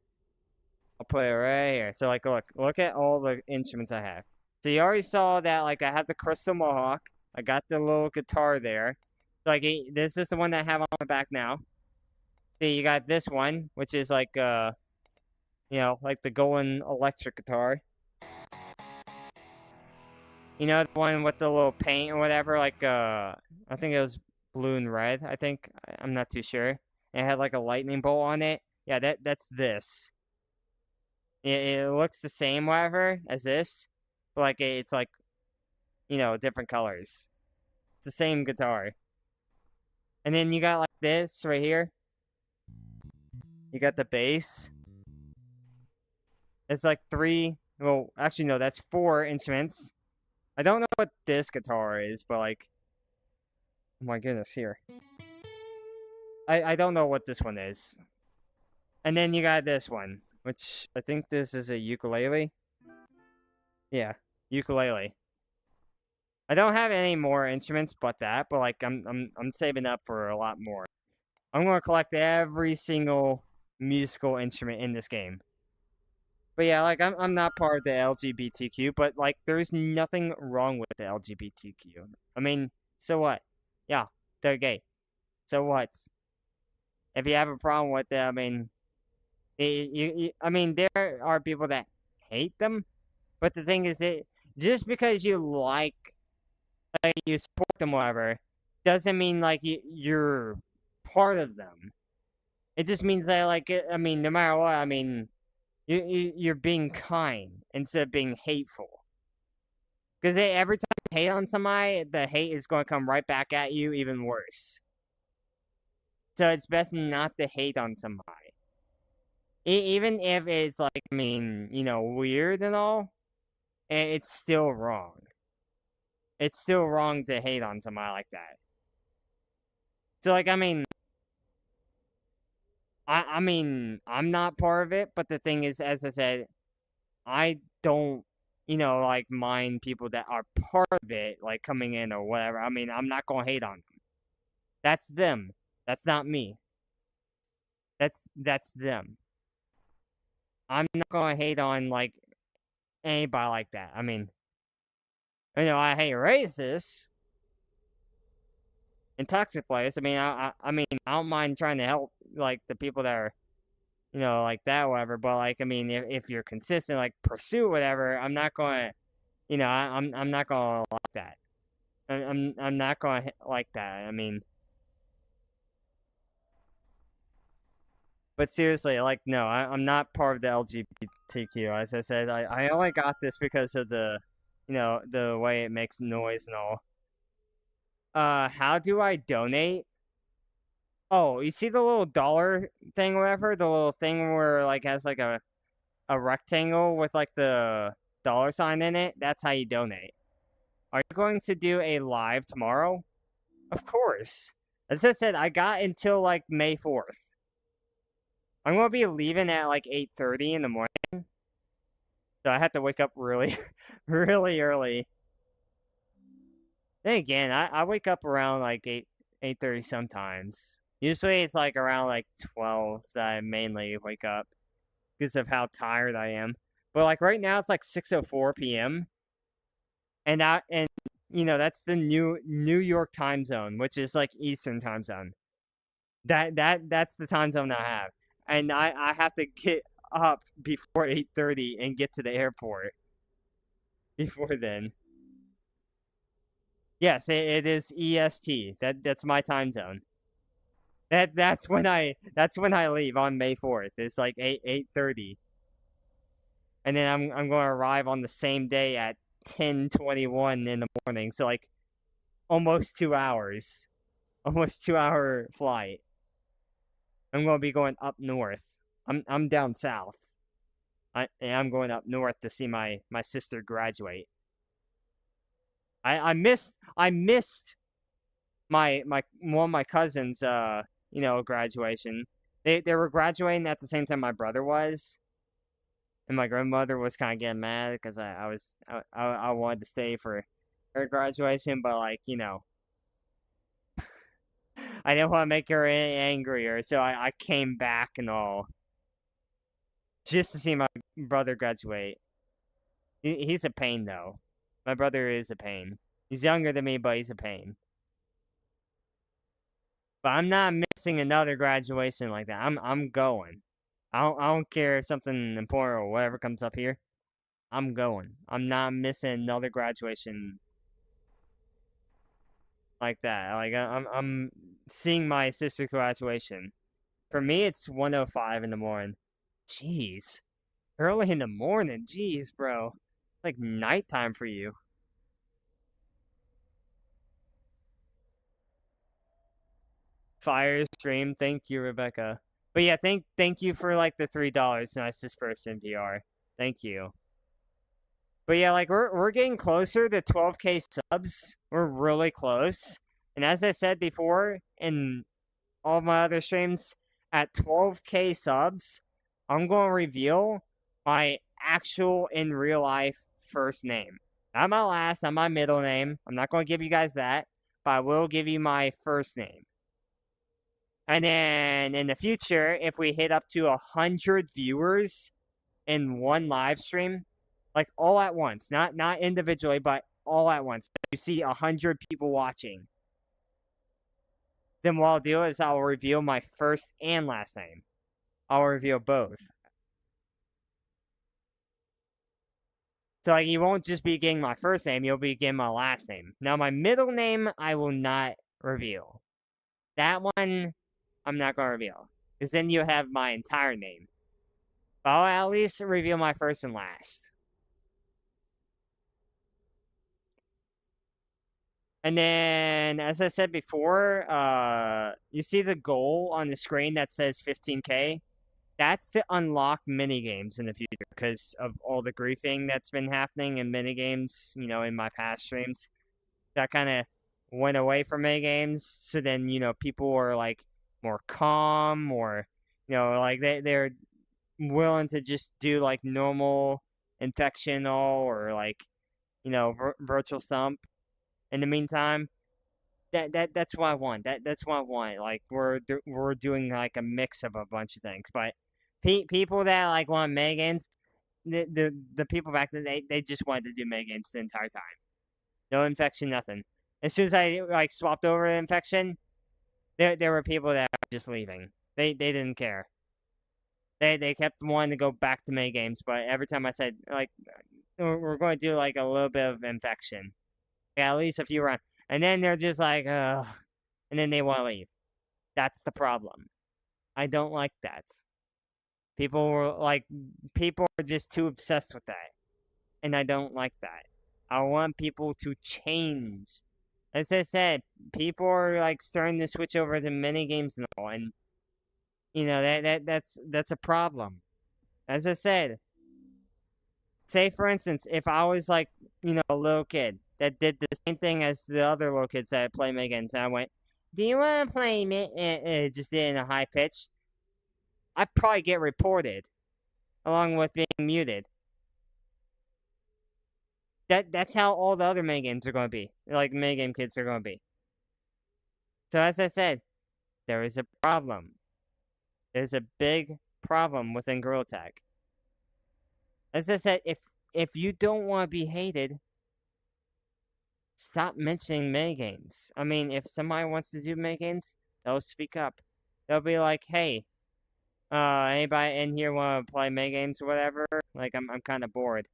I'll put it right here. So, like, look at all the instruments I have. So you already saw that, like, I have the crystal mohawk. I got the little guitar there. Like, this is the one that I have on my back now. See, you got this one, which is like, you know, like the golden electric guitar. You know, the one with the little paint or whatever, like, I think it was blue and red, I think. I'm not too sure. And it had, like, a lightning bolt on it. Yeah, that's this. It looks the same, whatever, as this. But, like, it's, like, you know, different colors. It's the same guitar. And then you got, like, this right here. You got the bass. It's, like, 3... Well, actually, no, that's 4 instruments. I don't know what this guitar is, but, like... Oh, my goodness, here. I don't know what this one is. And then you got this one, which I think this is a ukulele. Yeah, ukulele. I don't have any more instruments but that, but like I'm saving up for a lot more. I'm gonna collect every single musical instrument in this game. But yeah, like I'm not part of the LGBTQ, but like there's nothing wrong with the LGBTQ. I mean, so what? Yeah, they're gay. So what? If you have a problem with it, I mean, I mean, there are people that hate them, but the thing is, just because you you support them, whatever, doesn't mean like you're part of them. It just means that, like, I mean, no matter what, I mean, you're being kind instead of being hateful. Because every time you hate on somebody, the hate is going to come right back at you, even worse. So it's best not to hate on somebody. Even if it's, like, I mean, you know, weird and all, it's still wrong. It's still wrong to hate on somebody like that. So, like, I mean, I mean, I'm not part of it, but the thing is, as I said, I don't, you know, like, mind people that are part of it, like, coming in or whatever. I mean, I'm not gonna hate on them. That's them. That's not me. That's them. I'm not gonna hate on, like, anybody like that. I mean, you know, I hate racists and toxic players. I mean, I mean, I don't mind trying to help, like, the people that are, you know, like that, whatever. But, like, I mean, if you're consistent, like, pursue whatever, I'm not gonna, you know, I'm not gonna like that. I'm not gonna like that. I mean, but seriously, like, no, I'm not part of the LGBTQ. As I said, I only got this because of the, you know, the way it makes noise and all. How do I donate? Oh, you see the little dollar thing, whatever? The little thing where, like, has, like, a rectangle with, like, the dollar sign in it? That's how you donate. Are you going to do a live tomorrow? Of course. As I said, I got until, like, May 4th. I'm going to be leaving at, like, 8:30 in the morning. So I have to wake up really, really early. Then again, I wake up around, like, 8:30 sometimes. Usually it's, like, around, like, 12 that I mainly wake up because of how tired I am. But, like, right now it's, like, 6:04 p.m. And, you know, that's the New York time zone, which is, like, Eastern time zone. That's the time zone I have. And I have to get up before 8:30 and get to the airport before then. Yes, it is EST. That's my time zone. That's when I leave on May 4th. It's like 8:30. And then I'm going to arrive on the same day at 10:21 in the morning. So, like, almost 2 hours. Almost 2-hour flight. I'm going to be going up north. I'm down south. And I'm going up north to see my sister graduate. I missed my one of my cousins graduation. They were graduating at the same time my brother was. And my grandmother was kind of getting mad because I wanted to stay for her graduation, but like, I didn't want to make her angrier, so I came back and all just to see my brother graduate. He's a pain though. My brother is a pain. He's younger than me, but he's a pain. But I'm not missing another graduation like that. I'm going. I don't care if something important or whatever comes up here. I'm going. I'm not missing another graduation like that. Like I'm seeing my sister's graduation. For me, it's 1:05 in the morning. Jeez, early in the morning. Jeez, bro. Like nighttime for you. Fire stream. Thank you, Rebecca. But yeah, thank you for like the $3. Nicest person, VR. Thank you. But yeah, like we're getting closer to 12K subs. We're really close. And as I said before in all my other streams, at 12K subs, I'm going to reveal my actual in real life first name. Not my last, not my middle name. I'm not going to give you guys that, but I will give you my first name. And then in the future, if we hit up to 100 viewers in one live stream, like all at once, not individually, but all at once, you see 100 people watching, then what I'll do is I'll reveal my first and last name. I'll reveal both. So like you won't just be getting my first name, you'll be getting my last name. Now my middle name I will not reveal. That one I'm not going to reveal. Because then you have my entire name. But I'll at least reveal my first and last. And then, as I said before, you see the goal on the screen that says 15K? That's to unlock minigames in the future because of all the griefing that's been happening in minigames, in my past streams. That kind of went away from minigames. So then, people are like more calm or, like they're willing to just do like normal infectional or like, virtual stump. In the meantime, that's what I want. That's what I want. Like we're doing like a mix of a bunch of things. But people that like want mega games, the people back then they just wanted to do mega games the entire time. No infection, nothing. As soon as I like swapped over to infection, there were people that were just leaving. They didn't care. They kept wanting to go back to mega games, but every time I said like we're going to do like a little bit of infection. Yeah, at least a few rounds. And then they're just like, ugh. And then they want to leave. That's the problem. I don't like that. People are just too obsessed with that. And I don't like that. I want people to change. As I said, people are like starting to switch over to mini games and all. And, that's a problem. As I said, say for instance, if I was like, a little kid that did the same thing as the other little kids that play mega games, and I went, do you want to play just did it in a high pitch? I'd probably get reported, along with being muted. That's how all the other mega games are going to be. Like, mega game kids are going to be. So as I said, there is a problem. There's a big problem within gorillatag. As I said, if you don't want to be hated, stop mentioning minigames. I mean, if somebody wants to do minigames, they'll speak up. They'll be like, hey, anybody in here want to play minigames or whatever? Like, I'm kind of bored.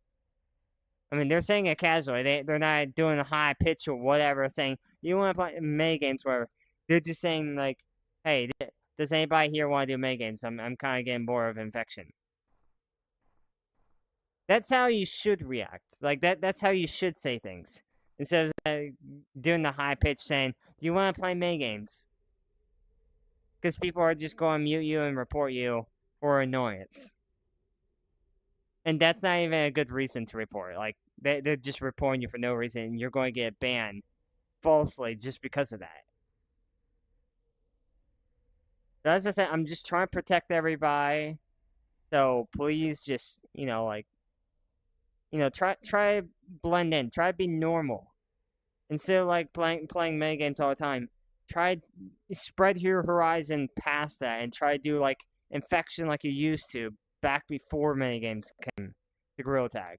I mean, they're saying it casually. They're not doing a high pitch or whatever, saying, you want to play minigames, whatever. They're just saying, like, hey, does anybody here want to do minigames? I'm kind of getting bored of infection. That's how you should react. Like, that's how you should say things. Instead of doing the high pitch saying, do you want to play minigames? because people are just going to mute you and report you for annoyance. And that's not even a good reason to report. Like, they're just reporting you for no reason, and you're going to get banned falsely just because of that. So as I said, I'm just trying to protect everybody. So please just, try blend in. Try to be normal. Instead of, like, playing minigames all the time, try spread your horizon past that and try to do, like, infection like you used to back before minigames came to gorillatag.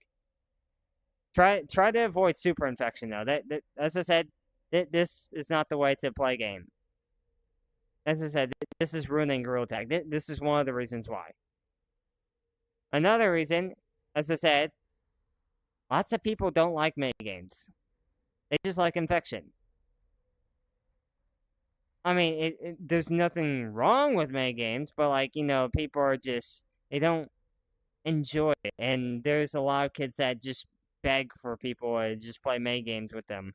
Try to avoid super infection, though. That as I said, this is not the way to play a game. As I said, this is ruining gorillatag. This is one of the reasons why. Another reason, as I said, lots of people don't like minigames. They just like infection. I mean, there's nothing wrong with minigames, but, like, people are just, they don't enjoy it. And there's a lot of kids that just beg for people to just play minigames with them.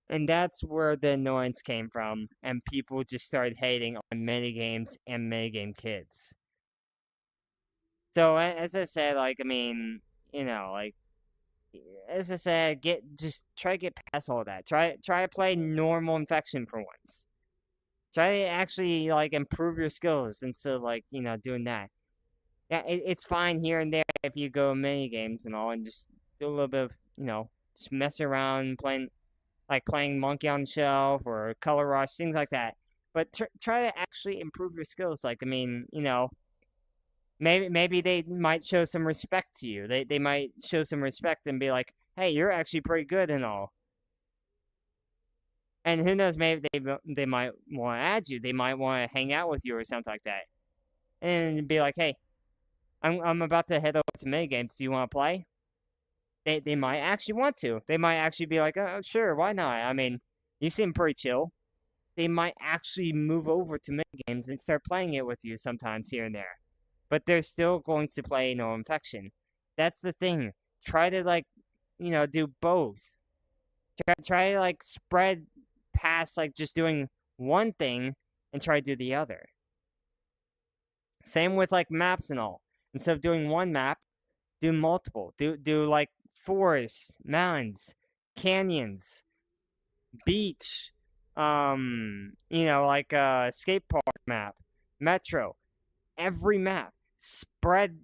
And that's where the annoyance came from, and people just started hating on minigames and minigame kids. So, as I said, like, I mean, as I said, just try to get past all that. Try to play normal infection for once. Try to actually, like, improve your skills instead of, like, doing that. Yeah, it's fine here and there if you go mini games and all, and just do a little bit of, just mess around, playing Monkey on the Shelf or Color Rush, things like that. But try to actually improve your skills. Like, I mean, maybe they might show some respect to you. They might show some respect and be like, hey, you're actually pretty good and all. And who knows, maybe they might want to add you. They might want to hang out with you or something like that. And be like, hey, I'm about to head over to minigames. Do you want to play? They might actually want to. They might actually be like, oh, sure, why not? I mean, you seem pretty chill. They might actually move over to minigames and start playing it with you sometimes here and there. But they're still going to play no infection. That's the thing. Try to, like, do both. Try to, like, spread past, like, just doing one thing and try to do the other. Same with, like, maps and all. Instead of doing one map, do multiple. Do like, forests, mountains, canyons, beach, like a skate park map, metro. Every map. Spread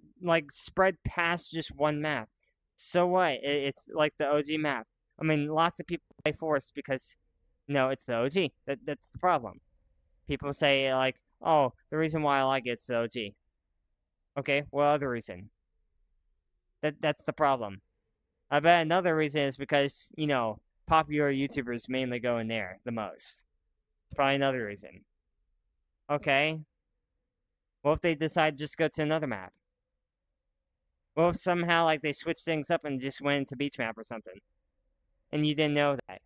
past just one map. So what? It's like the OG map. I mean, lots of people play forest because, it's the OG. That's the problem. People say, like, oh, the reason why I like it's the OG. Okay, what other reason? That's the problem. I bet another reason is because, popular YouTubers mainly go in there the most. It's probably another reason. Okay. What if they decide to just go to another map? What if somehow, like, they switch things up and just went into beach map or something? And you didn't know that?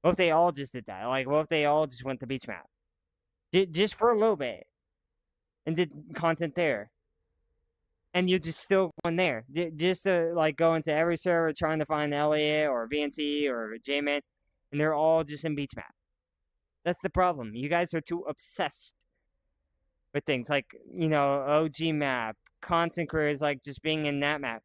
What if they all just did that? Like, what if they all just went to beach map? Just for a little bit. And did content there. And you're just still going there. Just to, like, go into every server trying to find Elliot or VNT or J-Man. And they're all just in beach map. That's the problem. You guys are too obsessed with things like, OG map, content creators, like, just being in that map.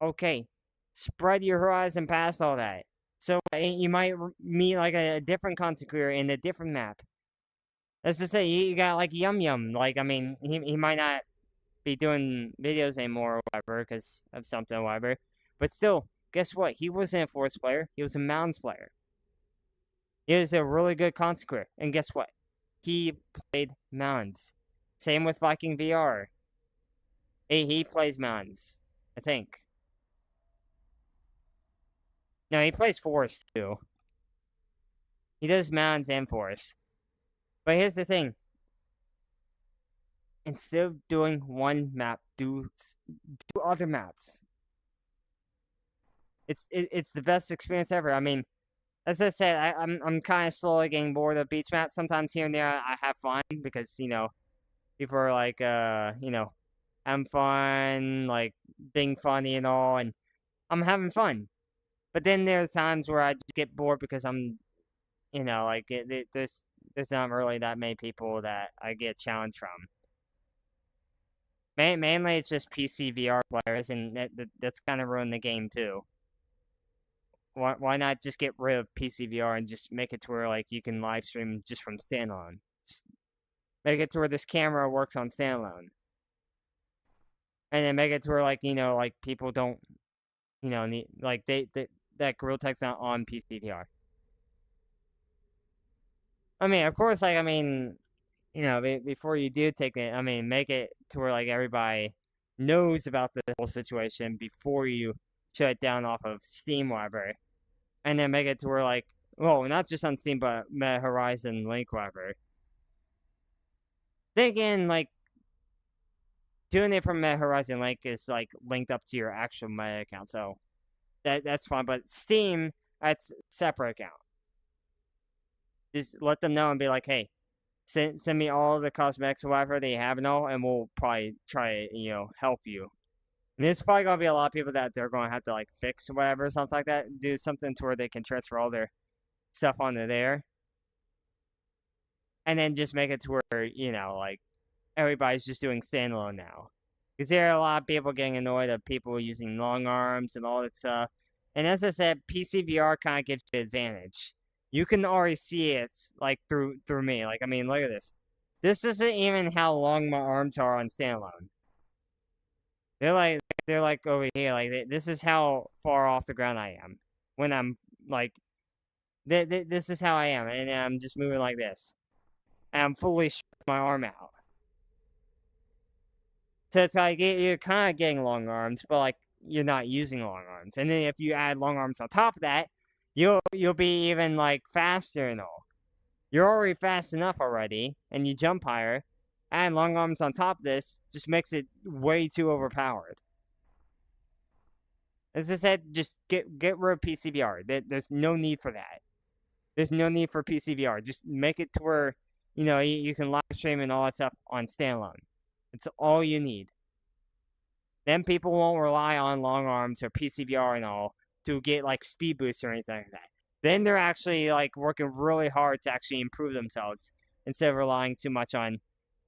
Okay, spread your horizon past all that. So you might meet, like, a different content creator in a different map. Let's just say you got, like, Yum Yum. Like, I mean, he might not be doing videos anymore or whatever because of something or whatever. But still, guess what? He wasn't a forest player. He was a mountains player. He is a really good content creator. And guess what? He played mountains. Same with Viking VR. He plays mountains, I think. No, he plays forest too. He does mountains and forest. But here's the thing. Instead of doing one map, do other maps. It's the best experience ever. I mean, as I said, I'm kind of slowly getting bored of beach maps. Sometimes here and there I have fun because, people are like, having fun, like, being funny and all, and I'm having fun. But then there's times where I just get bored because I'm, there's there's not really that many people that I get challenged from. Mainly, it's just PC VR players, and that's kind of ruined the game too. Why not just get rid of PC VR and just make it to where like you can live stream just from standalone? Just make it to where this camera works on standalone, and then make it to where like like people don't need like that gorillatag's not on PC VR. I mean, of course, like before you do take it, make it to where like everybody knows about the whole situation before you shut it down off of Steam, whatever, and then make it to where like, well, not just on Steam, but Meta Horizon Link, whatever. Then again, like doing it from Meta Horizon Link is like linked up to your actual Meta account, so that's fine. But Steam, that's a separate account. Just let them know and be like, hey, send me all the cosmetics or whatever they have and all, and we'll probably try to, help you. And there's probably going to be a lot of people that they're going to have to, like, fix or whatever, something like that. Do something to where they can transfer all their stuff onto there. And then just make it to where, like, everybody's just doing standalone now. Because there are a lot of people getting annoyed of people using long arms and all that stuff. And as I said, PC VR kind of gives you the advantage. You can already see it, like, through me. Like, look at this. This isn't even how long my arms are on standalone. They're like over here. Like, this is how far off the ground I am. When I'm, like, this is how I am. And I'm just moving like this. And I'm fully stretching my arm out. So it's like, you're kind of getting long arms, but, like, you're not using long arms. And then if you add long arms on top of that, you'll be even like faster and all. You're already fast enough already, and you jump higher. Add long arms on top of this just makes it way too overpowered. As I said, just get rid of PC VR. There's no need for that. There's no need for PC VR. Just make it to where you can live stream and all that stuff on standalone. It's all you need. Then people won't rely on long arms or PC VR and all to get like speed boosts or anything like that. Then they're actually like working really hard to actually improve themselves instead of relying too much on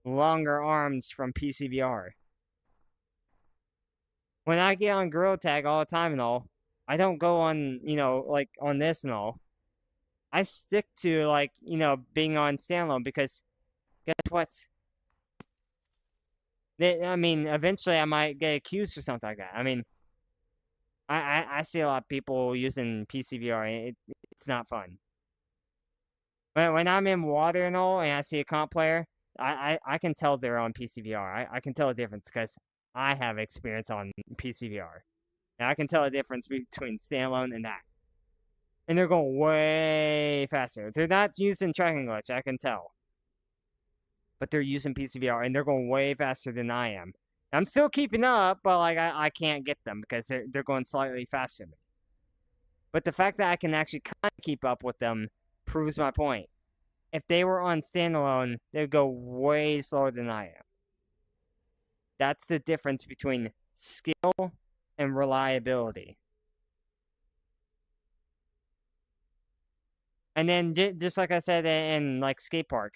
longer arms from PC VR. When I get on gorillatag all the time and all, I don't go on, like on this and all. I stick to like, being on standalone because guess what? Eventually I might get accused or something like that. I see a lot of people using PC VR. It's not fun. When I'm in water and all, and I see a comp player, I can tell they're on PC VR. I can tell the difference because I have experience on PC VR. And I can tell the difference between standalone and that. And they're going way faster. They're not using tracking glitch, I can tell. But they're using PC VR, and they're going way faster than I am. I'm still keeping up, but like I can't get them because they're going slightly faster than me. But the fact that I can actually kind of keep up with them proves my point. If they were on standalone, they'd go way slower than I am. That's the difference between skill and reliability. And then just like I said in like skate park,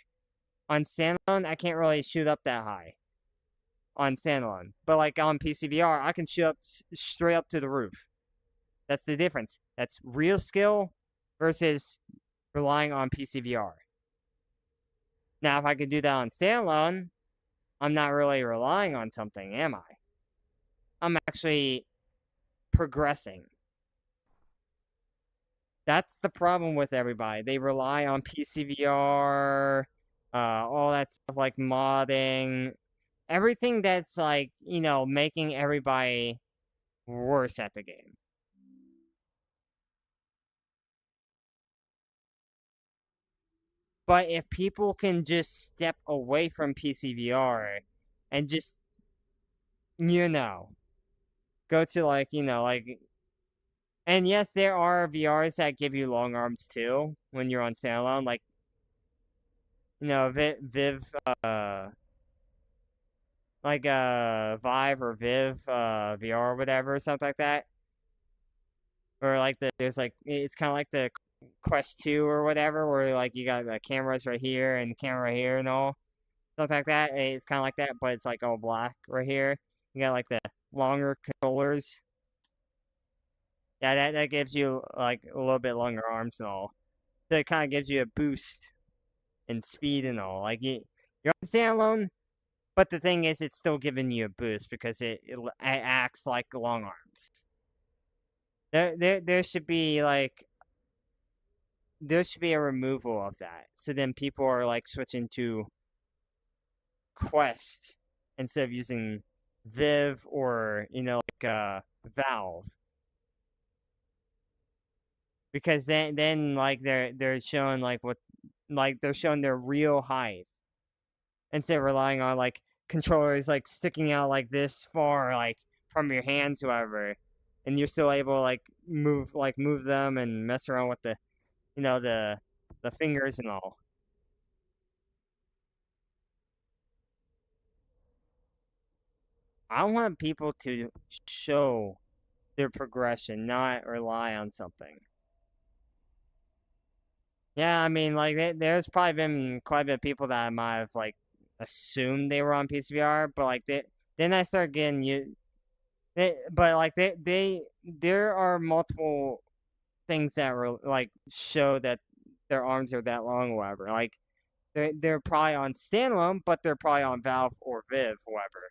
on standalone I can't really shoot up that high. On standalone, but like on PC VR, I can shoot up straight up to the roof. That's the difference. That's real skill versus relying on PC VR. Now, if I could do that on standalone, I'm not really relying on something, am I? I'm actually progressing. That's the problem with everybody. They rely on PC VR, all that stuff like modding. Everything that's like, making everybody worse at the game. But if people can just step away from PC VR and just, go to like, and yes, there are VRs that give you long arms too when you're on standalone, like, Vive, like Vive or Viv VR or whatever, something like that. Or like there's like, it's kind of like the Quest 2 or whatever, where like you got the cameras right here and camera right here and all stuff like that. It's kind of like that, but it's like all black right here. You got like the longer controllers. Yeah, that gives you like a little bit longer arms and all. So it kind of gives you a boost in speed and all. Like you're on standalone, but the thing is, it's still giving you a boost because it acts like long arms. There should be like there should be a removal of that. So then people are like switching to Quest instead of using Viv or like Valve. Because then like they're showing like they're showing their real height instead of relying on like controllers like sticking out like this far like from your hands, whoever, and you're still able to like move them and mess around with the the fingers and all. I want people to show their progression, not rely on something. Yeah, I mean, like, there's probably been quite a bit of people that I might have, like, assumed they were on PCVR, but, like, then I started getting there are multiple things that were, like, show that their arms are that long or whatever. Like, they're probably on standalone, but they're probably on Valve or Viv, whatever.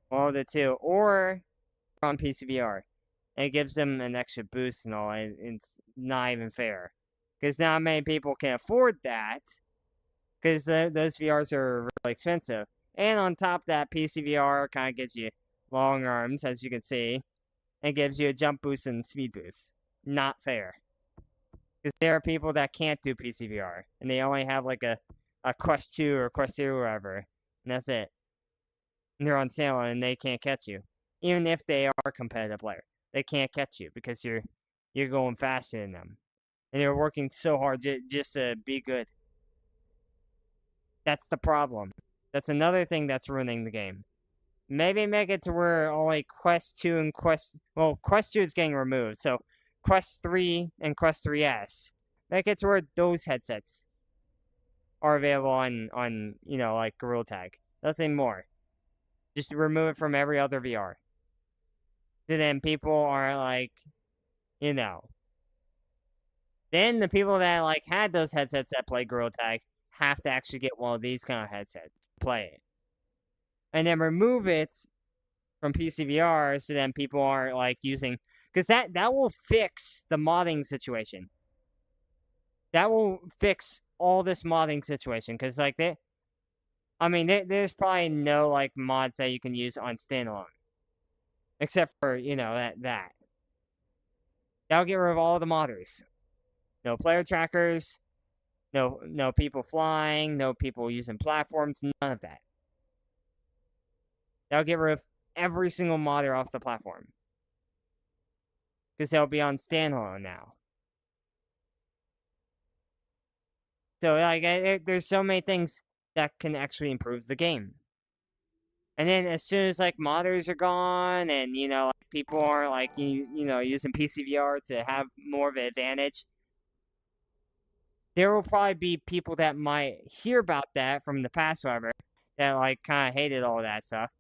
One of the two. Or on PCVR. And it gives them an extra boost and all, and it's not even fair. Because not many people can afford that. Because those VRs are really expensive. And on top of that, PCVR kind of gives you long arms, as you can see. And gives you a jump boost and speed boost. Not fair. Because there are people that can't do PCVR. And they only have like a Quest 2 or Quest 2 or whatever. And that's it. And they're on sale and they can't catch you. Even if they are a competitive player. They can't catch you because you're going faster than them. And you're working so hard just to be good. That's the problem. That's another thing that's ruining the game. Maybe make it to where only Quest 2 and Quest 2 is getting removed. So Quest 3 and Quest 3S. Make it to where those headsets are available on like gorillatag. Nothing more. Just remove it from every other VR. So then people are like, then the people that like had those headsets that play gorillatag have to actually get one of these kind of headsets to play it. And then remove it from PCVR so then people aren't like using, because that will fix the modding situation. That will fix all this modding situation, because like there's probably no like mods that you can use on standalone. Except for, that. That'll get rid of all the modders. No player trackers, no people flying, no people using platforms, none of that. That'll get rid of every single modder off the platform. Because they'll be on standalone now. So, like, there's so many things that can actually improve the game. And then as soon as, like, modders are gone and, like, people are, like, using PCVR to have more of an advantage, there will probably be people that might hear about that from the past, however, that, like, kind of hated all that stuff.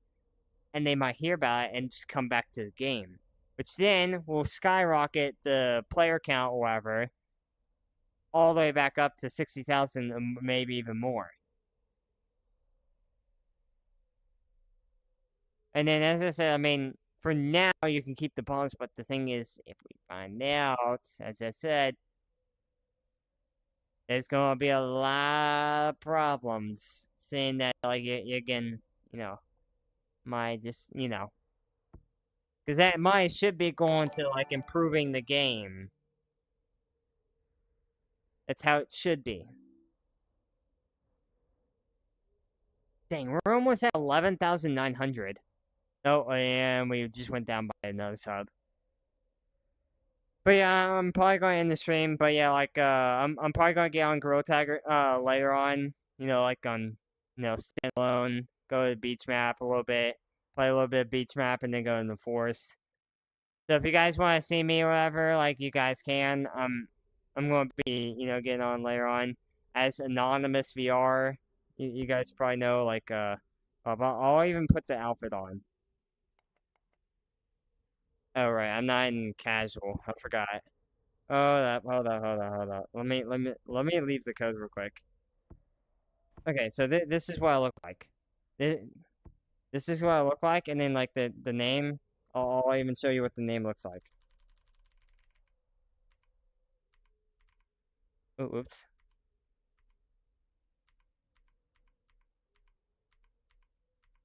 And they might hear about it and just come back to the game. Which then will skyrocket the player count or whatever all the way back up to 60,000, maybe even more. And then, as I said, I mean, for now, you can keep the bombs, but the thing is, if we find out, as I said, there's going to be a lot of problems, saying that, like, again, might just, because that might should be going to, like, improving the game. That's how it should be. Dang, we're almost at 11,900. Oh, and we just went down by another sub. But yeah, I'm probably going to end the stream. But yeah, like, I'm probably going to get on gorillatag later on. Like on, standalone. Go to the beach map a little bit. Play a little bit of beach map and then go in the forest. So if you guys want to see me or whatever, like, you guys can. I'm going to be, getting on later on as Anonymous VR. You guys probably know, like, I'll even put the outfit on. Oh, right, I'm not in casual. I forgot. Hold up. Let me leave the code real quick. Okay, so this is what I look like. This is what I look like, and then, like, the name, I'll even show you what the name looks like. Oh, oops.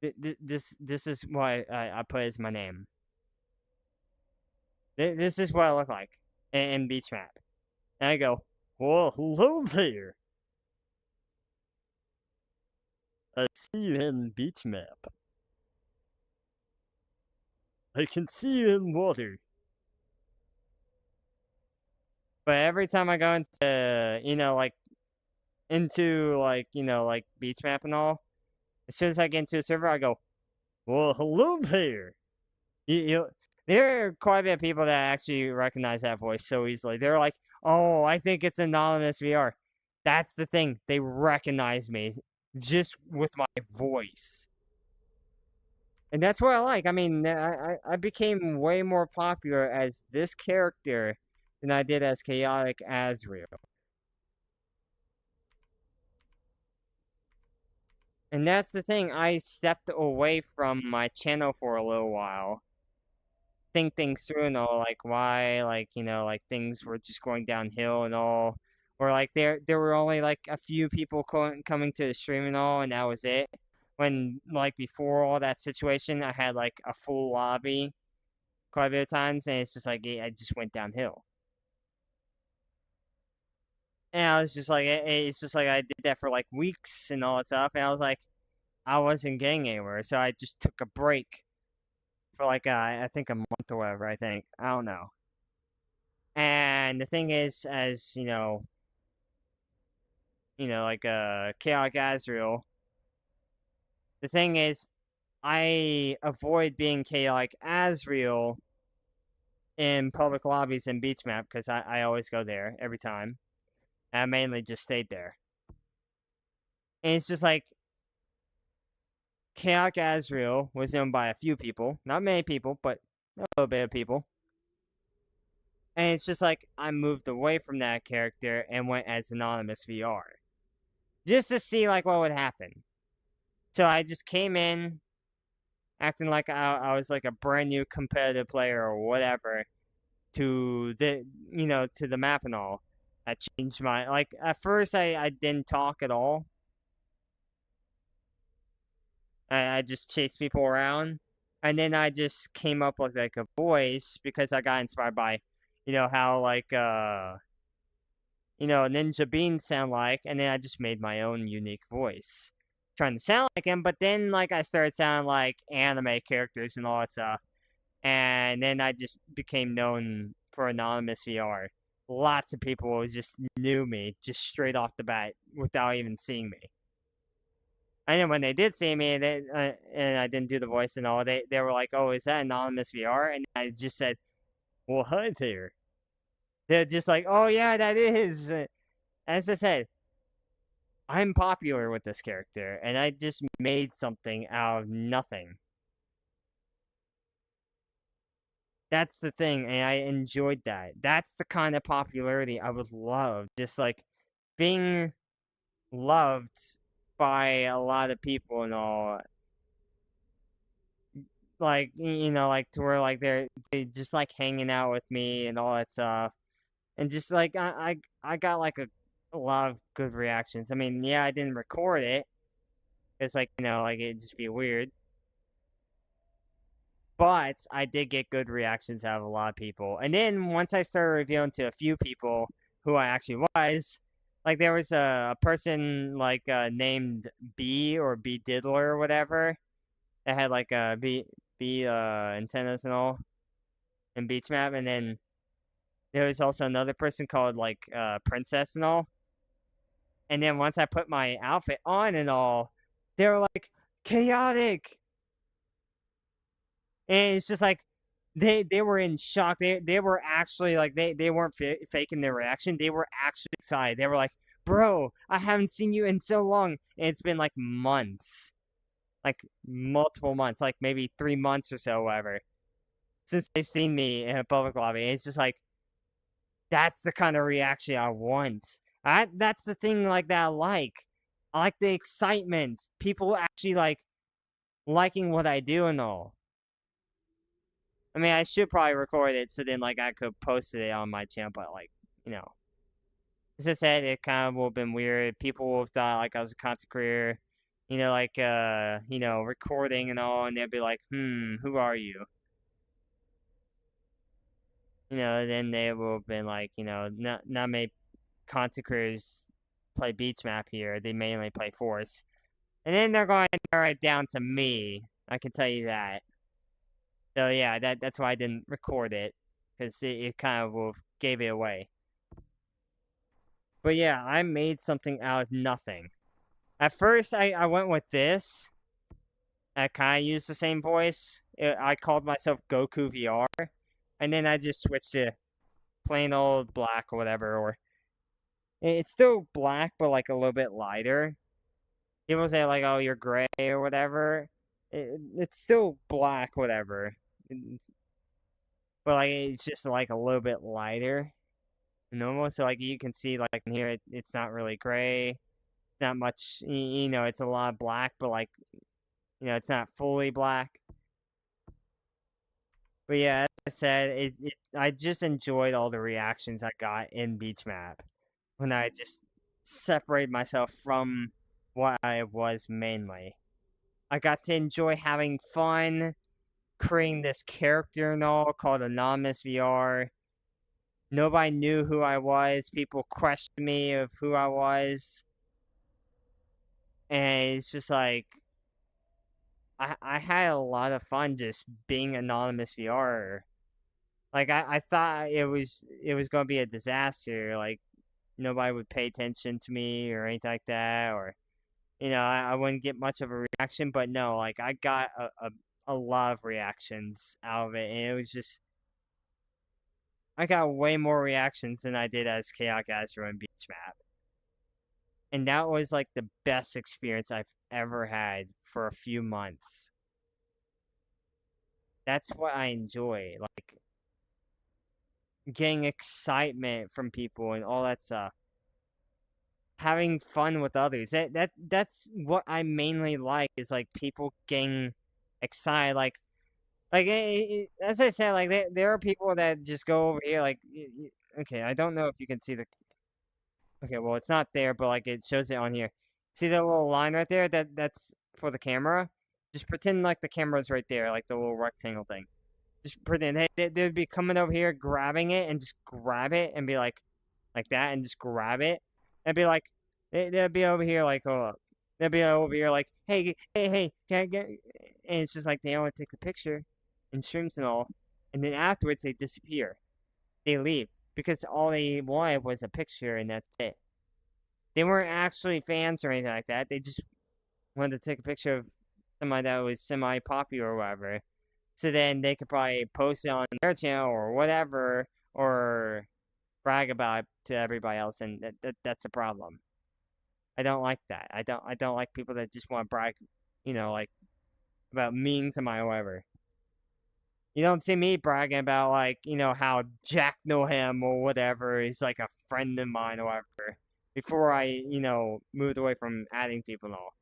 This is what I put as my name. This is what I look like in Beach Map. And I go, well, hello there. I see you in Beach Map. I can see you in water. But every time I go into, like, Beach Map and all, as soon as I get into a server, I go, well, hello there. There are quite a bit of people that actually recognize that voice so easily. They're like, oh, I think it's Anonymous VR. That's the thing. They recognize me just with my voice. And that's what I like. I mean, I became way more popular as this character than I did as Chaotic Azrael. And that's the thing. I stepped away from my channel for a little while. Think things through and all, like why, like, like things were just going downhill and all. Or like there were only like a few people coming to the stream and all, and that was it. When, like, before all that situation, I had like a full lobby quite a bit of times, and it's just like I just went downhill. And I was just like, it's just like I did that for like weeks and all that stuff, and I was like, I wasn't getting anywhere, so I just took a break for like I think a month or whatever. I don't know. And the thing is, as like Chaotic Azrael. The thing is, I avoid being Chaotic Azrael in public lobbies and Beach Map because I always go there every time. And I mainly just stayed there. And it's just like Chaotic Azrael was known by a few people. Not many people, but a little bit of people. And it's just like I moved away from that character and went as Anonymous VR. Just to see like what would happen. So I just came in acting like I was like a brand new competitive player or whatever to the map and all. I changed my, like, at first I didn't talk at all. I just chased people around. And then I just came up with like a voice because I got inspired by, how like Ninja Beans sound like, and then I just made my own unique voice. Trying to sound like him, but then like I started sounding like anime characters and all that stuff. And then I just became known for Anonymous VR. Lots of people just knew me just straight off the bat without even seeing me. And then when they did see me, and I didn't do the voice and all, they were like, "Oh, is that Anonymous VR?" And I just said, "Well, hi there." They're just like, "Oh yeah, that is." As I said, I'm popular with this character, and I just made something out of nothing. That's the thing, and I enjoyed that. That's the kind of popularity I would love. Just like being loved by a lot of people and all. Like, like to where like they just like hanging out with me and all that stuff. And just like I got like a lot of good reactions. I mean, yeah, I didn't record it. It's like, like it'd just be weird. But I did get good reactions out of a lot of people. And then once I started revealing to a few people who I actually was, like there was a person like named B or B Diddler or whatever that had like B antennas and all in Beach Map. And then there was also another person called like Princess and all. And then once I put my outfit on and all, they were like, chaotic. And it's just like, they were in shock. They were actually like they weren't faking their reaction. They were actually excited. They were like, "Bro, I haven't seen you in so long." And it's been like months, like multiple months, like maybe 3 months or so, whatever, since they've seen me in a public lobby. And it's just like that's the kind of reaction I want. That's the thing like that I like. I like the excitement. People actually like liking what I do and all. I mean, I should probably record it so then like I could post it on my channel, but like, you know. As I said, it kind of would have been weird. People would have thought like I was a content creator, like recording and all, and they'd be like, who are you? Then they would have been like, not many content creators play beach map here. They mainly play Force. And then they're going to narrow it down to me. I can tell you that. So yeah, that's why I didn't record it, because it kind of gave it away. But yeah, I made something out of nothing. At first, I went with this. I kind of used the same voice. I called myself Goku VR. And then I just switched to plain old black or whatever. Or it's still black, but like a little bit lighter. People say like, oh, you're gray or whatever. It's still black, whatever. But like it's just like a little bit lighter than normal. So like you can see like in here, it's not really gray. Not much, it's a lot of black, but like, it's not fully black. But yeah, as I said, I just enjoyed all the reactions I got in Beach Map when I just separated myself from what I was mainly. I got to enjoy having fun, creating this character and all called Anonymous VR. Nobody knew who I was. People questioned me of who I was. And it's just like, I had a lot of fun just being Anonymous VR. Like, I thought it was going to be a disaster. Like, nobody would pay attention to me or anything like that. Or, I wouldn't get much of a reaction. But no, like, I got a lot of reactions out of it. And it was just, I got way more reactions than I did as Chaotic Azure and Beach Map. And that was like the best experience I've ever had for a few months. That's what I enjoy, like getting excitement from people and all that stuff. Having fun with others. That's what I mainly like, is like people getting excited. Like as I said, like there are people that just go over here like, okay, I don't know if you can see the. Okay, well, it's not there, but like it shows it on here. See the little line right there? That's for the camera. Just pretend like the camera's right there, like the little rectangle thing. Just pretend they'd be coming over here, grabbing it, and just grab it, and be like that, and just grab it, and be like, they'd be over here like, hold up. They'd be over here like, hey, can I get? And it's just like they only take the picture, and streams and all, and then afterwards they disappear. They leave. Because all they wanted was a picture, and that's it. They weren't actually fans or anything like that. They just wanted to take a picture of somebody that was semi-popular or whatever. So then they could probably post it on their channel or whatever, or brag about it to everybody else, and that's a problem. I don't like that. I don't like people that just want to brag, like about mean somebody or whatever. You don't see me bragging about, like, how Jack Noham or whatever is, like, a friend of mine or whatever. Before I, moved away from adding people and all.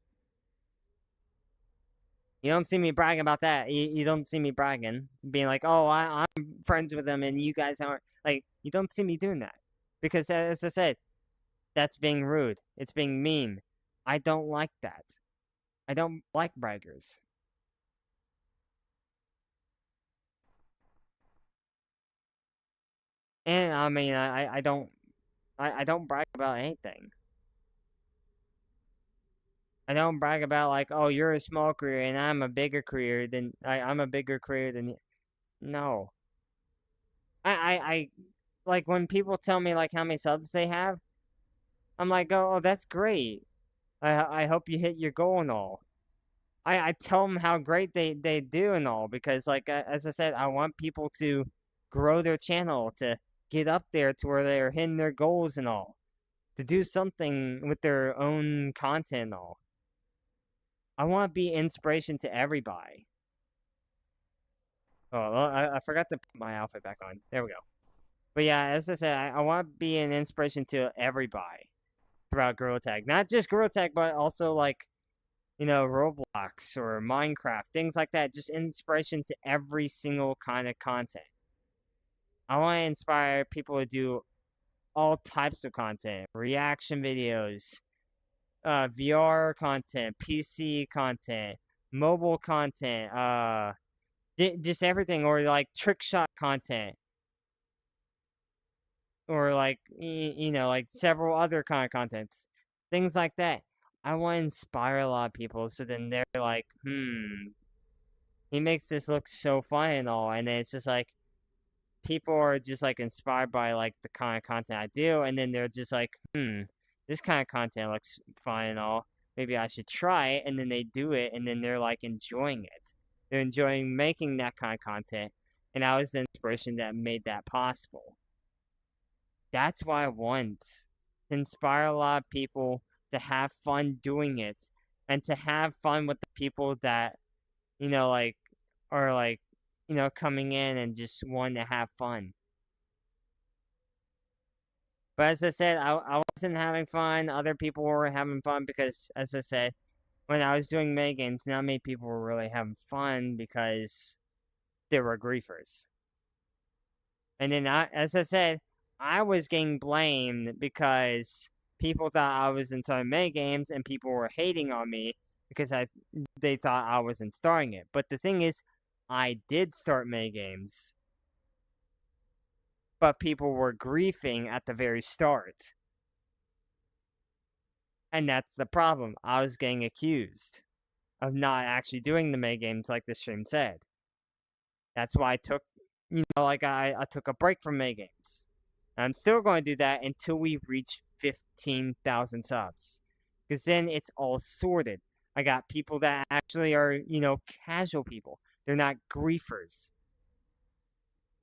You don't see me bragging about that. You don't see me bragging. Being like, oh, I'm friends with them and you guys aren't. Like, you don't see me doing that. Because, as I said, that's being rude. It's being mean. I don't like that. I don't like braggers. And I mean, I don't brag about anything. I don't brag about like, oh, you're a small career and I'm a bigger career than I'm a bigger career than you. No. I like when people tell me like how many subs they have, I'm like, oh, that's great. I hope you hit your goal and all. I tell them how great they do and all, because like as I said, I want people to grow their channel, to get up there to where they're hitting their goals and all, to do something with their own content and all. I want to be inspiration to everybody. Oh, well, I forgot to put my outfit back on. There we go. But yeah, as I said, I want to be an inspiration to everybody throughout gorillatag. Not just gorillatag, but also like, you know, Roblox or Minecraft, things like that. Just inspiration to every single kind of content. I want to inspire people to do all types of content, reaction videos, VR content, PC content, mobile content, just everything, or like trick shot content, or like you know, like several other kind of contents, things like that. I want to inspire a lot of people, so then they're like, he makes this look so fun and all, and then it's just like people are just like inspired by like the kind of content I do, and then they're just like, this kind of content looks fun and all. Maybe I should try it, and then they do it, and then they're like enjoying it. They're enjoying making that kind of content, and I was the inspiration that made that possible. That's why I want to inspire a lot of people to have fun doing it, and to have fun with the people that, you know, like, are like, you know, coming in and just wanting to have fun. But as I said, I wasn't having fun. Other people were having fun because, as I said, when I was doing mini games, not many people were really having fun because they were griefers. And then, as I said, I was getting blamed because people thought I was installing mini games, and people were hating on me because they thought I wasn't starting it. But the thing is, I did start mini games, but people were griefing at the very start. And that's the problem. I was getting accused of not actually doing the mini games like the stream said. That's why I took, you know, like I took a break from mini games. I'm still going to do that until we reach 15,000 subs. Because then it's all sorted. I got people that actually are, you know, casual people. They're not griefers.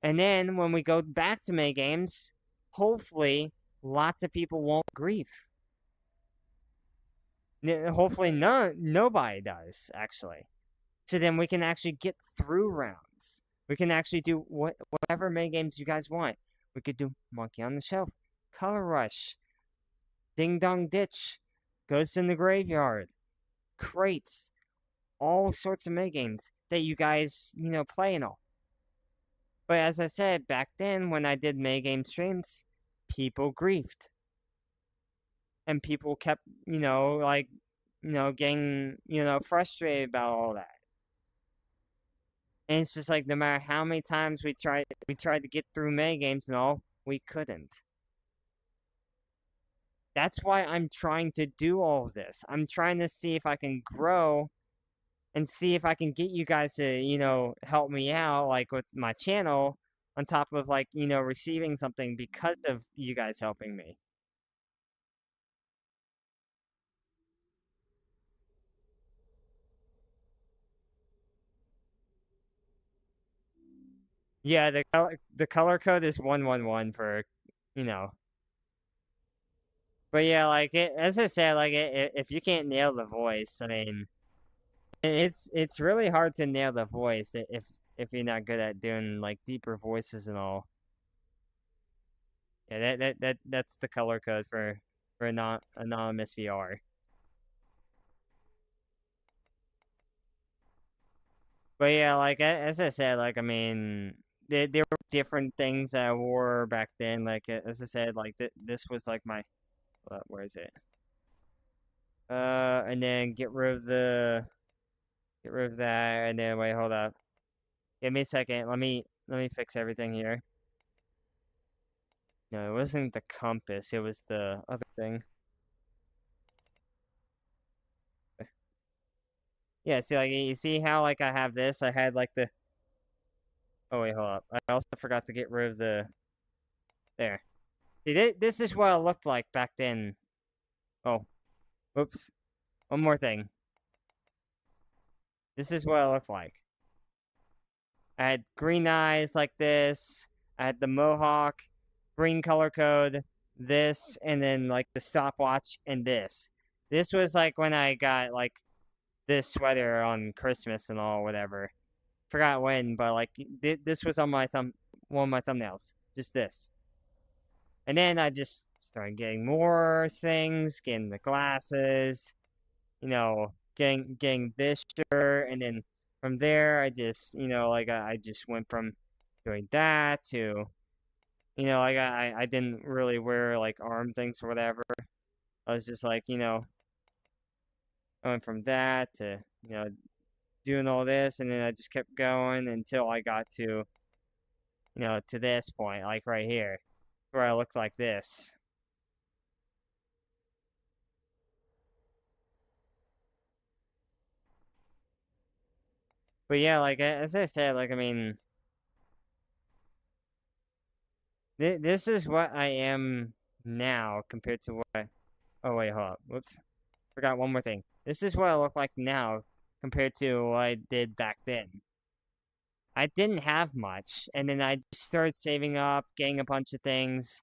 And then when we go back to mini games, hopefully lots of people won't grief. Hopefully nobody does, actually. So then we can actually get through rounds. We can actually do whatever mini games you guys want. We could do Monkey on the Shelf, Color Rush, Ding Dong Ditch, Ghosts in the Graveyard, Crates, all sorts of mini games that you guys, you know, play and all. But as I said, back then when I did mini game streams, people griefed. And people kept, you know, like, you know, getting, you know, frustrated about all that. And it's just like, no matter how many times we tried to get through mini games and all, we couldn't. That's why I'm trying to do all of this. I'm trying to see if I can grow and see if I can get you guys to, you know, help me out, like, with my channel, on top of, like, you know, receiving something because of you guys helping me. Yeah, the color code is 111 for, you know. But yeah, like, as I said, like, if you can't nail the voice, I mean, it's really hard to nail the voice if you're not good at doing like deeper voices and all. Yeah, that's the color code for anonymous VR. But yeah, like, as I said, like, I mean, there were different things that I wore back then. Like, as I said, like, this was like my, where is it? And then get rid of that, and then wait, hold up. Give me a second. Let me fix everything here. No, it wasn't the compass. It was the other thing. Yeah, see, like, you see how, like, I have this? I had, like, the... Oh, wait, hold up. I also forgot to get rid of the... There. See, this is what it looked like back then. Oh. Oops. One more thing. This is what it looked like. I had green eyes like this. I had the mohawk, green color code, this, and then like the stopwatch and this. This was like when I got like this sweater on Christmas and all, whatever. Forgot when, but like this was on my one of my thumbnails. Just this. And then I just started getting more things, getting the glasses, you know, getting this shirt, and then from there I just, you know, like I just went from doing that to, you know, like I didn't really wear like arm things or whatever. I was just like, you know, I went from that to, you know, doing all this, and then I just kept going until I got to, you know, to this point, like right here, where I looked like this. But yeah, like as I said, like I mean, this is what I am now compared to what. Oh wait, hold up. Whoops, forgot one more thing. This is what I look like now compared to what I did back then. I didn't have much, and then I just started saving up, getting a bunch of things,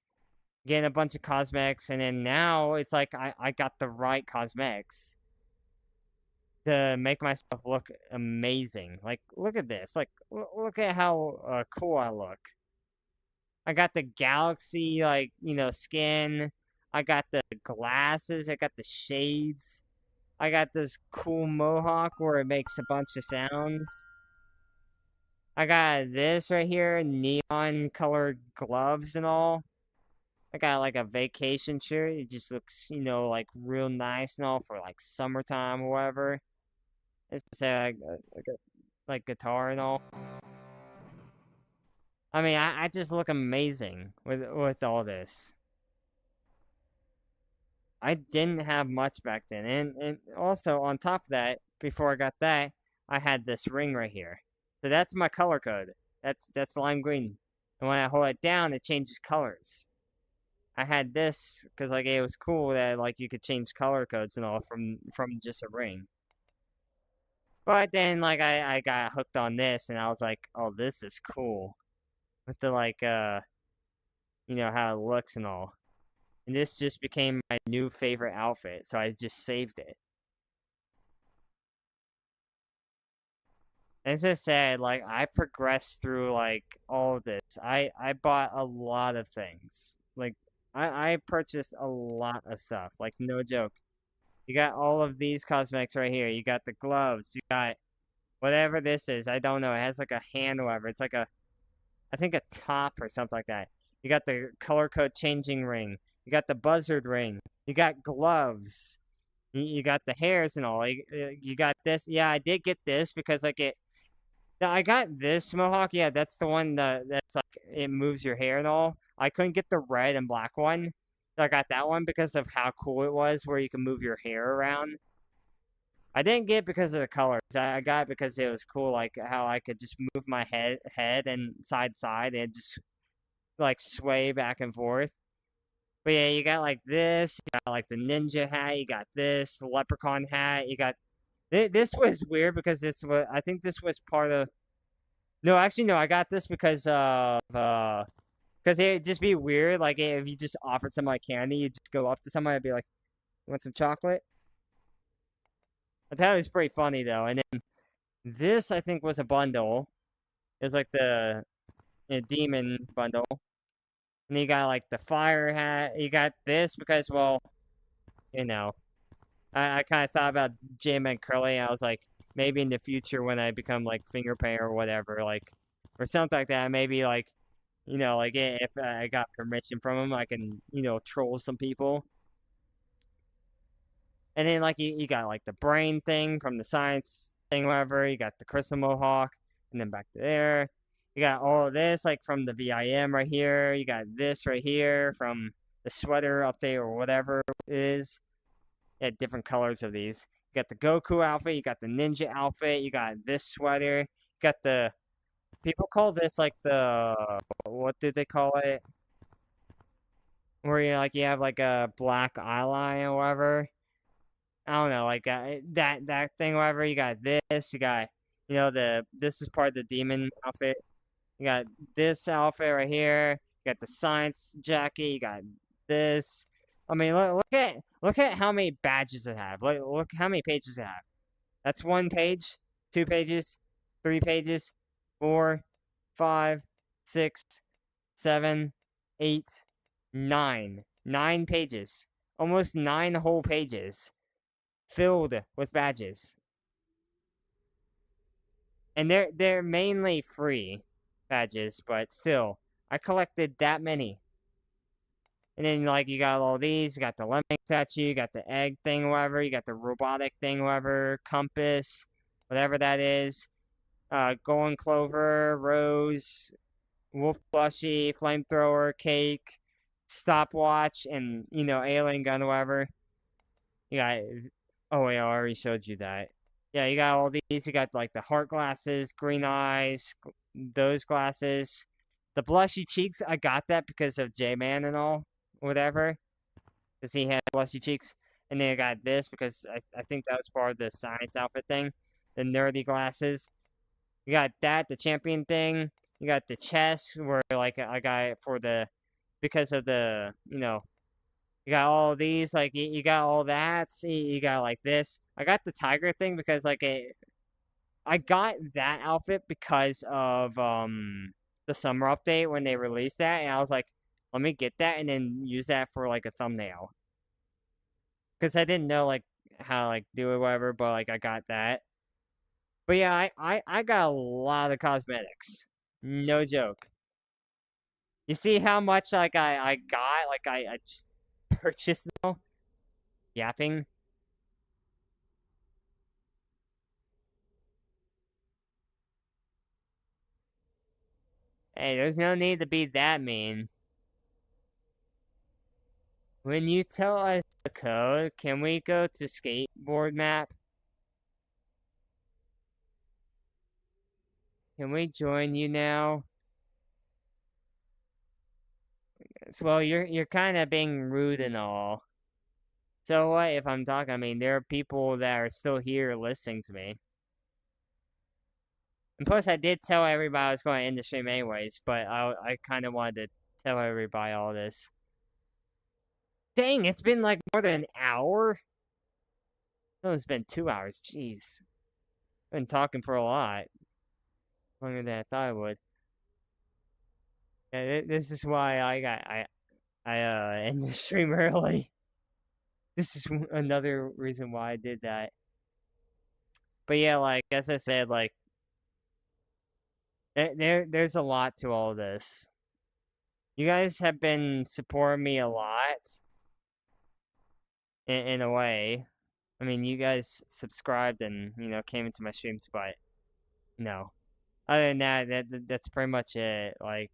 getting a bunch of cosmetics, and then now it's like I got the right cosmetics to make myself look amazing. Like, look at this. Like, look at how cool I look. I got the galaxy, like, you know, skin. I got the glasses. I got the shades. I got this cool mohawk where it makes a bunch of sounds. I got this right here, neon colored gloves and all. I got like a vacation shirt. It just looks, you know, like real nice and all for like summertime or whatever. It's to say like guitar and all. I mean, I just look amazing with all this. I didn't have much back then, and also on top of that, before I got that, I had this ring right here. So that's my color code. That's lime green, and when I hold it down, it changes colors. I had this because like it was cool that like you could change color codes and all from just a ring. But then like I got hooked on this, and I was like, oh, this is cool with the like you know how it looks and all. And this just became my new favorite outfit, so I just saved it. As I said, like I progressed through like all of this. I bought a lot of things. Like I purchased a lot of stuff. Like no joke. You got all of these cosmetics right here. You got the gloves. You got whatever this is. I don't know. It has like a hand or whatever. It's like I think a top or something like that. You got the color code changing ring. You got the buzzard ring. You got gloves. You got the hairs and all. You got this. Yeah, I did get this because like it. I got this mohawk. Yeah, that's the one that's like it moves your hair and all. I couldn't get the red and black one. So I got that one because of how cool it was, where you can move your hair around. I didn't get it because of the colors. I got it because it was cool, like how I could just move my head and side and just like sway back and forth. But yeah, you got like this, you got like the ninja hat, you got this, the leprechaun hat, you got this was weird because this was I think this was part of no, actually no, I got this because of because it'd just be weird, like if you just offered somebody candy, you just go up to somebody and be like, "You want some chocolate?" I thought it was pretty funny though. And then this I think was a bundle. It was like the demon bundle. And you got like the fire hat. You got this because, well, you know, I kind of thought about Jim and Curly. And I was like, maybe in the future when I become like finger painter or whatever, like, or something like that, maybe like, you know, like if I got permission from him, I can, you know, troll some people. And then like you got like the brain thing from the science thing, whatever. You got the crystal mohawk, and then back to there. You got all of this, like, from the VIM right here. You got this right here from the sweater update or whatever it is. Yeah, different colors of these. You got the Goku outfit. You got the ninja outfit. You got this sweater. You got the... People call this, like, the... What did they call it? Where you, like, you have, like, a black eyeline or whatever. I don't know, like that thing, whatever. You got this. You got this is part of the demon outfit. You got this outfit right here. You got the science jacket. You got this. I mean, look at how many badges it have. Look how many pages it have. That's 1 page, 2 pages, 3 pages, 4, 5, 6, 7, 8, 9. 9 pages. Almost 9 whole pages filled with badges. And they're mainly free badges, but still, I collected that many. And then, like, you got all these, you got the lemming statue, you got the egg thing, whatever, you got the robotic thing, whatever, compass, whatever that is, golden clover, rose, wolf plushie, flamethrower, cake, stopwatch, and, alien gun, whatever. You got, oh wait, I already showed you that. Yeah, you got all these, you got, like, the heart glasses, green eyes, those glasses. The blushy cheeks, I got that because of J-Man and all. Whatever, because he had blushy cheeks. And then I got this because I think that was part of the science outfit thing. The nerdy glasses. You got that, the champion thing. You got the chest where, like, I got it for because of the, you got all these, like, you got all that. You got, like, this. I got the tiger thing because, like, I got that outfit because of, the summer update when they released that. And I was like, let me get that and then use that for, like, a thumbnail. Because I didn't know, like, how, like, do it, whatever, but, like, I got that. But, yeah, I got a lot of cosmetics. No joke. You see how much, like, I got? Like, I just purchased now? Yapping. Hey, there's no need to be that mean. When you tell us the code, can we go to skateboard map? Can we join you now? Well, you're kind of being rude and all. So what if I'm talking? I mean, there are people that are still here listening to me. And plus, I did tell everybody I was going to end the stream anyways, but I kind of wanted to tell everybody all this. Dang, it's been like more than an hour? No, it's been 2 hours. Jeez. I've been talking for a lot. Longer than I thought I would. Yeah, this is why I end the stream early. This is another reason why I did that. But yeah, like, as I said, like, there's a lot to all this. You guys have been supporting me a lot. In a way. I mean, you guys subscribed and, came into my streams, but, other than that's pretty much it. Like,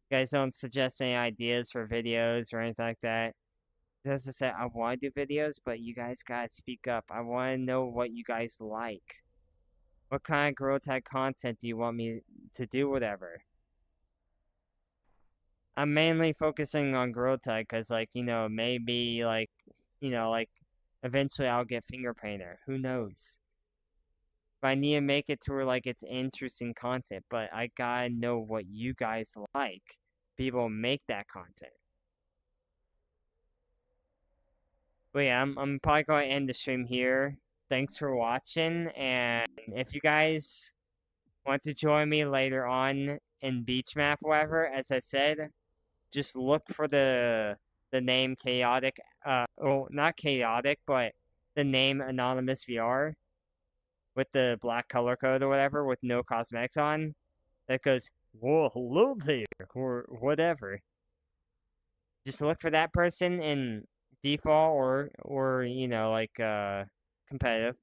you guys don't suggest any ideas for videos or anything like that. As I said, I want to do videos, but you guys gotta speak up. I want to know what you guys like. What kind of gorillatag content do you want me to do, whatever? I'm mainly focusing on gorillatag because, like, maybe, like, like, eventually I'll get finger painter. Who knows? But I need to make it to where, like, it's interesting content, but I gotta know what you guys like. People make that content. But yeah, I'm probably going to end the stream here. Thanks for watching, and if you guys want to join me later on in Beach Map, whatever, as I said, just look for the name Chaotic, well, not Chaotic, but the name Anonymous VR with the black color code or whatever with no cosmetics on. That goes, whoa, hello there, or whatever. Just look for that person in default or like, competitive.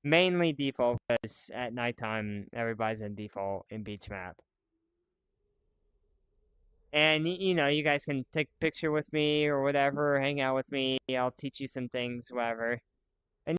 Mainly default, because at nighttime, everybody's in default in Beach Map. And, you guys can take a picture with me or whatever, hang out with me, I'll teach you some things, whatever.